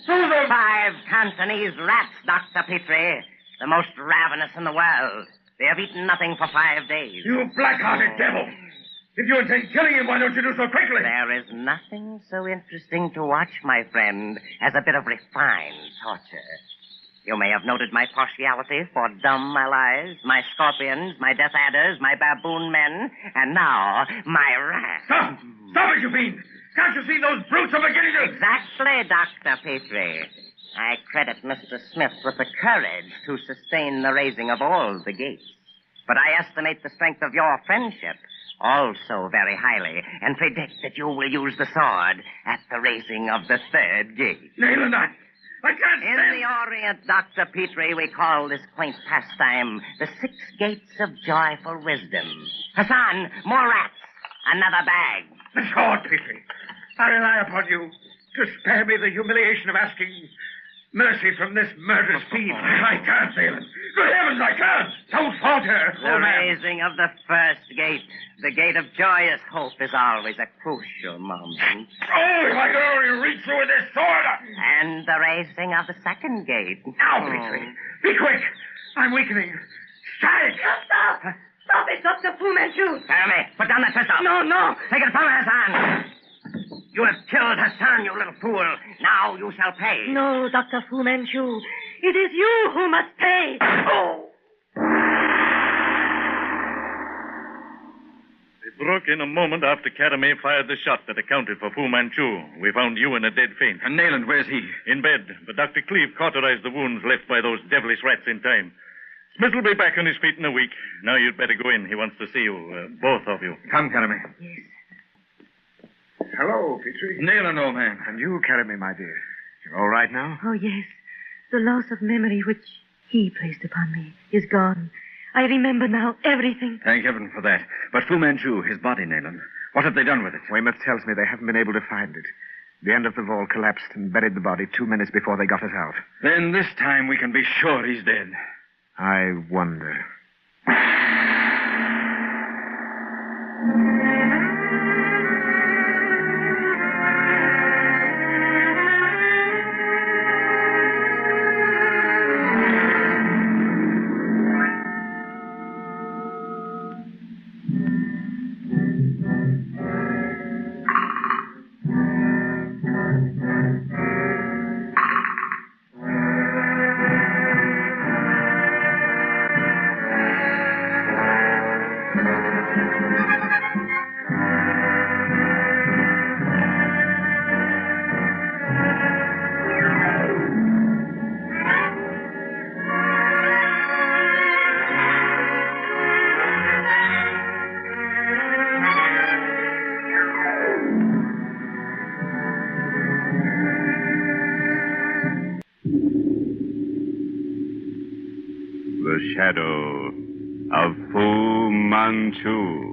Those are 5 Cantonese rats, Dr. Petrie. The most ravenous in the world. They have eaten nothing for 5 days. You black-hearted devil! If you intend killing him, why don't you do so quickly? There is nothing so interesting to watch, my friend, as a bit of refined torture. You may have noted my partiality for dumb allies, my scorpions, my death adders, my baboon men, and now my rats. Stop! Stop it, you fiend! Can't you see those brutes are beginning to... Exactly, Dr. Petrie. I credit Mr. Smith with the courage to sustain the raising of all the gates. But I estimate the strength of your friendship also very highly, and predict that you will use the sword at the raising of the 3rd gate. Nayland, I can't stand... In the Orient, Dr. Petrie, we call this quaint pastime the 6 gates of joyful wisdom. Hassan, more rats. Another bag. The sword, Petrie. I rely upon you to spare me the humiliation of asking mercy from this murderous fiend. I can't, Nayland. Good heavens, I can't. Don't falter. The raising of the 1st gate, the gate of joyous hope, is always a crucial moment. Oh, if I could only reach through with this sword. And the raising of the 2nd gate. Now, Petrie, be quick. I'm weakening. Strike. Stop! Stop it, Dr. Fu Manchu! Tell me, put down that pistol. No. Take it from Hassan. You have killed Hassan, you little fool. Now you shall pay. No, Dr. Fu Manchu. It is you who must pay. Oh! They broke in a moment after Karame fired the shot that accounted for Fu Manchu. We found you in a dead faint. And Nayland, where's he? In bed, but Dr. Cleve cauterized the wounds left by those devilish rats in time. Smith will be back on his feet in a week. Now you'd better go in. He wants to see you, both of you. Come, Karame. Yes. Hello, Petrie. Nayland, old man. And you, Karame, my dear. You're all right now? Oh, yes. The loss of memory which he placed upon me is gone. I remember now everything. Thank heaven for that. But Fu Manchu, his body, Nayland, what have they done with it? Weymouth tells me they haven't been able to find it. The end of the vault collapsed and buried the body 2 minutes before they got us out. Then this time we can be sure he's dead. I wonder. shadow of Fu Manchu.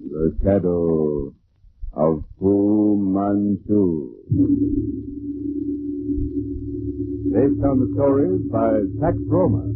The shadow of Fu Manchu. Based on the stories by Sax Roma.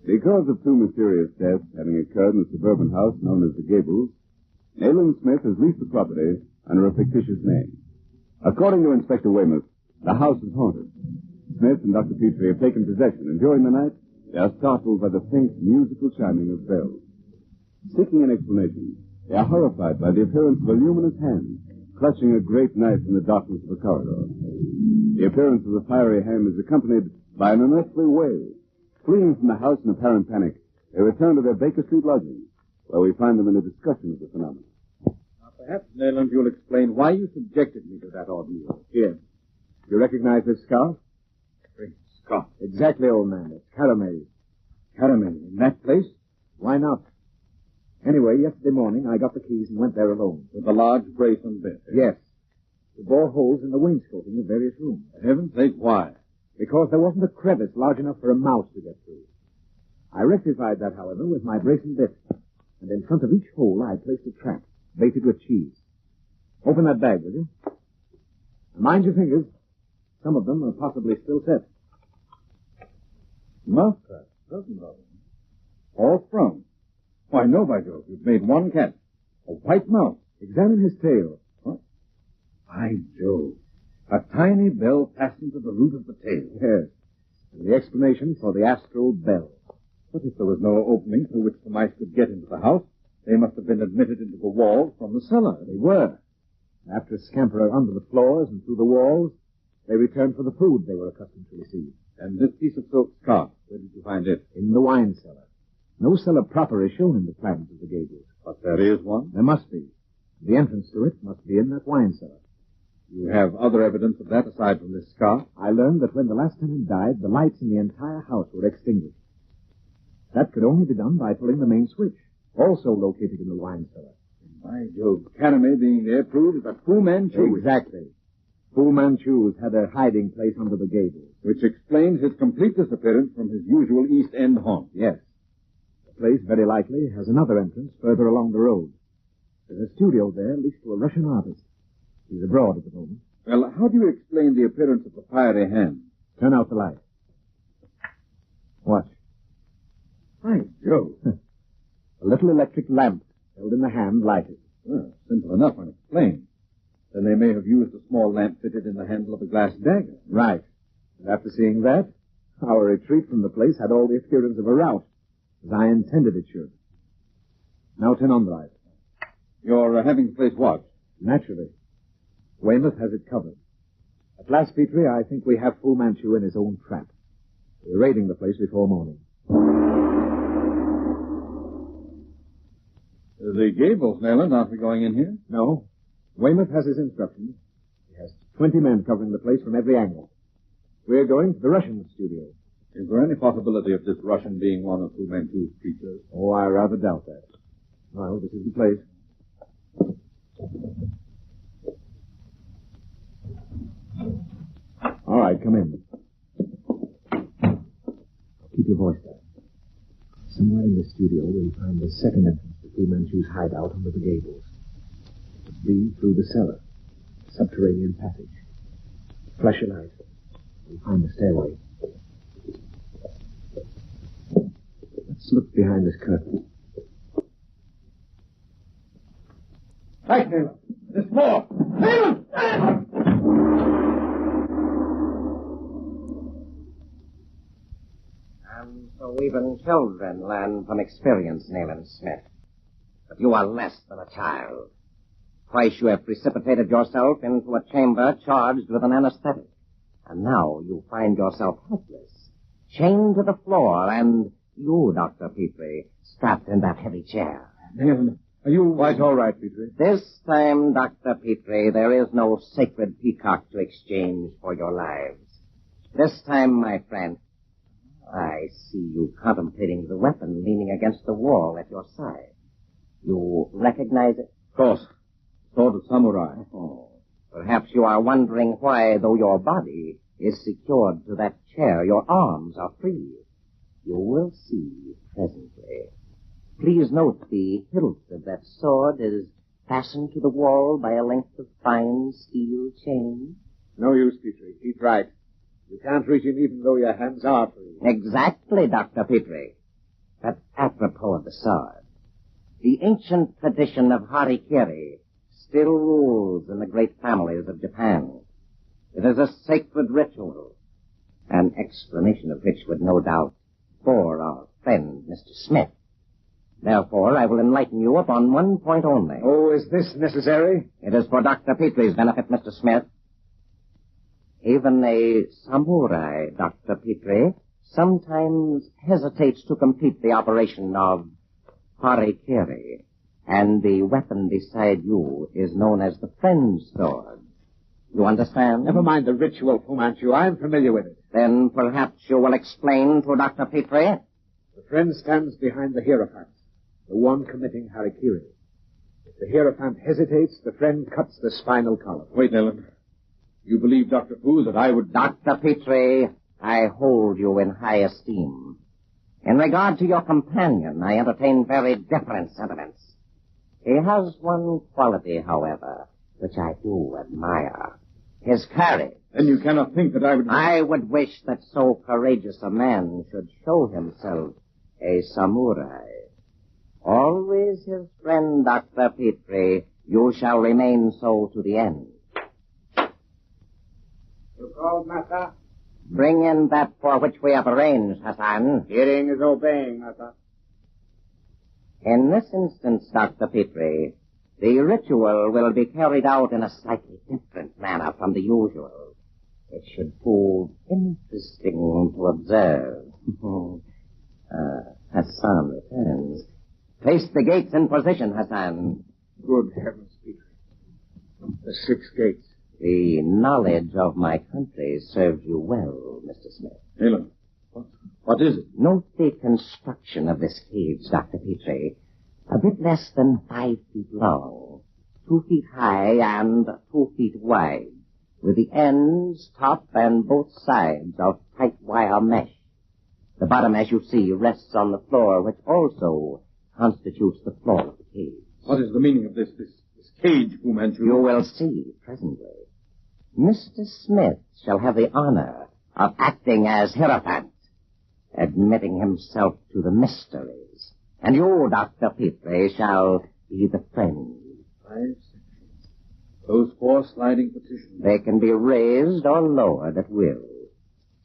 Because of two mysterious deaths having occurred in the suburban house known as the Gables, Nayland Smith has leased the property under a fictitious name. According to Inspector Weymouth, the house is haunted. Smith and Dr. Petrie have taken possession, and during the night, they are startled by the faint musical chiming of bells. Seeking an explanation, they are horrified by the appearance of a luminous hand clutching a great knife in the darkness of the corridor. The appearance of the fiery hand is accompanied by an unearthly wail. Fleeing from the house in apparent panic, they return to their Baker Street lodgings, where we find them in a discussion of the phenomenon. Now, perhaps, Nayland, you'll explain why you subjected me to that ordeal. Here. You recognize this scarf? Great Scott. Exactly, old man. It's Caramel's. Caramel, in that place? Why not? Anyway, yesterday morning, I got the keys and went there alone. With the large brace and bit? Yes. To bore holes in the wainscoting of various rooms. For heaven's sake, why? Because there wasn't a crevice large enough for a mouse to get through. I rectified that, however, with my brace and bit. And in front of each hole, I placed a trap, baited with cheese. Open that bag, will you? And mind your fingers. Some of them are possibly still set. Mousetrap, dozens of them. All sprung. Why, no, by Jove, you've made one catch. A white mouse. Examine his tail. What? By Jove. A tiny bell fastened to the root of the tail. Yes. And the explanation for the astral bell. But if there was no opening through which the mice could get into the house, they must have been admitted into the wall from the cellar. They were. After scampering under the floors and through the walls, they returned for the food they were accustomed to receive. And this piece of silk scarf, where did you find it? In the wine cellar. No cellar proper is shown in the plans of the Gables. But there is one? There must be. The entrance to it must be in that wine cellar. You have other evidence of that aside from this scarf? I learned that when the last tenant died, the lights in the entire house were extinguished. That could only be done by pulling the main switch, also located in the wine cellar. By Jove, Caramel being there proves that Fu Manchu... Exactly. Fu Manchu's had their hiding place under the Gables. Which explains his complete disappearance from his usual East End haunt. Yes. The place, very likely, has another entrance further along the road. There's a studio there leased to a Russian artist. He's abroad at the moment. Well, how do you explain the appearance of the fiery hand? Turn out the light. Watch. By Jove. A little electric lamp held in the hand lighted. Well, simple enough unexplained. Then they may have used a small lamp fitted in the handle of a glass dagger. Right. And after seeing that, our retreat from the place had all the appearance of a rout, as I intended it should. Now turn on the light. You're having the place watched? Naturally. Weymouth has it covered. At last, Petrie, I think we have Fu Manchu in his own trap. We're raiding the place before morning. The Gables, Nayland, aren't we going in here? No. Weymouth has his instructions. He has 20 men covering the place from every angle. We're going to the Russian studio. Is there any possibility of this Russian being one of Fu Manchu's creatures? Oh, I rather doubt that. Well, this is the place. All right, come in. Keep your voice down. Somewhere in the studio we'll find the second entrance to Fu Manchu's hideout under the Gables. It must be through the cellar, a subterranean passage. Flash your light. We'll find the stairway. Let's look behind this curtain. Right, Taylor. There's more. Taylor! And so even children learn from experience, Nayland Smith. But you are less than a child. Twice you have precipitated yourself into a chamber charged with an anesthetic. And now you find yourself helpless, chained to the floor, and you, Dr. Petrie, strapped in that heavy chair. Nayland, are you quite all right, Petrie? This time, Dr. Petrie, there is no sacred peacock to exchange for your lives. This time, my friend, I see you contemplating the weapon leaning against the wall at your side. You recognize it? Of course. Sword of samurai. Oh. Perhaps you are wondering why, though your body is secured to that chair, your arms are free. You will see presently. Please note the hilt of that sword is fastened to the wall by a length of fine steel chain. No use, Petrie. He's right. You can't reach him even though your hands are free. Exactly, Dr. Petrie. But apropos of the sword, the ancient tradition of harikiri still rules in the great families of Japan. It is a sacred ritual, an explanation of which would no doubt bore our friend Mr. Smith. Therefore, I will enlighten you upon one point only. Oh, is this necessary? It is for Dr. Petrie's benefit, Mr. Smith. Even a samurai, Dr. Petrie, sometimes hesitates to complete the operation of harikiri, and the weapon beside you is known as the friend's sword. You understand? Never mind the ritual, Fu Manchu. I'm familiar with it. Then perhaps you will explain to Dr. Petrie. The friend stands behind the hierophant, the one committing harikiri. If the hierophant hesitates, the friend cuts the spinal column. Wait, Nayland. You believe, Dr. Fu, that I would... Dr. Petrie, I hold you in high esteem. In regard to your companion, I entertain very different sentiments. He has one quality, however, which I do admire. His courage. Then you cannot think that I would... I would wish that so courageous a man should show himself a samurai. Always his friend, Dr. Petrie, you shall remain so to the end. You called, Master? Bring in that for which we have arranged, Hassan. Hearing is obeying, Master. In this instance, Dr. Petrie, the ritual will be carried out in a slightly different manner from the usual. It should prove interesting to observe. Hassan returns. Place the gates in position, Hassan. Good heavens, Petrie. The 6 gates. The knowledge of my country serves you well, Mr. Smith. Nayland, what is it? Note the construction of this cage, Dr. Petrie. A bit less than 5 feet long, 2 feet high, and 2 feet wide, with the ends, top, and both sides of tight wire mesh. The bottom, as you see, rests on the floor, which also constitutes the floor of the cage. What is the meaning of this cage, Fu Manchu? You will see presently. Mr. Smith shall have the honor of acting as hierophant, admitting himself to the mysteries. And you, Dr. Petrie, shall be the friend. 5 sections. Those 4 sliding partitions. They can be raised or lowered at will.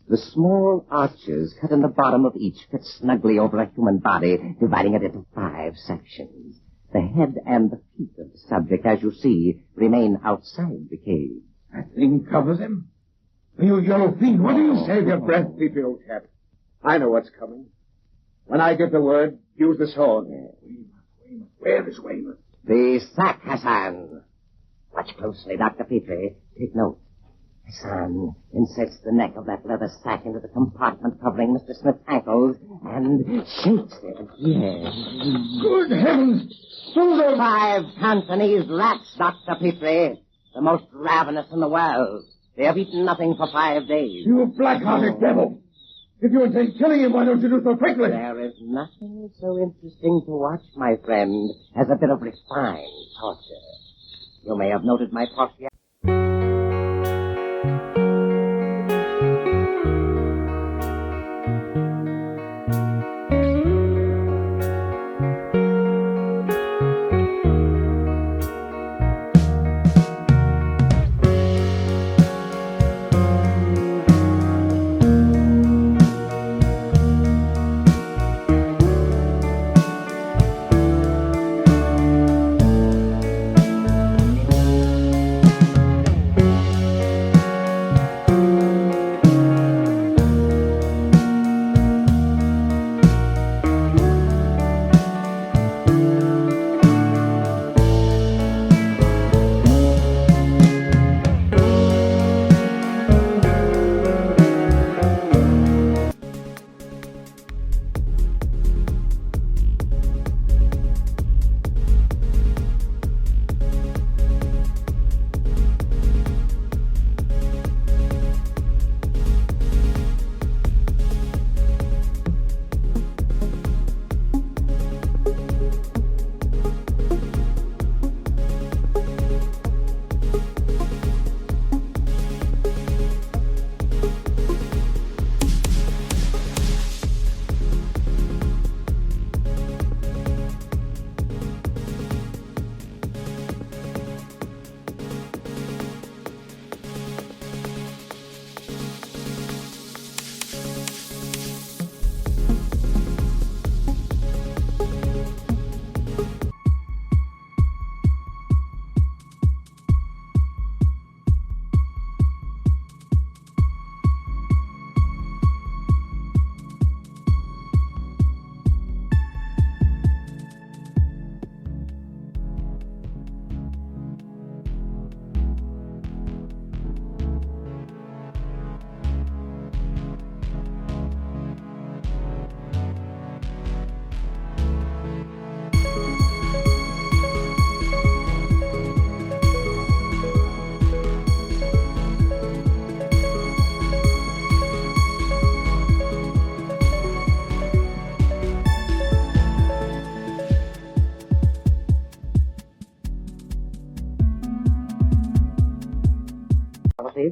The small arches cut in the bottom of each fit snugly over a human body, dividing it into 5 sections. The head and the feet of the subject, as you see, remain outside the cage. That thing covers him? You yellow fiend, what do you Save your breath, Petrie, old chap. I know what's coming. When I give the word, use the sword. Where is Weymouth? The sack, Hassan. Watch closely, Dr. Petrie. Take note. Hassan inserts the neck of that leather sack into the compartment covering Mr. Smith's ankles and shakes it. Yes. Good heavens! Those 5 Cantonese rats, Dr. Petrie. The most ravenous in the world. They have eaten nothing for 5 days. You black-hearted devil! If you intend killing him, why don't you do so quickly? There is nothing so interesting to watch, my friend, as a bit of refined torture. You may have noted my posture.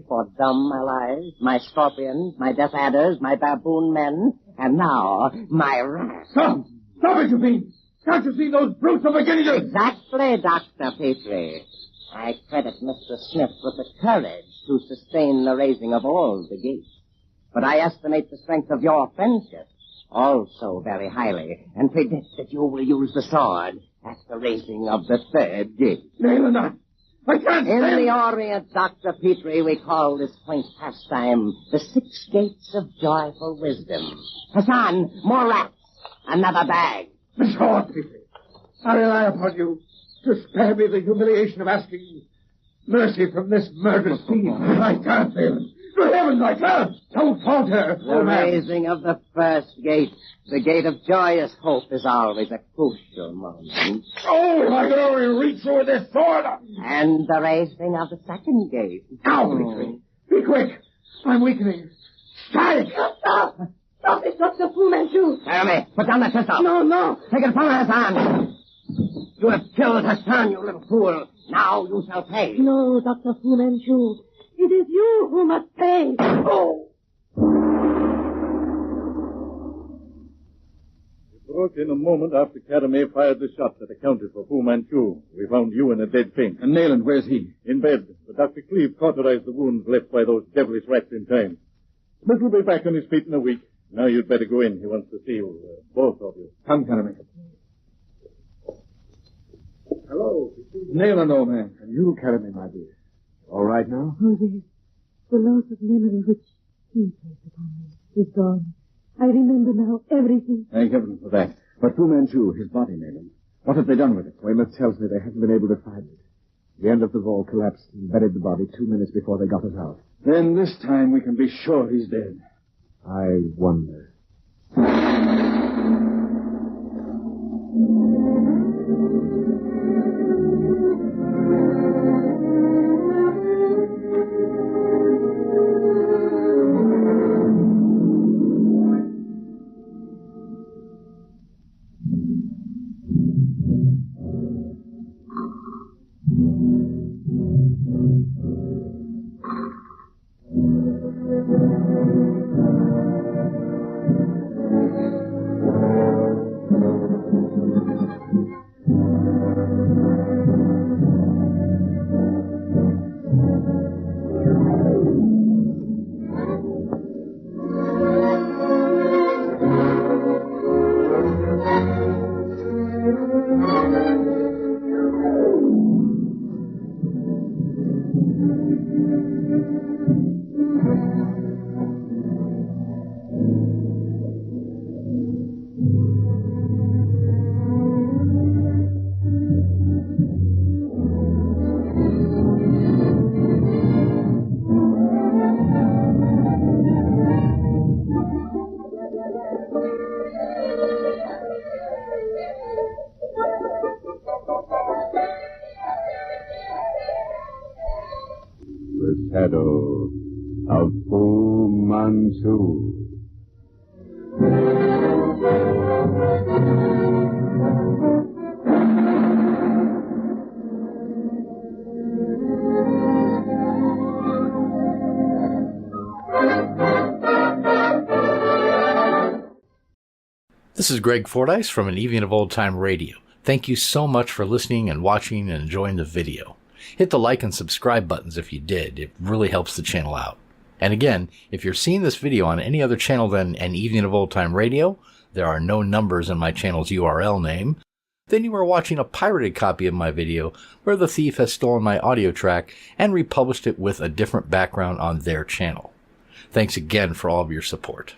For dumb allies, my scorpions, my death adders, my baboon men, and now my rats. Stop! Stop it, you fiend! Can't you see those brutes are beginning to... Exactly, Dr. Petrie. I credit Mr. Smith with the courage to sustain the raising of all the gates. But I estimate the strength of your friendship also very highly, and predict that you will use the sword at the raising of the third gate. Nail or not, I can't stand... In the Orient, Dr. Petrie, we call this quaint pastime the 6 Gates of Joyful Wisdom. Hassan, more rats. Another bag. Miss Hort, Petrie, I rely upon you to spare me the humiliation of asking mercy from this murderous fiend. I can't, Phelan. Good heavens, I can't. Don't falter. The raising of the first gate, the gate of joyous hope, is always a crucial moment. Oh, if I could only reach through with this sword. And the raising of the second gate. Now, Petrie, be quick. I'm weakening. Strike! Stop! Stop it, Dr. Fu Manchu! Jeremy, put down that pistol. No, no. Take it from Hassan. You have killed Hassan, you little fool. Now you shall pay. No, Dr. Fu Manchu. It is you who must pay. Oh! We broke in a moment after Caramé fired the shot that accounted for Fu Manchu. We found you in a dead faint. And Nayland, where's he? In bed. But Dr. Cleve cauterized the wounds left by those devilish rats in time. Smith will be back on his feet in a week. Now you'd better go in. He wants to see you, both of you. Come, Caramé. Hello. Nayland, old man. And you, Caramé, my dear. All right now? Oh, yes. The loss of memory which he placed upon me is gone. I remember now everything. Thank heaven for that. But Fu Manchu, his body, Nayland. What have they done with it? Weymouth tells me they haven't been able to find it. The end of the wall collapsed and buried the body 2 minutes before they got us out. Then this time we can be sure he's dead. I wonder. The shadow of Fu Manchu. This is Greg Fordyce from An Evening of Old Time Radio. Thank you so much for listening and watching and enjoying the video. Hit the like and subscribe buttons if you did. It really helps the channel out. And again, if you're seeing this video on any other channel than An Evening of Old Time Radio, there are no numbers in my channel's URL name, then you are watching a pirated copy of my video where the thief has stolen my audio track and republished it with a different background on their channel. Thanks again for all of your support.